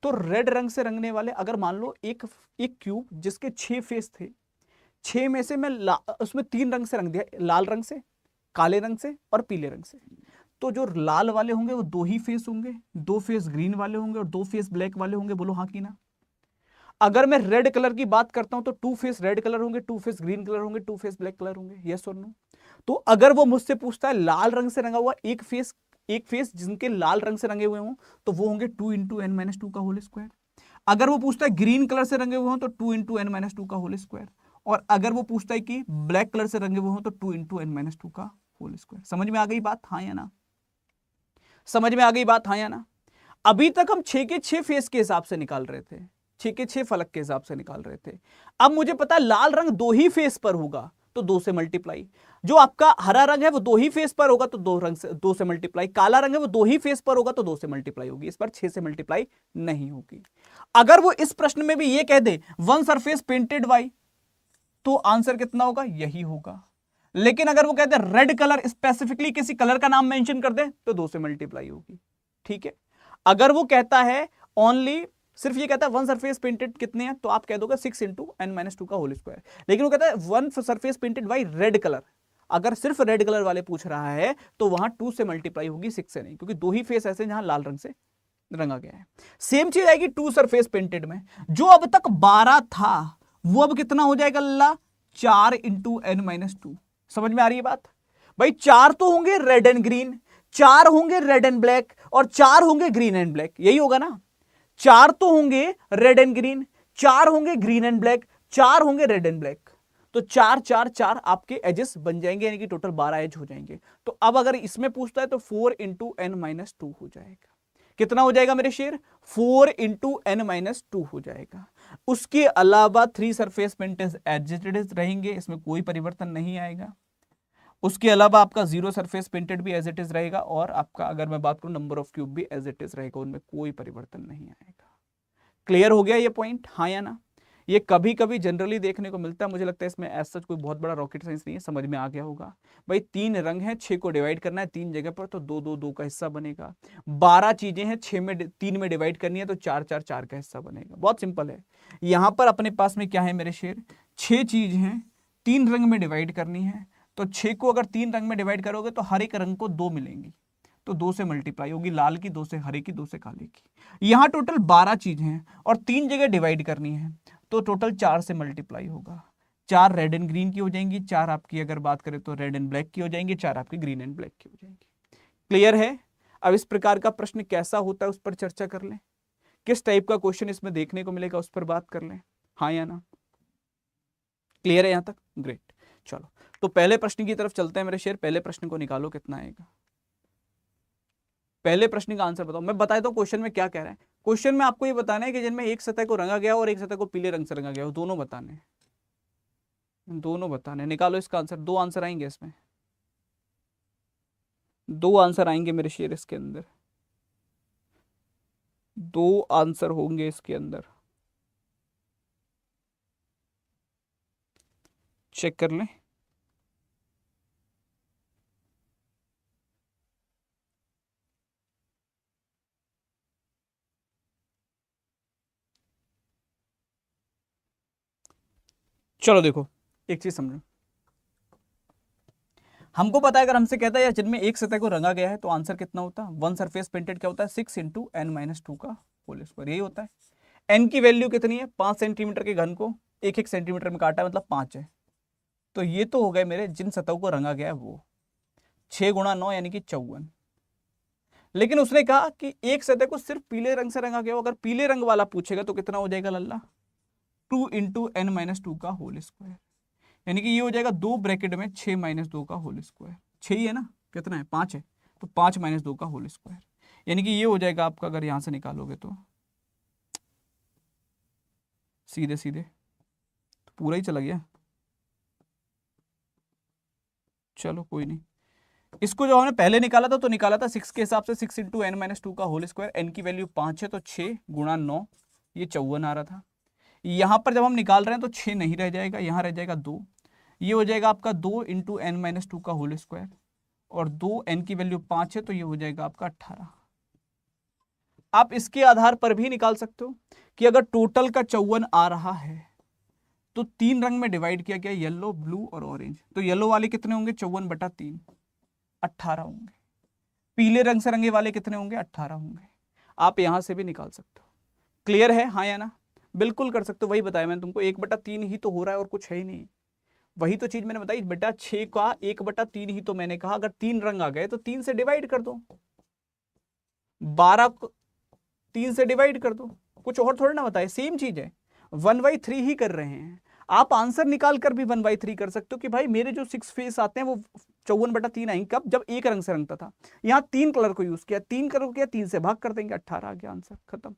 तो रेड रंग से रंगने वाले, अगर मान लो एक एक क्यूब जिसके 6 फेस थे, 6 में से मैं उसमें तीन रंग से रंग दिया, लाल रंग से, काले रंग से और पीले रंग से। तो जो लाल वाले होंगे वो दो ही फेस होंगे, दो फेस ग्रीन वाले होंगे और दो फेस ब्लैक वाले होंगे। बोलो हाँ की ना। अगर मैं रेड कलर की बात करता हूं तो टू फेस रेड कलर होंगे, टू फेस ग्रीन कलर होंगे, टू फेस ब्लैक कलर होंगे। यस और नो। तो अगर वो मुझसे पूछता है लाल रंग से रंगा हुआ एक फेस जिनके लाल रंग से रंगे हुए हों, तो वो होंगे 2 इंटू एन माइनस टू का होल स्क्वायर। अगर वो पूछता है ग्रीन कलर से रंगे हुए हों तो 2 इंटू एन माइनस टू का होल स्क्वायर। और अगर वो पूछता है कि ब्लैक कलर से रंगे हुए हों तो 2 इंटू एन माइनस टू का होल स्क्वायर। समझ में आ गई बात, हाँ या ना? समझ में आ गई बात, हाँ या ना? अभी तक हम 6 के 6 फेस के हिसाब से निकाल रहे थे, 6 के 6 फलक के हिसाब से निकाल रहे थे। अब मुझे पता है लाल रंग दो ही फेस पर होगा, तो 2 से मल्टीप्लाई। जो आपका हरा रंग है वो दो ही फेस पर होगा, तो 2 से मल्टीप्लाई। काला रंग है वो दो ही फेस पर होगा, तो 2 से मल्टीप्लाई होगी। इस पर 6 से मल्टीप्लाई नहीं होगी। अगर वो इस प्रश्न में भी ये कह दे वन सरफेस पेंटेड बाई, तो आंसर कितना होगा, यही होगा। लेकिन अगर वो कहते हैं रेड कलर, स्पेसिफिकली किसी कलर का नाम मेंशन कर दे, तो 2 से मल्टीप्लाई होगी। ठीक है। अगर वो कहता है ओनली, सिर्फ ये कहता है वन सरफेस पेंटेड कितने हैं, तो आप कह दोगे 6 इंटू एन माइनस टू का होल स्क्वायर। लेकिन वो कहता है one surface painted by red colour, अगर सिर्फ रेड कलर वाले पूछ रहा है तो वहां 2 से मल्टीप्लाई होगी, 6 से नहीं, क्योंकि दो ही फेस ऐसे जहां लाल रंग से रंगा गया है। सेम चीज आएगी टू सरफेस पेंटेड में। जो अब तक 12 था वो अब कितना हो जाएगा अल्लाह, 4 इंटू एन माइनस टू। समझ में आ रही है बात? भाई 4 तो होंगे रेड एंड ग्रीन, 4 होंगे रेड एंड ब्लैक और 4 होंगे ग्रीन एंड ब्लैक। यही होगा ना? 4 तो होंगे रेड एंड ग्रीन, 4 होंगे ग्रीन एंड ब्लैक, 4 होंगे रेड एंड ब्लैक। तो 4 4 4 आपके एजेस बन जाएंगे, यानी कि टोटल 12 एज हो जाएंगे। तो अब अगर इसमें पूछता है तो 4 इंटू एन माइनस टू हो जाएगा। कितना हो जाएगा मेरे शेर, 4 इंटू एन माइनस टू हो जाएगा। उसके अलावा three surface painted as it is रहेंगे, इसमें कोई परिवर्तन नहीं आएगा। उसके अलावा आपका जीरो सरफेस पेंटेड भी एज इट इज रहेगा, और आपका अगर मैं बात करूं नंबर ऑफ क्यूब भी एज इट इज रहेगा, उनमें कोई परिवर्तन नहीं आएगा। क्लियर हो गया ये पॉइंट, हाँ या ना? ये कभी कभी जनरली देखने को मिलता है, मुझे लगता है इसमें ऐसा सच कोई बहुत बड़ा रॉकेट साइंस नहीं है, समझ में आ गया होगा। भाई 3 रंग हैं, 6 को डिवाइड करना है 3 जगह पर, तो 2 2 2 का हिस्सा बनेगा। 12 चीजें हैं, 6 में 3 में डिवाइड करनी है तो 4 4 4 का हिस्सा बनेगा। बहुत सिंपल है। यहां पर अपने पास में क्या है मेरे शेर, 6 चीज हैं, 3 रंग में डिवाइड करनी है। तो 6 को अगर 3 रंग में डिवाइड करोगे तो हर एक रंग को 2 मिलेंगी, तो 2 से मल्टीप्लाई होगी, लाल की 2 से हरे की 2 से काले की। यहां टोटल 12 चीजें हैं और 3 जगह डिवाइड करनी है, तो टोटल 4 से मल्टीप्लाई होगा। 4 रेड एंड ग्रीन की हो जाएंगी, 4 आपकी अगर बात करें तो रेड एंड ब्लैक की हो जाएंगी, 4 आपकी ग्रीन एंड ब्लैक की हो जाएंगी। क्लियर है? अब इस प्रकार का प्रश्न कैसा होता है उस पर चर्चा कर लें। किस टाइप का क्वेश्चन इसमें देखने को मिलेगा उस पर बात कर लें, हाँ या ना? क्लियर है यहां तक? ग्रेट। चलो तो पहले प्रश्न की तरफ चलते हैं मेरे शेर। पहले प्रश्न को निकालो, कितना आएगा। पहले प्रश्न का आंसर बताओ। मैं बता देता हूं क्वेश्चन में क्या कह रहा है। क्वेश्चन में आपको ये बताना है कि जिनमें एक सतह को रंगा गया और एक सतह को पीले रंग से रंगा गया हो, दोनों बताने हैं, दोनों बताने। निकालो इसका आंसर। 2 आंसर आएंगे इसमें, 2 आंसर आएंगे मेरे शेर इसके अंदर, 2 आंसर होंगे इसके अंदर। चेक कर लें। चलो देखो, एक चीज समझो। हमको पता है, अगर हमसे कहता है यार जिनमें एक सतह को रंगा गया है तो आंसर कितना होता है, वन सरफेस पेंटेड क्या होता है, 6 इंटू n माइनस टू का होल स्क्वायर, यही होता है। n की वैल्यू कितनी है, 5 सेंटीमीटर के घन को 1 सेंटीमीटर में काटा है, मतलब 5 है। तो ये तो हो गए मेरे जिन सतहों को रंगा गया है वो 6 गुणा 9 यानी कि 54। लेकिन उसने कहा कि एक सतह को सिर्फ पीले रंग से रंगा गया हो, अगर पीले रंग वाला पूछेगा तो कितना हो जाएगा लल्ला, 2 इंटू n माइनस टू का होल स्क्वायर, यानी कि ये हो जाएगा 2 ब्रैकेट में 6 माइनस 2 का होल स्क्वायर, 6 ही है ना, कितना है 5 है, तो 5 माइनस 2 का होल स्क्वायर, यानी कि ये हो जाएगा आपका, अगर यहां से निकालोगे तो सीधे सीधे तो पूरा ही चला गया। चलो कोई नहीं, इसको जो हमने पहले निकाला था तो निकाला था 6 के हिसाब से, 6 इंटू n माइनस टू का होल स्क्वायर, n की वैल्यू 5 है तो 6 गुणा 9, ये 54 आ रहा था। यहां पर जब हम निकाल रहे हैं तो 6 नहीं रह जाएगा, यहां रह जाएगा 2, ये हो जाएगा आपका 2 इंटू n माइनस टू का होल स्क्वायर, और 2 n की वैल्यू 5 है तो ये हो जाएगा आपका 18। आप इसके आधार पर भी निकाल सकते हो कि अगर टोटल का 54 आ रहा है तो 3 रंग में डिवाइड किया गया, येलो, ब्लू और ऑरेंज, तो येलो वाले कितने होंगे, 54/3, 18 होंगे। पीले रंग से रंगे वाले कितने होंगे, 18 होंगे। आप यहां से भी निकाल सकते हो। क्लियर है, हाँ या ना, बिल्कुल कर सकते हो, वही बताया मैंने तुमको, 1/3 ही तो हो रहा है और कुछ है ही नहीं। वही तो चीज मैंने बताई बेटा, 6 का 1/3 ही तो मैंने कहा, अगर 3 रंग आ गए तो 3 से डिवाइड कर दो, 12 को 3 से डिवाइड कर दो, कुछ और थोड़ा ना बताए, सेम चीज है, 1/3 ही कर रहे हैं। आप आंसर निकाल कर भी 1/3 कर सकते हो कि भाई मेरे जो 6 फेस आते हैं वो 54/3 आएंगे, कब, जब एक रंग से रंगता था। यहां 3 कलर को यूज किया, 3 कलर को किया, 3 से भाग कर देंगे, 18 आ गया आंसर, खत्म।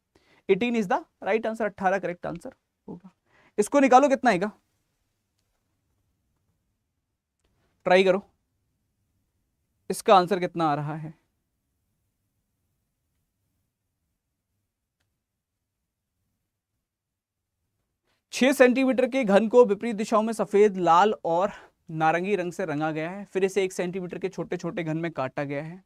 18 is the right answer, 18 correct answer होगा। इसको निकालो कितना आएगा, ट्राई करो, इसका आंसर कितना आ रहा है। छह सेंटीमीटर के घन को विपरीत दिशाओं में सफेद, लाल और नारंगी रंग से रंगा गया है, फिर इसे 1 सेंटीमीटर के छोटे छोटे घन में काटा गया है,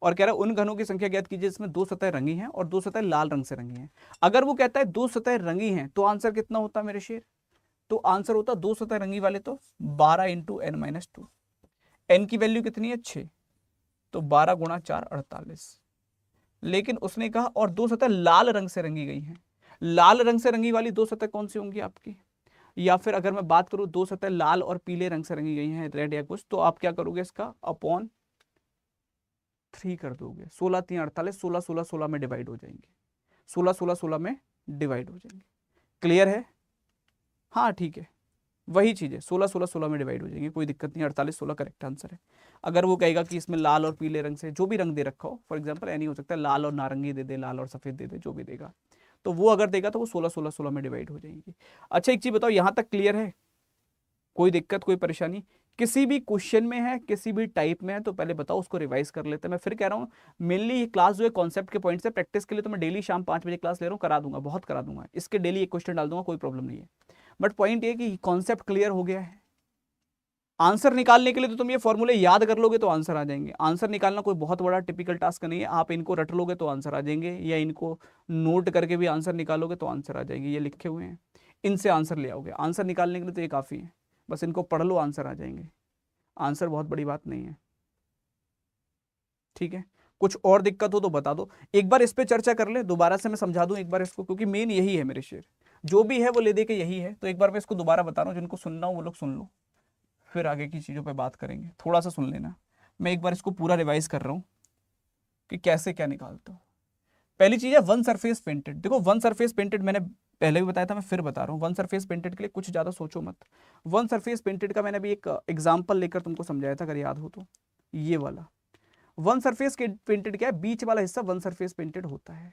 और कह रहा है उन घनों की संख्या ज्ञात कीजिए जिसमें 2 सतह रंगी हैं और 2 सतह लाल रंग से रंगी हैं। अगर वो कहता है 2 सतह रंगी हैं तो आंसर कितना होता है मेरे शेर, तो आंसर होता 2 सतह रंगी वाले तो 12 into n minus two, n की वैल्यू कितनी है 6, तो 12 गुणा 4 48। लेकिन उसने कहा और 2 सतह लाल रंग से रंगी गई हैं, लाल रंग से रंगी वाली 2 सतह कौन सी होंगी आपकी, या फिर अगर मैं बात करूं 2 सतह लाल और पीले रंग से रंगी गई हैं, रेड या कुछ, तो आप क्या करोगे, इसका अपॉन 3 कर दोगे, 16 3 48, 16 16 16 में डिवाइड हो जाएंगे, 16 16 16 में डिवाइड हो जाएंगे। क्लियर है, हाँ ठीक है, वही चीज है, 16 16 16 में डिवाइड हो जाएंगे, कोई दिक्कत नहीं, 48 16 करेक्ट आंसर है। अगर वो कहेगा कि इसमें लाल और पीले रंग से जो भी रंग दे रखा हो, फॉर एग्जाम्पल यानी हो सकता है लाल और नारंगी दे दे, लाल और सफेद दे दे, जो भी देगा, तो वो अगर देगा तो वो 16 16 16 में डिवाइड हो जाएंगी। अच्छा एक चीज बताओ, यहां तक क्लियर है, कोई दिक्कत कोई परेशानी, किसी भी क्वेश्चन में है, किसी भी टाइप में है तो पहले बताओ, उसको रिवाइज कर लेते हैं। मैं फिर कह रहा हूँ, मेनली ये क्लास जो है कॉन्सेप्ट के पॉइंट से प्रैक्टिस के लिए तो मैं डेली शाम 5 बजे क्लास ले रहा हूँ, करा दूंगा, बहुत करा दूंगा, इसके डेली एक क्वेश्चन डाल दूंगा, कोई प्रॉब्लम नहीं है। बट पॉइंट ये कि कॉन्सेप्ट क्लियर हो गया है, आंसर निकालने के लिए तो तुम ये फॉर्मूले याद कर लोगे तो आंसर आ जाएंगे। आंसर निकालना कोई बहुत बड़ा टिपिकल टास्क नहीं है, आप इनको रट लोगे तो आंसर आ जाएंगे, या इनको नोट करके भी आंसर निकालोगे तो आंसर आ जाएंगे, ये लिखे हुए हैं, इनसे आंसर ले आओगे। आंसर निकालने के लिए तो ये काफ़ी है, बस इनको पढ़ लो आंसर आ जाएंगे, आंसर बहुत बड़ी बात नहीं है। ठीक है, कुछ और दिक्कत हो तो बता दो, एक बार इस पे चर्चा कर ले, दोबारा से मैं समझा दूं एक बार इसको, क्योंकि मेन यही है मेरे शेर, जो भी है वो ले दे के यही है। तो एक बार मैं इसको दोबारा बता रहा हूँ, जिनको सुनना हो वो लोग सुन लो, फिर आगे की चीज़ों पे बात करेंगे, थोड़ा सा सुन लेना। मैं एक बार इसको पूरा रिवाइज कर रहा हूँ कि कैसे क्या निकालता हूँ। पहली चीज़ है वन सरफेस पेंटेड। देखो वन सरफेस पेंटेड मैंने पहले भी बताया था, मैं फिर बता रहा हूँ, वन सरफेस पेंटेड के लिए कुछ ज़्यादा सोचो मत। वन सरफेस पेंटेड का मैंने अभी एक एग्जाम्पल लेकर तुमको समझाया था, अगर याद हो तो, ये वाला वन सरफेस पेंटेड क्या है, बीच वाला हिस्सा वन सरफेस पेंटेड होता है।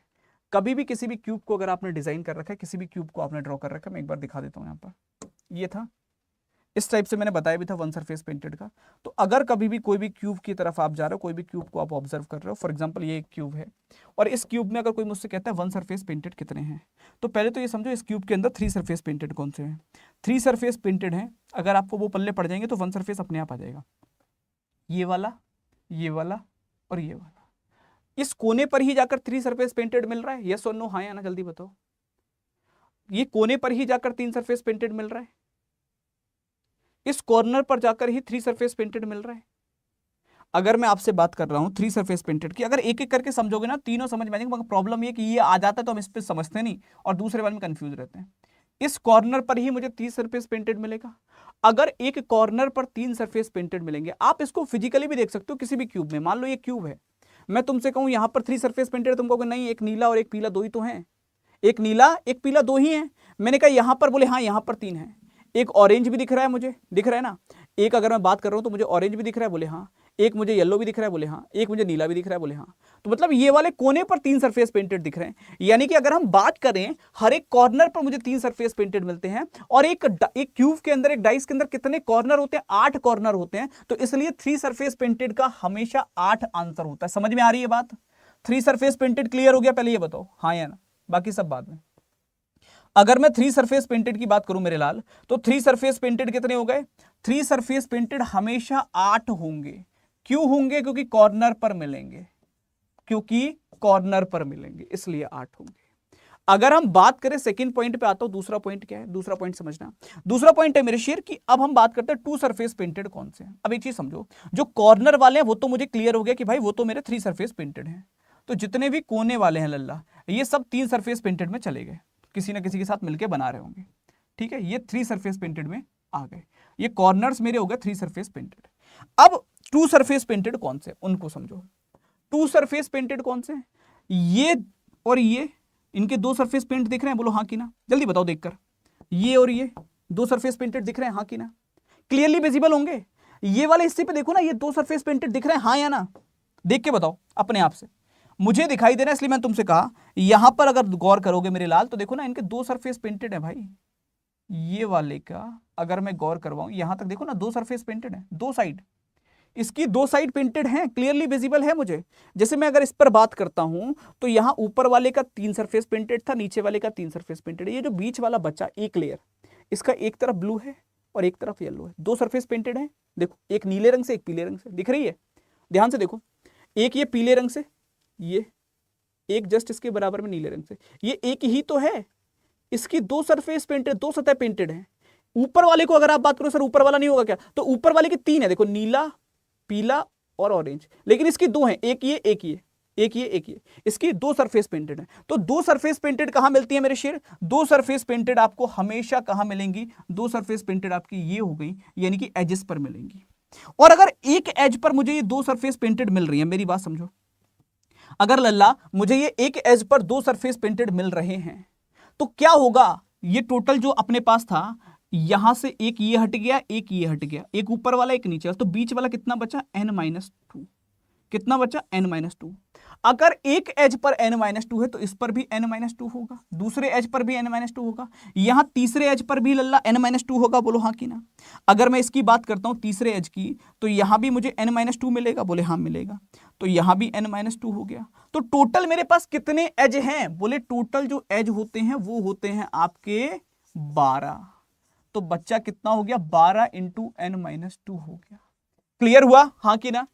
कभी भी किसी भी क्यूब को अगर आपने डिजाइन कर रखा है, किसी भी क्यूब को आपने ड्रॉ कर रखा है, मैं एक बार दिखा देता हूँ यहाँ पर, ये था, इस टाइप से मैंने बताया भी था वन सरफेस पेंटेड का। तो अगर कभी भी कोई भी क्यूब की तरफ आप जा रहे हो, कोई भी क्यूब को आप ऑब्जर्व कर रहे हो, फॉर एग्जांपल ये एक क्यूब है, और इस क्यूब में अगर कोई मुझसे कहता है वन सरफेस पेंटेड कितने हैं, तो पहले तो ये समझो इस क्यूब के अंदर 3 सरफेस पेंटेड कौन से हैं, 3 सरफेस पेंटेड हैं। अगर आपको वो पल्ले पड़ जाएंगे तो वन सरफेस अपने आप आ जाएगा, ये वाला, ये वाला और ये वाला। इस कोने पर ही जाकर 3 सरफेस पेंटेड मिल रहा है, यस और नो, हाँ या ना, जल्दी बताओ। ये कोने पर ही जाकर 3 सरफेस पेंटेड मिल रहा है, इस कॉर्नर पर जाकर ही 3 सरफेस पेंटेड मिल रहा है, अगर मैं आपसे बात कर रहा हूं थ्री सरफेस पेंटेड की, अगर एक एक करके समझोगे ना तीनों समझ में आएंगे, मगर प्रॉब्लम ये कि ये आ जाता है तो हम इस पे समझते नहीं और दूसरे वाले में कंफ्यूज रहते हैं। इस कॉर्नर पर ही मुझे 30 सरफेस पेंटेड मिलेगा। अगर एक कॉर्नर पर 3 सरफेस पेंटेड मिलेंगे, आप इसको फिजिकली भी देख सकते हो किसी भी क्यूब में। मान लो ये क्यूब है, मैं तुमसे कहूं यहां पर 3 सरफेस पेंटेड, तुम कहोगे नहीं एक नीला और एक पीला दो ही तो हैं, एक नीला एक पीला दो ही है। मैंने कहा यहां पर, बोले हाँ यहां पर 3 है। एक ऑरेंज भी दिख रहा है मुझे, दिख रहा है ना। एक अगर मैं बात कर रहा हूं तो मुझे ऑरेंज भी दिख रहा है, बोले हाँ। एक मुझे येलो भी दिख रहा है, बोले हाँ। एक मुझे नीला भी दिख रहा है, बोले हाँ। तो मतलब ये वाले कोने पर 3 सरफेस पेंटेड दिख रहे हैं। यानी कि अगर हम बात करें हर एक कॉर्नर पर मुझे 3 सरफेस पेंटेड मिलते हैं। और एक क्यूब के अंदर, एक डाइस के अंदर कितने कॉर्नर होते हैं? 8 कॉर्नर होते हैं। तो इसलिए 3 सरफेस पेंटेड का हमेशा 8 आंसर होता है। समझ में आ रही है बात? 3 सरफेस पेंटेड क्लियर हो गया? पहले ये बताओ हाँ या ना, बाकी सब बाद में। अगर मैं 3 सरफेस पेंटेड की बात करूं मेरे लाल, तो 3 सरफेस पेंटेड कितने हो गए? 3 सरफेस पेंटेड हमेशा 8 होंगे। क्यों होंगे? क्योंकि कॉर्नर पर मिलेंगे, क्योंकि कॉर्नर पर मिलेंगे, इसलिए 8 होंगे। अगर हम बात करें, सेकंड पॉइंट पे आता हूं। दूसरा पॉइंट क्या है? दूसरा पॉइंट समझना। दूसरा पॉइंट है मेरे शेर कि अब हम बात करते हैं 2 सरफेस पेंटेड कौन से हैं। अब एक चीज समझो, जो कॉर्नर वाले हैं वो तो मुझे क्लियर हो गया कि भाई वो तो मेरे 3 सरफेस पेंटेड हैं। तो जितने भी कोने वाले हैं लल्ला, ये सब 3 सरफेस पेंटेड में चले गए, किसी ना किसी के साथ मिलकर बना रहे होंगे। ठीक है, ये 3 सरफेस पेंटेड में आ गए। ये कॉर्नर्स मेरे हो गए 3 सरफेस पेंटेड। अब 2 सरफेस पेंटेड कौन से, उनको समझो। 2 सरफेस पेंटेड कौन से? ये और ये, इनके 2 सरफेस पेंट दिख रहे हैं? बोलो हाँ कि ना, जल्दी बताओ देखकर। ये और ये 2 सरफेस पेंटेड दिख रहे हैं? हाँ कि ना, क्लियरली विजिबल होंगे। ये वाले हिस्से पे देखो ना, ये 2 सरफेस पेंटेड दिख रहे हैं? हाँ या ना, देख के बताओ अपने आप से। मुझे दिखाई दे रहा है इसलिए मैंने तुमसे कहा। यहां पर अगर गौर करोगे मेरे लाल, तो देखो ना इनके 2 सरफेस पेंटेड है भाई। ये वाले का अगर मैं गौर करवाऊं, यहां तक देखो ना 2 सरफेस पेंटेड है, 2 साइड। इसकी 2 साइड पेंटेड हैं, क्लियरली विजिबल है मुझे। जैसे मैं अगर इस पर बात करता हूं, तो यहां ऊपर वाले का 3 सरफेस पेंटेड था, नीचे वाले का 3 सरफेस पेंटेड है। ये जो बीच वाला बच्चा एक लेयर, इसका एक तरफ ब्लू है और एक तरफ येलो है। 2 सरफेस पेंटेड है। देखो, एक नीले रंग से एक पीले रंग से, दिख रही है? ध्यान से देखो, एक ये पीले रंग से, ये एक जस्ट इसके बराबर में नीले रंग से, ये एक ही तो है। इसकी 2 सरफेस पेंटेड, 2 सतह पेंटेड है। ऊपर वाले को अगर आप बात करो सर ऊपर वाला नहीं होगा क्या, तो ऊपर वाले के 3 है। देखो, नीला, पीला और ऑरेंज, लेकिन इसकी 2 है, एक ये एक ये, एक ये एक ये। इसकी 2 सरफेस पेंटेड है। तो 2 सरफेस पेंटेड कहां मिलती है मेरे शेर? 2 सरफेस पेंटेड आपको हमेशा कहां मिलेंगी? 2 सरफेस पेंटेड आपकी ये हो गई, यानी कि एजेस पर मिलेंगी। और अगर एक एज पर मुझे ये 2 सरफेस पेंटेड मिल रही है, मेरी बात समझो, अगर लल्ला मुझे ये एक एज पर 2 सरफेस पेंटेड मिल रहे हैं, तो क्या होगा? ये टोटल जो अपने पास था, यहां से एक ये हट गया, एक ये हट गया, एक ऊपर वाला एक नीचे वाला, तो बीच वाला कितना बचा? n-2। कितना बचा? n-2। अगर एक एज पर n-2 है तो इस पर भी n-2 होगा, दूसरे एज पर भी n-2 होगा, यहां तीसरे एज पर भी लल्ला n-2 होगा। बोलो हाँ कि ना। अगर मैं इसकी बात करता हूं तीसरे एज की, तो यहां भी मुझे n-2 मिलेगा। बोले हाँ मिलेगा। तो यहां भी n-2 हो गया। तो टोटल मेरे पास कितने एज हैं? बोले टोटल जो एज होते हैं वो होते हैं आपके 12। तो बच्चा कितना हो गया? 12 इंटू n-2 हो गया। क्लियर हुआ हाँ कि ना?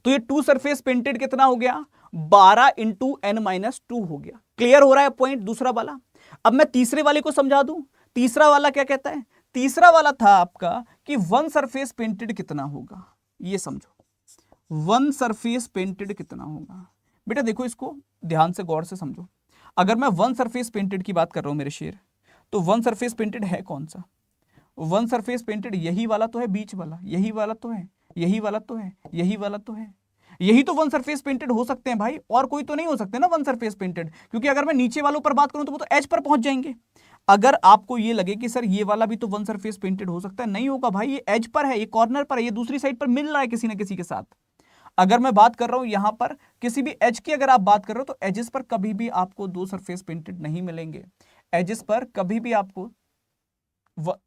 तो ये 2 सरफेस पेंटेड कितना हो गया? 12 इंटू n-2 हो गया। क्लियर हो रहा है पॉइंट दूसरा वाला? अब मैं तीसरे वाले को समझा दूं। तीसरा वाला क्या कहता है? तीसरा वाला था आपका कि 1 सरफेस पेंटेड कितना होगा, ये समझो। 1 सरफेस पेंटेड कितना होगा? बेटा देखो, इसको ध्यान से गौर से समझो। अगर मैं 1 सरफेस पेंटेड की बात कर रहा हूं मेरे शेर, तो 1 सरफेस पेंटेड है कौन सा? 1 सरफेस पेंटेड यही वाला तो है, बीच वाला यही वाला तो है, यही वाला तो है, यही वाला तो है। यही तो 1 सरफेस पेंटेड हो सकते हैं भाई, और कोई तो नहीं हो सकते ना 1 सरफेस पेंटेड, क्योंकि अगर मैं नीचे वालों पर बात करूं तो वो तो एज पर पहुंच जाएंगे। अगर आपको ये लगे कि सर ये वाला भी तो 1 सरफेस पेंटेड हो सकता है, नहीं होगा भाई, ये एज पर है, ये कॉर्नर पर है, ये दूसरी साइड पर मिल रहा है किसी ना किसी के साथ। अगर मैं बात कर रहा हूं यहां पर किसी भी एज की, अगर आप बात कर रहे हो, तो एजेस पर कभी भी आपको 2 सरफेस पेंटेड नहीं मिलेंगे। एजेस पर कभी भी आपको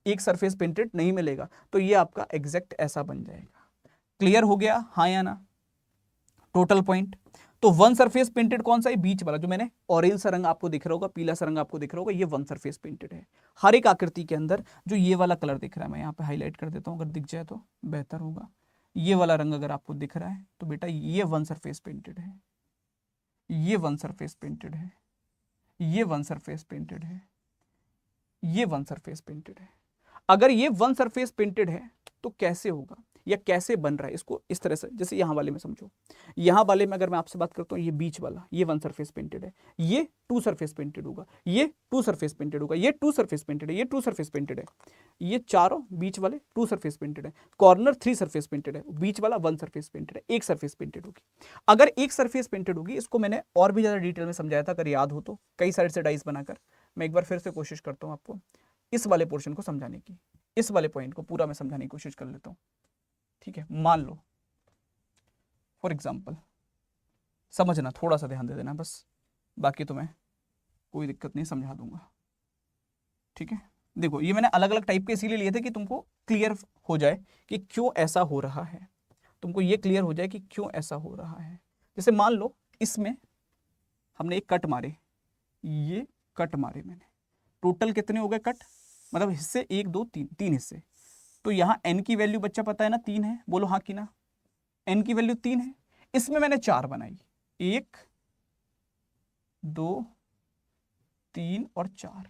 एक सरफेस पेंटेड नहीं मिलेगा। तो ये आपका एग्जैक्ट ऐसा बन जाएगा। क्लियर हो गया हाँ या ना? Total point. तो 1 सरफेस पेंटेड कौन सा है? बीच वाला, जो मैंने ऑरेंज सा रंग आपको दिख रहा होगा, पीला सा रंग आपको दिख रहा होगा, ये 1 सरफेस पेंटेड है। हर एक आकृति के अंदर जो ये वाला कलर दिख रहा है, मैं यहाँ पे हाईलाइट कर देता हूँ, अगर दिख जाए तो बेहतर होगा। ये वाला रंग अगर आपको दिख रहा है तो बेटा ये 1 सरफेस पेंटेड है, ये 1 सरफेस पेंटेड है, ये 1 सरफेस पेंटेड है, ये 1 सरफेस पेंटेड है। अगर ये 1 सरफेस पेंटेड है तो कैसे होगा? या कैसे बन रहा है इसको इस तरह से, जैसे यहाँ वाले में समझो, यहाँ वाले में अगर मैं आपसे बात करता हूँ, ये बीच वाला ये 1 सरफेस पेंटेड है, ये 2 सरफेस पेंटेड होगा, ये 2 सरफेस पेंटेड होगा, ये 2 सरफेस पेंटेड है, ये 2 सरफेस पेंटेड है, ये चारों बीच वाले 2 सरफेस पेंटेड है, कॉर्नर 3 सरफेस पेंटेड है, बीच वाला 1 सरफेस पेंटेड है, एक सरफेस पेंटेड होगी। अगर एक सरफेस पेंटेड होगी, इसको मैंने और भी ज्यादा डिटेल में समझाया था, अगर याद हो तो, कई साइड से डाइस बनाकर। मैं एक बार फिर से कोशिश करता हूँ आपको इस वाले पोर्शन को समझाने की, इस वाले पॉइंट को पूरा मैं समझाने की कोशिश कर लेता हूँ, ठीक है। मान लो फॉर एग्जाम्पल, समझना, थोड़ा सा ध्यान दे देना बस, बाकी तो मैं कोई दिक्कत नहीं समझा दूंगा, ठीक है। देखो ये मैंने अलग अलग टाइप के इसीलिए लिए थे कि तुमको क्लियर हो जाए कि क्यों ऐसा हो रहा है, तुमको ये क्लियर हो जाए कि क्यों ऐसा हो रहा है। जैसे मान लो इसमें हमने एक कट मारे, ये कट मारे मैंने, टोटल कितने हो गए कट, मतलब हिस्से 1 2 3, 3 हिस्से। तो यहाँ n की वैल्यू बच्चा पता है ना 3 है, बोलो हाँ कि ना, n की वैल्यू 3 है। इसमें मैंने 4 बनाई, 1 2 3 और 4,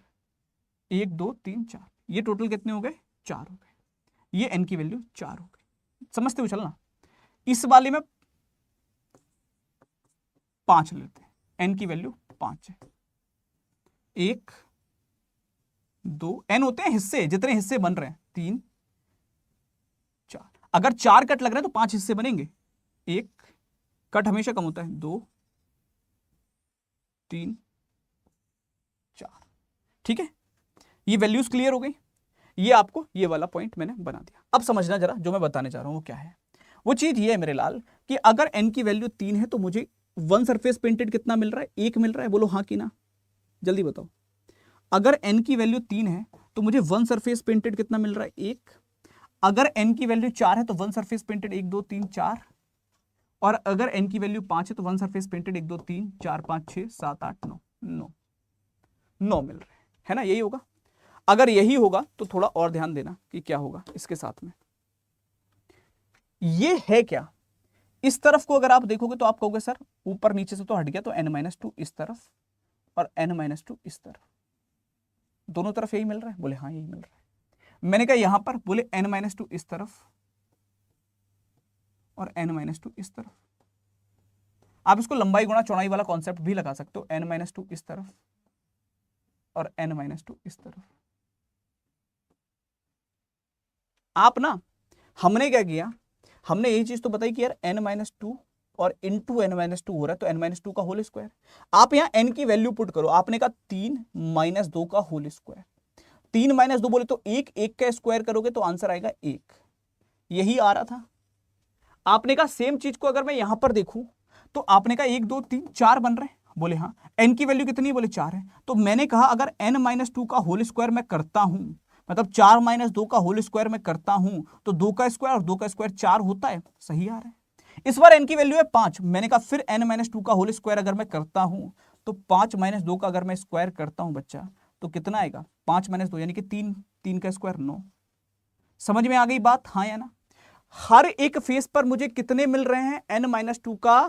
1 2 3 4, ये टोटल कितने हो गए 4 हो गए, ये n की वैल्यू 4 हो गई। समझते हो चलना। इस वाले में 5 लेते हैं, n की वैल्यू 5 है, 1 2, n होते हैं हिस्से, जितने हिस्से बन रहे हैं 3 4, अगर 4 कट लग रहे हैं तो 5 हिस्से बनेंगे, एक कट हमेशा कम होता है, 2 3 4, ठीक है। ये वैल्यूज क्लियर हो गई, ये आपको ये वाला पॉइंट मैंने बना दिया। अब समझना जरा जो मैं बताने जा रहा हूं वो क्या है। वो चीज ये है मेरे लाल कि अगर n की वैल्यू 3 है तो मुझे 1 सरफेस पेंटेड कितना मिल रहा है, 1 मिल रहा है, बोलो हाँ कि ना, जल्दी बताओ। अगर n की वैल्यू 3 है तो मुझे 1 सरफेस पेंटेड कितना मिल रहा है, 1। अगर n की वैल्यू 4 है तो 1 सरफेस पेंटेड 1 2 3 4, और अगर n की वैल्यू 5 है तो 1 सरफेस पेंटेड 1 2 3 4 5 6 7 8 9, 9 मिल रहे है ना, यही होगा। अगर यही होगा तो थोड़ा और ध्यान देना कि क्या होगा इसके साथ में, ये है क्या, इस तरफ को अगर आप देखोगे तो आप कहोगे सर ऊपर नीचे से तो हट गया, तो n-2 इस तरफ और n-2 इस तरफ, दोनों तरफ यही मिल रहा है, बोले हाँ यही मिल रहा है। मैंने कहा यहां पर, बोले n-2 इस तरफ और n-2 इस तरफ। आप इसको लंबाई गुणा चौड़ाई वाला कॉन्सेप्ट भी लगा सकते हो, n-2 इस तरफ और n-2 इस तरफ। आप ना, हमने क्या किया, हमने यही चीज तो बताई कि यार n-2 और इंटू n-2 हो रहा है, तो n-2 का होल स्क्वायर। आप यहाँ n की वैल्यू पुट करो, आपने कहा 3 - 2 का होल स्क्वायर, 3 - 2 बोले तो 1, 1 का स्क्वायर करोगे तो आंसर आएगा 1, यही आ रहा था। आपने कहा सेम चीज को अगर मैं यहां पर देखूं तो आपने कहा 1 2 3 4 बन रहे हैं, बोले हाँ। n की वैल्यू कितनी है, बोले 4 है। तो मैंने कहा अगर n-2 का होल स्क्वायर मैं करता हूं, मतलब 4 - 2 का होल स्क्वायर मैं करता हूं, तो 2 का स्क्वायर और 2 का स्क्वायर 4 होता है, सही आ रहा है। इस बार n की वैल्यू है 5, मैंने कहा फिर n-2 का होल स्क्वायर अगर मैं करता हूं तो 5 - 2 का अगर मैं स्क्वायर करता हूं बच्चा तो कितना आएगा, 5 - 2 यानी कि 3, 3 का स्क्वायर 9। समझ में आ गई बात, हाँ या ना। हर एक फेस पर मुझे कितने मिल रहे हैं, n-2 का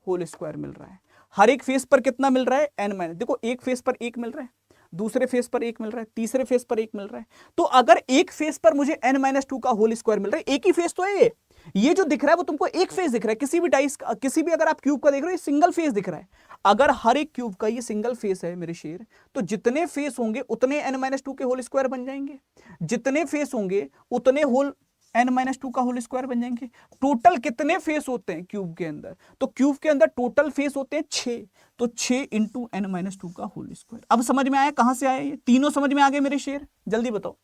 होल स्क्वायर मिल रहा है। हर एक फेस पर कितना मिल रहा है, n-, देखो एक फेस पर 1 मिल रहा है, दूसरे फेस पर 1 मिल रहा है, तीसरे फेस पर 1 मिल रहा है। तो अगर एक फेस पर मुझे n-2 का होल स्क्वायर मिल रहा है, एक ही फेस तो है ये जो दिख रहा है वो तुमको एक फेस दिख रहा है, किसी भी डाइस का, किसी भी अगर आप क्यूब का देख रहे हो ये सिंगल फेस दिख रहा है। अगर हर एक क्यूब का ये सिंगल फेस है मेरे शेर, तो जितने फेस होंगे उतने n-2 के होल स्क्वायर बन जाएंगे, जितने फेस होंगे उतने होल n-2 का होल स्क्वायर बन जाएंगे। टोटल कितने फेस होते हैं क्यूब के अंदर, तो क्यूब के अंदर टोटल फेस होते हैं 6, तो 6 इंटू n-2 का होल स्क्वायर। अब समझ में आया कहां से आया, ये तीनों समझ में आ गए मेरे शेर, जल्दी बताओ।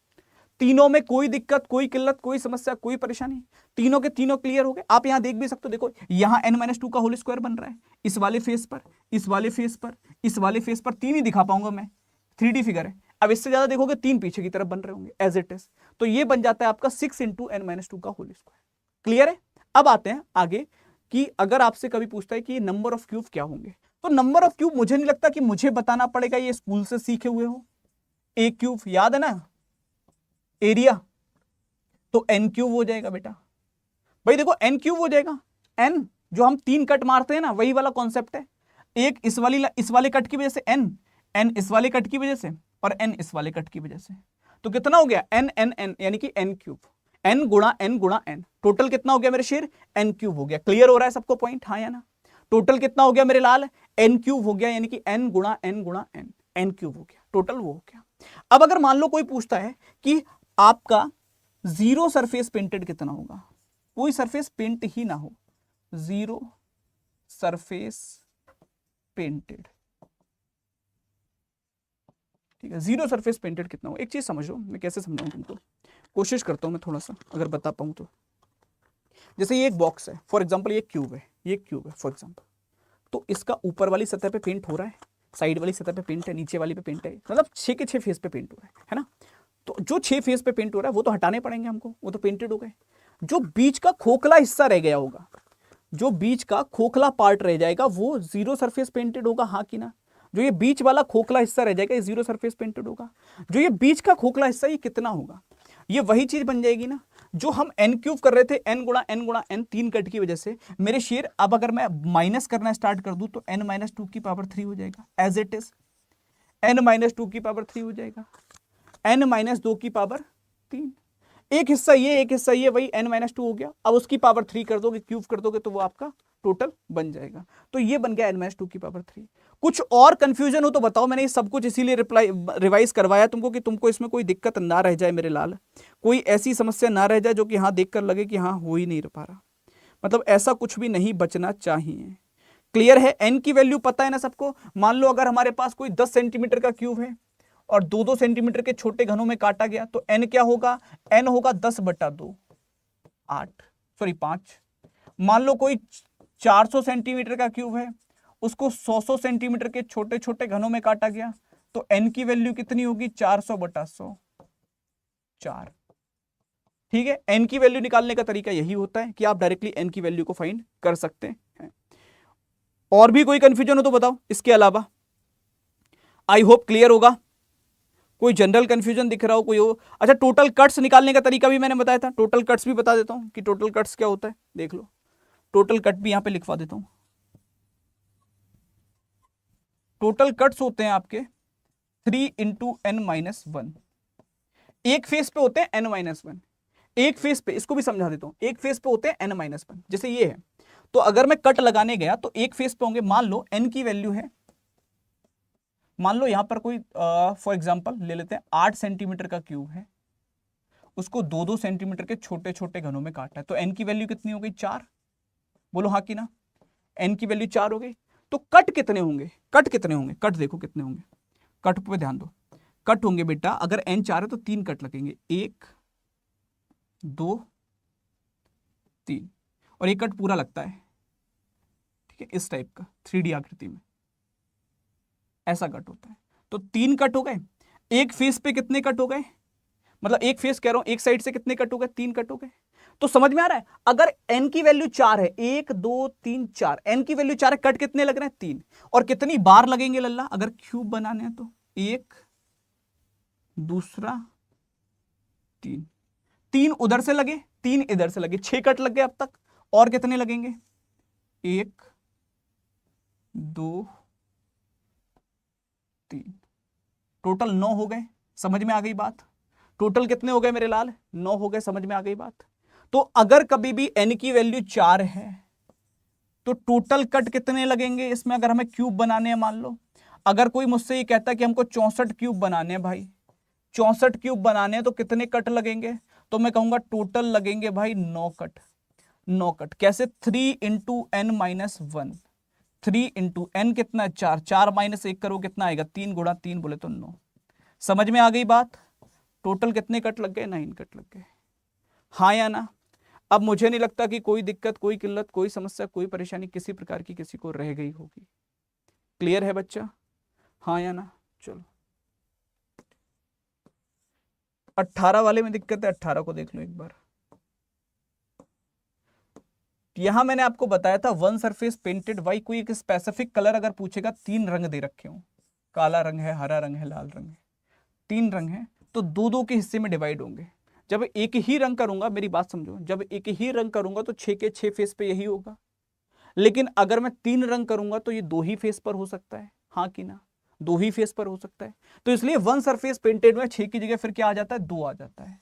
तीनों में कोई दिक्कत, कोई किल्लत, कोई समस्या, कोई परेशानी, तीनों के तीनों क्लियर हो गए। आप यहां देख भी सकते हो, देखो यहां n-2 का होल स्क्वायर बन रहा है, इस वाले फेस पर, इस वाले फेस पर, इस वाले फेस पर, 3 ही दिखा पाऊंगा मैं, 3D फिगर है। अब इससे ज्यादा देखोगे 3 पीछे की तरफ बन रहे होंगे एज इट इज, तो ये बन जाता है आपका 6 इंटू n-2 का होल स्क्वायर। क्लियर है। अब आते हैं आगे कि अगर आपसे कभी पूछता है कि नंबर ऑफ क्यूब क्या होंगे, तो नंबर ऑफ क्यूब मुझे नहीं लगता कि मुझे बताना पड़ेगा, ये स्कूल से सीखे हुए हो। एक क्यूब याद है ना, एरिया, तो n क्यूब हो जाएगा बेटा। भाई देखो n क्यूब हो जाएगा, n जो हम 3 कट मारते हैं ना, वही वाला कॉन्सेप्ट है। एक इस वाले कट की वजह से n इस वाले कट की वजह से और n इस वाले कट की वजह से, तो कितना हो गया n n n यानी कि n क्यूब। n गुणा n, टोटल कितना हो गया मेरे शेर, n क्यूब हो गया। क्लियर हो रहा है सबको पॉइंट, हाँ या ना? टोटल कितना हो गया मेरे लाल, n क्यूब हो गया, यानी कि n गुणा n क्यूब हो गया, टोटल वो हो गया। अब अगर मान लो कोई पूछता है कि आपका जीरो सरफेस पेंटेड कितना होगा, कोई सरफेस पेंट ही ना हो, जीरो सरफेस पेंटेड, ठीक है, जीरो सरफेस पेंटेड कितना हो। एक चीज समझो, मैं कैसे समझाऊं तुमको, कोशिश करता हूं मैं थोड़ा सा अगर बता पाऊं तो। जैसे ये एक बॉक्स है फॉर एग्जांपल, ये क्यूब है, ये क्यूब है फॉर एग्जांपल, तो इसका ऊपर वाली सतह पे पेंट हो रहा है, साइड वाली सतह पे पेंट है, नीचे वाली पे पेंट है, मतलब 6 के 6 फेस पे पेंट हो रहा है ना? तो जो 6 फेस पे पेंट हो रहा है वो तो हटाने पड़ेंगे हमको, वो तो पेंटेड हो गए। जो बीच का खोखला हिस्सा रह गया होगा, जो बीच का खोखला पार्ट रह जाएगा वो जीरो सरफेस पेंटेड होगा, हाँ कि ना? जो ये बीच वाला खोखला हिस्सा रह जाएगा ये जीरो सरफेस पेंटेड होगा। जो ये बीच का खोखला हिस्सा ये कितना होगा, ये वही चीज बन जाएगी ना जो हम n क्यूब कर रहे थे, n गुणा n, 3 कट की वजह से मेरे शेर। अब अगर मैं माइनस करना स्टार्ट कर दूं तो n माइनस 2 की पावर 3 हो जाएगा, as it is n minus 2 की पावर 3 हो जाएगा, n माइनस 2 की पावर 3। एक हिस्सा ये, एक हिस्सा ये, वही n माइनस 2 हो गया। अब उसकी पावर 3 कर दोगे, क्यूब कर दोगे तो वो आपका टोटल बन जाएगा। तो ये बन गया n माइनस 2 की पावर 3। कुछ और कंफ्यूजन हो तो बताओ, मैंने ये सब कुछ इसीलिए रिवाइज करवाया तुमको कि तुमको इसमें कोई दिक्कत ना रह जाए मेरे लाल, कोई ऐसी समस्या ना रह जाए जो कि हाँ देखकर लगे कि हाँ हो ही नहीं पा रहा, मतलब ऐसा कुछ भी नहीं बचना चाहिए। क्लियर है? n की वैल्यू पता है ना सबको। मान लो अगर हमारे पास कोई 10 सेंटीमीटर का क्यूब है और 2-2 सेंटीमीटर के छोटे घनों में काटा गया तो n क्या होगा, n होगा 10/2, 8 सॉरी 5। मान लो कोई 400 सेंटीमीटर का क्यूब है, उसको 100 सेंटीमीटर के छोटे छोटे घनों में काटा गया तो n की वैल्यू कितनी होगी, 400/100, 4। ठीक है, n की वैल्यू निकालने का तरीका यही होता है कि आप डायरेक्टली n की वैल्यू को फाइंड कर सकते हैं। और भी कोई कंफ्यूजन हो तो बताओ इसके अलावा, आई होप क्लियर होगा। कोई जनरल कंफ्यूजन दिख रहा हो कोई हो? अच्छा, टोटल कट्स निकालने का तरीका भी मैंने बताया था, टोटल कट्स भी बता देता हूं कि टोटल कट्स क्या होता है, देख लो। टोटल कट भी यहां पे लिखवा देता हूं। टोटल कट्स होते हैं आपके 3 इंटू n माइनस 1। एक फेस पे होते हैं n माइनस 1, एक फेस पे, इसको भी समझा देता हूं, एक फेस पे होते हैं n माइनस 1। जैसे ये है, तो अगर मैं कट लगाने गया तो एक फेस पे होंगे, मान लो n की वैल्यू है, मान लो यहां पर कोई फॉर एग्जांपल ले लेते हैं 8 सेंटीमीटर का क्यूब है, उसको 2-2 सेंटीमीटर के छोटे छोटे घनों में काटा है, तो n की वैल्यू कितनी हो गई, 4। बोलो हाँ कि ना? n की वैल्यू 4 हो गई। तो कट कितने होंगे, कट कितने होंगे, कट देखो कितने होंगे, कट पे ध्यान दो। कट होंगे बेटा, अगर n 4 है तो 3 कट लगेंगे, 1 2 3, और एक कट पूरा लगता है, ठीक है, इस टाइप का 3D आकृति में ऐसा कट होता है। तो 3 कट हो गए। एक फेस पे कितने कट हो गए, मतलब एक फेस कह रहा हूं, एक साइड से कितने कट हो गए, 3 कट हो गए। तो समझ में आ रहा है, अगर n की वैल्यू 4 है, 1 2 3 4, n की वैल्यू 4 है, कट कितने लग रहे हैं, 3। और कितनी बार लगेंगे लल्ला, अगर क्यूब बनाने हैं तो 1 दूसरा 3, 3 उधर से लगे 3 इधर से लगे, 6 कट लग गए अब तक। और कितने लगेंगे, 1 2 3, टोटल 9 हो गए। समझ में आ गई बात? टोटल कितने हो गए मेरे लाल, 9 हो गए। समझ में आ गई बात? तो अगर कभी भी n की वैल्यू 4 है तो टोटल कट कितने लगेंगे इसमें, अगर हमें क्यूब बनाने हैं मान लो। अगर कोई मुझसे ये कहता है कि हमको 64 क्यूब बनाने हैं भाई, 64 क्यूब बनाने हैं तो कितने कट लगेंगे, तो मैं कहूंगा टोटल लगेंगे भाई 9 कट। 9 कट कैसे, 3 into n minus 1, 3 into n कितना है, 4, 4 माइनस 1 करो कितना आएगा, 3 गुणा 3 बोले तो 9। समझ में आ गई बात? टोटल कितने कट लग गए, 9 कट लग गए, हाँ या ना? अब मुझे नहीं लगता कि कोई दिक्कत, कोई किल्लत, कोई समस्या, कोई परेशानी किसी प्रकार की किसी को रह गई होगी। क्लियर है बच्चा, हाँ या ना? चलो 18 वाले में दिक्कत है, 18 को देख लो एक बार। यहां मैंने आपको बताया था वन सरफेस पेंटेड बाई, कोई एक स्पेसिफिक कलर अगर पूछेगा, 3 रंग दे रखे हो, काला रंग है, हरा रंग है, लाल रंग है, 3 रंग है, तो 2-2 के हिस्से में डिवाइड होंगे। जब एक ही रंग करूंगा, मेरी बात समझो, जब एक ही रंग करूंगा तो 6 के 6 फेस पे यही होगा। लेकिन अगर मैं 3 रंग करूंगा तो ये 2 ही फेस पर हो सकता है, हाँ कि ना? 2 ही फेस पर हो सकता है। तो इसलिए वन सरफेस पेंटेड में 6 की जगह फिर क्या आ जाता है, 2 आ जाता है।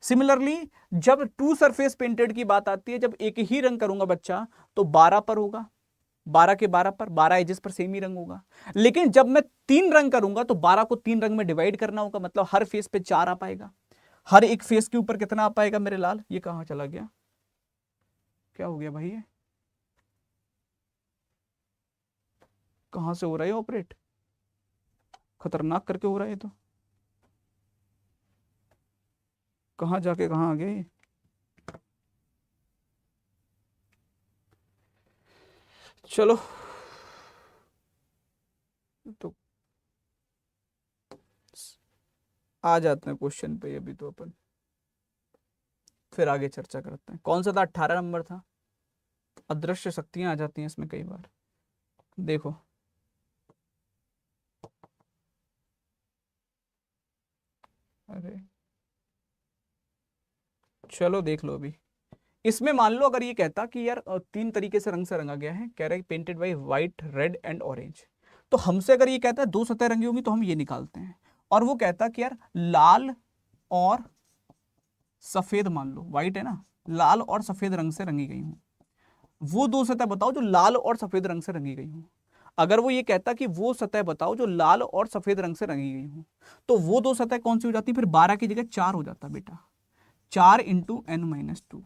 सिमिलरली जब टू सरफेस पेंटेड की बात आती है, जब एक ही रंग करूंगा बच्चा तो 12 पर होगा, 12 के 12 पर, 12 एजेस पर सेम ही रंग होगा। लेकिन जब मैं 3 रंग करूंगा तो 12 को 3 रंग में डिवाइड करना होगा, मतलब हर फेस पे 4 आ पाएगा। हर एक फेस के ऊपर कितना आ पाएगा मेरे लाल? ये कहां चला गया, क्या हो गया भाई, ये कहां से हो रहा है ऑपरेट? खतरनाक करके हो रहा है ये तो, कहां जाके कहां आ गया ये? चलो तो आ जाते हैं क्वेश्चन पे, अभी तो अपन फिर आगे चर्चा करते हैं। कौन सा था? 18 नंबर था। अदृश्य शक्तियां आ जाती हैं इसमें कई बार, देखो। अरे चलो देख लो अभी। इसमें मान लो अगर ये कहता कि यार 3 तरीके से रंगा गया है, कह रहा है painted by white, red and orange, तो हमसे अगर ये कहता है 2 सतह रंगी होंगी तो हम ये निकालते हैं। और वो कहता कि यार लाल और सफेद, मान लो व्हाइट है ना, लाल और सफेद रंग से रंगी गई हूं, वो 2 सतह बताओ जो लाल और सफेद रंग से रंगी गई हूं। अगर वो ये कहता कि वो सतह बताओ जो लाल और सफेद रंग से रंगी गई हूं, तो वो 2 सतह कौन सी हो जाती? फिर 12 की जगह 4 हो जाता बेटा। 4 into N minus 2,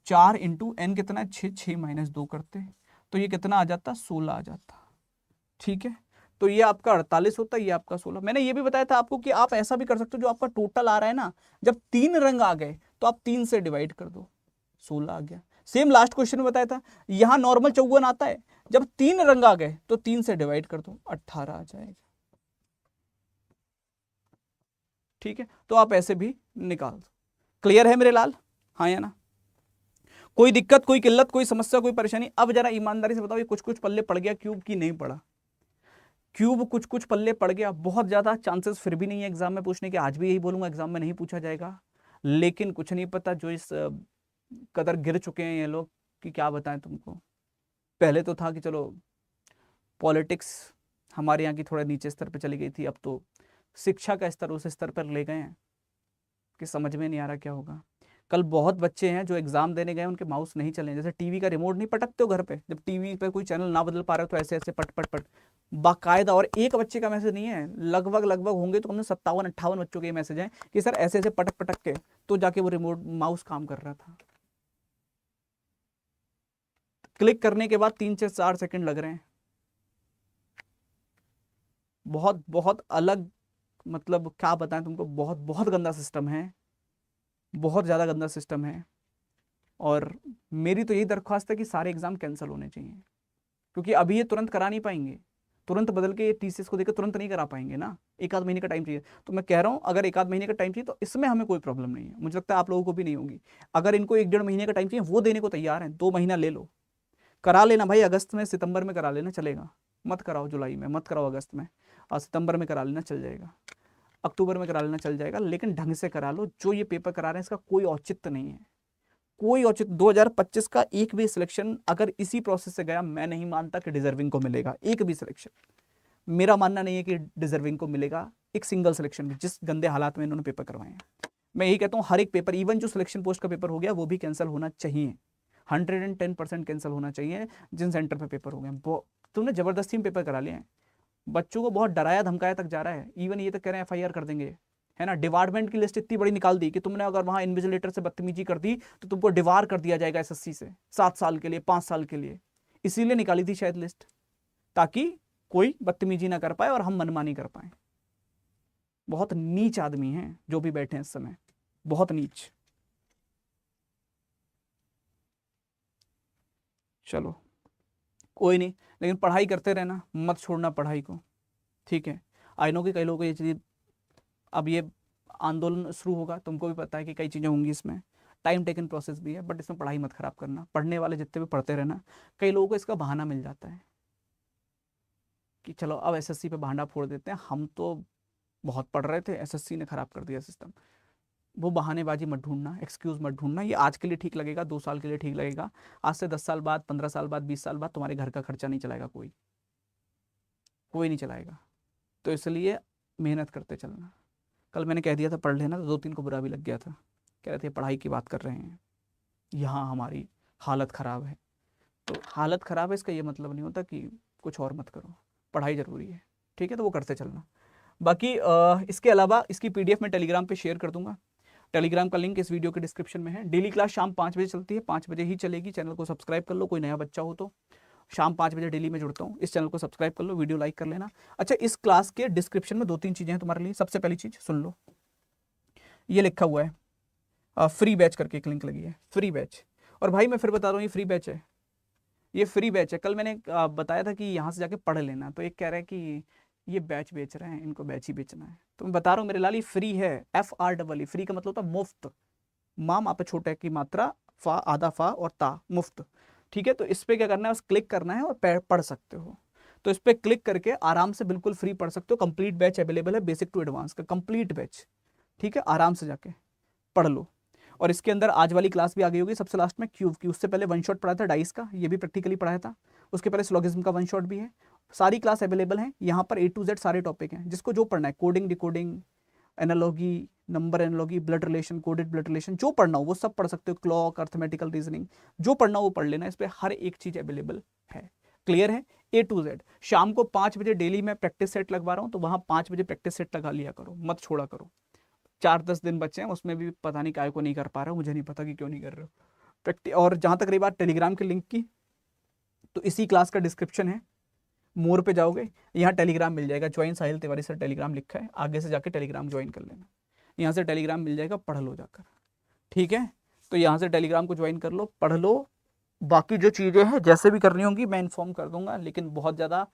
4 into n कितना है? 6, 6 माइनस 2 करते, तो ये कितना आ जाता? 16 आ जाता। ठीक है, तो ये आपका 48 होता है, ये आपका 16। मैंने ये भी बताया था आपको कि आप ऐसा भी कर सकते हो, जो आपका टोटल आ रहा है ना, जब 3 रंग आ गए तो आप 3 से डिवाइड कर दो, 16 आ गया। सेम लास्ट क्वेश्चन में बताया था, यहां नॉर्मल 54 आता है, जब 3 रंग आ गए तो 3 से डिवाइड कर दो, 18 आ जाएगा। ठीक है, तो आप ऐसे भी निकाल दो। क्लियर है मेरे लाल? हाँ या ना? कोई दिक्कत, कोई किल्लत, कोई समस्या, कोई परेशानी? अब जरा ईमानदारी से बताओ, ये कुछ कुछ पल्ले पड़ गया क्यूब की नहीं पड़ा? क्यूब कुछ कुछ पल्ले पड़ गया, बहुत ज्यादा चांसेस फिर भी नहीं है एग्जाम में पूछने के। आज भी यही बोलूंगा, एग्जाम में नहीं पूछा जाएगा, लेकिन कुछ नहीं पता, जो इस कदर गिर चुके हैं ये लोग कि क्या बताएं तुमको। पहले तो था कि चलो पॉलिटिक्स हमारे यहाँ की थोड़ा नीचे स्तर पर चली गई थी, अब तो शिक्षा का स्तर उस स्तर पर ले गए हैं कि समझ में नहीं आ रहा क्या होगा। कल बहुत बच्चे हैं जो एग्जाम देने गए, उनके माउस नहीं चले, जैसे टीवी का रिमोट नहीं पटकते हो घर पे, जब टीवी पे कोई चैनल ना बदल पा रहे हो तो ऐसे ऐसे पट पट पट बाकायदा। और एक बच्चे का मैसेज नहीं है, लगभग लगभग होंगे तो हमने 57-58 बच्चों के मैसेज हैं कि सर ऐसे ऐसे पटक पटक के तो जाके वो रिमोट माउस काम कर रहा था। क्लिक करने के बाद 3 से 4 सेकंड लग रहे हैं। बहुत बहुत अलग, मतलब क्या बताएं तुमको, बहुत बहुत गंदा सिस्टम है, बहुत ज्यादा गंदा सिस्टम है। और मेरी तो यही दरख्वास्त है कि सारे एग्जाम कैंसिल होने चाहिए, क्योंकि अभी ये तुरंत करा नहीं पाएंगे, तुरंत बदल के ये टीसीएस को देकर तुरंत नहीं करा पाएंगे ना, 1 आध महीने का टाइम चाहिए। तो मैं कह रहा हूँ अगर 1 आध महीने का टाइम चाहिए तो इसमें हमें कोई प्रॉब्लम नहीं है, मुझे लगता है आप लोगों को भी नहीं होगी। अगर इनको 1-1.5 महीने का टाइम चाहिए, वो देने को तैयार है, 2 महीना ले लो, करा लेना भाई, अगस्त में सितंबर में करा लेना चलेगा, मत कराओ जुलाई में, मत कराओ अगस्त में, और सितंबर में करा लेना चल जाएगा, अक्टूबर में करा लेना चल जाएगा, लेकिन ढंग से करा लो। जो ये पेपर करा रहे हैं इसका कोई औचित्य नहीं है, कोई औचित्य। 2025 का एक भी सिलेक्शन अगर इसी प्रोसेस से गया, मैं नहीं मानता कि डिजर्विंग को मिलेगा एक भी सिलेक्शन। मेरा मानना नहीं है कि डिजर्विंग को मिलेगा एक सिंगल सिलेक्शन में, जिस गंदे हालात में इन्होंने पेपर करवाए हैं। मैं यही कहता हूँ हर एक पेपर, इवन जो सिलेक्शन पोस्ट का पेपर हो गया वो भी कैंसिल होना चाहिए, 110% कैंसिल होना चाहिए, जिन सेंटर पे पेपर हो गए। तुमने जबरदस्ती में पेपर करा लिए हैं, बच्चों को बहुत डराया धमकाया तक जा रहा है, इवन ये तक कह रहे हैं एफआईआर कर देंगे, है ना। डिपार्टमेंट की लिस्ट इतनी बड़ी निकाल दी कि तुमने अगर वहां इन्विजिलेटर से बदतमीजी कर दी तो तुमको डिवार कर दिया जाएगा एसएससी से 7 साल के लिए, 5 साल के लिए। इसीलिए निकाली थी शायद लिस्ट, ताकि कोई बदतमीजी ना कर पाए और हम मनमानी कर पाए। बहुत नीच आदमी हैं जो भी बैठे हैं इस समय, बहुत नीच। चलो कोई नहीं, लेकिन पढ़ाई करते रहना, मत छोड़ना पढ़ाई को, ठीक है। आई नो कि कई लोगों को ये चीज़, अब ये आंदोलन शुरू होगा, तुमको भी पता है कि कई चीज़ें होंगी इसमें, टाइम टेकन प्रोसेस भी है, बट इसमें पढ़ाई मत खराब करना, पढ़ने वाले जितने भी पढ़ते रहना। कई लोगों को इसका बहाना मिल जाता है कि चलो अब एसएससी पे भांडा फोड़ देते हैं, हम तो बहुत पढ़ रहे थे, एसएससी ने खराब कर दिया सिस्टम। वो बहानेबाजी मत ढूंढना, एक्सक्यूज मत ढूंढना। ये आज के लिए ठीक लगेगा, 2 साल के लिए ठीक लगेगा, आज से 10 साल बाद, 15 साल बाद, 20 साल बाद तुम्हारे घर का खर्चा नहीं चलाएगा कोई, कोई नहीं चलाएगा। तो इसलिए मेहनत करते चलना। कल मैंने कह दिया था पढ़ लेना, तो 2-3 को बुरा भी लग गया था, कह रहे थे पढ़ाई की बात कर रहे हैं, यहाँ हमारी हालत ख़राब है। तो हालत ख़राब है इसका ये मतलब नहीं होता कि कुछ और मत करो, पढ़ाई ज़रूरी है, ठीक है, तो वो करते चलना। बाकी इसके अलावा इसकी PDF मैं टेलीग्राम पे शेयर कर दूंगा। टेलीग्राम का लिंक इस वीडियो के डिस्क्रिप्शन में है। डेली क्लास शाम 5 बजे चलती है, 5 बजे ही चलेगी। चैनल को सब्सक्राइब कर लो, कोई नया बच्चा हो तो शाम 5 बजे डेली में जुड़ता हूँ। इस चैनल को सब्सक्राइब कर लो, वीडियो लाइक कर लेना। अच्छा, इस क्लास के डिस्क्रिप्शन में 2-3 चीज़ें हैं तुम्हारे लिए। सबसे पहली चीज़ सुन लो, ये लिखा हुआ है फ्री बैच करके एक लिंक लगी है, फ्री बैच। और भाई मैं फिर बता रहा हूँ, ये फ्री बैच है, ये फ्री बैच है। कल मैंने बताया था कि यहाँ से जाके पढ़ लेना, तो एक कह रहा है कि ये बैच बेच रहे हैं, इनको बैच ही बेचना है। तो मैं बता रहा हूँ मेरे लाल, ये फ्री है, FREE, फ्री का मतलब होता है मुफ्त। माम आप छोटे की मात्रा, फा आधा फा और ता, मुफ्त, ठीक है। तो इस पर क्या करना है, बस क्लिक करना है और पढ़ सकते हो। तो इस पर क्लिक करके आराम से बिल्कुल फ्री पढ़ सकते हो। कंप्लीट बैच अवेलेबल है, बेसिक टू एडवांस का कंप्लीट बैच, ठीक है। आराम से जाके पढ़ लो। और इसके अंदर आज वाली क्लास भी आ गई होगी सबसे लास्ट में, क्यूब की। उससे पहले वन शॉट पढ़ाया था डाइस का, ये भी प्रैक्टिकली पढ़ाया था। उसके पहले स्लॉगिज्म का वन शॉट भी है। सारी क्लास अवेलेबल है यहाँ पर, A to Z सारे टॉपिक हैं, जिसको जो पढ़ना है, coding, decoding, analogy, number analogy, blood relation, coded blood relation, जो पढ़ना हो वो सब पढ़ सकते हो। क्लॉक, अर्थमेटिकल रीजनिंग, जो पढ़ना हो वो पढ़ लेना। इस पर हर एक चीज़ अवेलेबल है, क्लियर है, A to Z। शाम को 5 बजे डेली मैं प्रैक्टिस सेट लगवा रहा हूँ, तो वहाँ 5 बजे प्रैक्टिस सेट लगा लिया करो, मत छोड़ा करो। 4-10 दिन बच्चे हैं, उसमें भी पता नहीं काय को नहीं कर पा रहे हो, मुझे नहीं पता कि क्यों नहीं कर रहे हो प्रैक्टिस। और जहाँ तक रही बात टेलीग्राम के लिंक की, तो इसी क्लास का डिस्क्रिप्शन है, मोर पे जाओगे, यहाँ टेलीग्राम मिल जाएगा, ज्वाइन साहिल तिवारी सर टेलीग्राम लिखा है, आगे से जाके टेलीग्राम ज्वाइन कर लेना। यहाँ से टेलीग्राम मिल जाएगा, पढ़ लो जाकर, ठीक है। तो यहाँ से टेलीग्राम को ज्वाइन कर लो, पढ़ लो। बाकी जो चीज़ें हैं जैसे भी करनी होंगी मैं इन्फॉर्म कर दूंगा, लेकिन बहुत ज़्यादा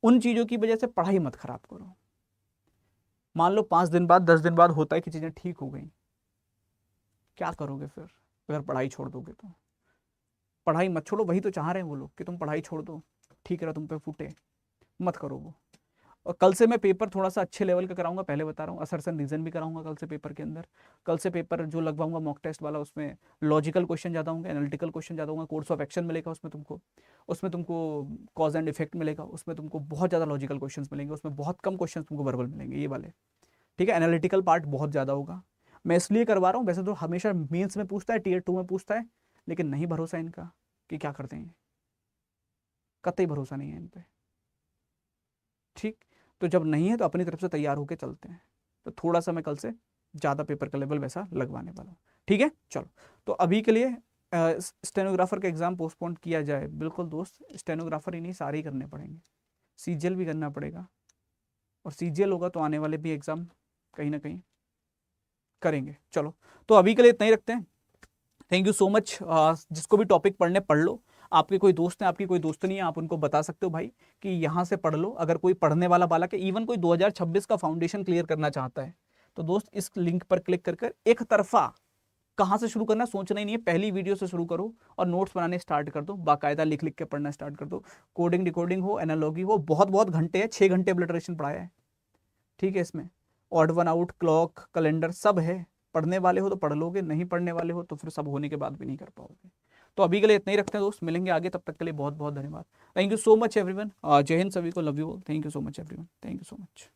उन चीज़ों की वजह से पढ़ाई मत खराब करो। मान लो 5 दिन बाद, 10 दिन बाद होता है कि चीज़ें ठीक हो गई, क्या करोगे फिर अगर पढ़ाई छोड़ दोगे तो? पढ़ाई मत छोड़ो, वही तो चाह रहे हैं वो लोग कि तुम पढ़ाई छोड़ दो, ठीक है, तुम पे फूटे, मत करो वो। और कल से मैं पेपर थोड़ा सा अच्छे लेवल का कराऊंगा, पहले बता रहा हूँ। असरसन रीजन भी कराऊंगा कल से पेपर के अंदर। कल से पेपर जो लगवाऊंगा मॉक टेस्ट वाला, उसमें लॉजिकल क्वेश्चन ज़्यादा होंगे, एनालिटिकल क्वेश्चन ज़्यादा होंगे, कोर्स ऑफ एक्शन मिलेगा उसमें तुमको कॉज एंड इफेक्ट मिलेगा, उसमें तुमको बहुत ज़्यादा लॉजिकल क्वेश्चन मिलेंगे, उसमें बहुत कम क्वेश्चन तुमको वर्बल मिलेंगे, ये वाले, ठीक है। एनालिटिकल पार्ट बहुत ज़्यादा होगा, मैं इसलिए करवा रहा हूँ। वैसे तो हमेशा मेंस में पूछता है, Tier 2 में पूछता है, लेकिन नहीं भरोसा इनका कि क्या करते हैं, कतई भरोसा नहीं है इन पर, ठीक। तो जब नहीं है तो अपनी तरफ से तैयार होकर चलते हैं। तो थोड़ा सा मैं कल से ज़्यादा पेपर का लेवल वैसा लगवाने वाला हूँ, ठीक है। चलो, तो अभी के लिए स्टेनोग्राफर का एग्ज़ाम पोस्टपोन किया जाए, बिल्कुल दोस्त, स्टेनोग्राफर ही नहीं सारे ही करने पड़ेंगे, CGL भी करना पड़ेगा, और CGL होगा तो आने वाले भी एग्ज़ाम कहीं ना कहीं करेंगे। चलो, तो अभी के लिए इतना ही रखते हैं। Thank you so much. जिसको भी टॉपिक पढ़ने पढ़ लो, आपके कोई दोस्त है, आपकी कोई दोस्त नहीं है, आप उनको बता सकते हो भाई कि यहाँ से पढ़ लो। अगर कोई पढ़ने वाला बालक है, इवन कोई 2026 का फाउंडेशन क्लियर करना चाहता है, तो दोस्त इस लिंक पर क्लिक कर एक तरफा कहाँ से शुरू करना सोचना ही नहीं है, पहली वीडियो से शुरू करो और नोट्स बनाने स्टार्ट कर दो, बाकायदा लिख लिख के पढ़ना स्टार्ट कर दो। कोडिंग डिकोडिंग हो, एनालॉगी हो, बहुत बहुत घंटे है, 6 घंटे अब्लिटरेशन पढ़ाया है, ठीक है। इसमें odd one out, clock, calendar सब है। पढ़ने वाले हो तो पढ़ लोगे, नहीं पढ़ने वाले हो तो फिर सब होने के बाद भी नहीं कर पाओगे। तो अभी के लिए इतना ही रखते हैं दोस्त, मिलेंगे आगे, तब तक के लिए बहुत बहुत धन्यवाद। Thank you so much everyone, जय हिंद सभी को, love you all, thank you so much everyone, thank you so much.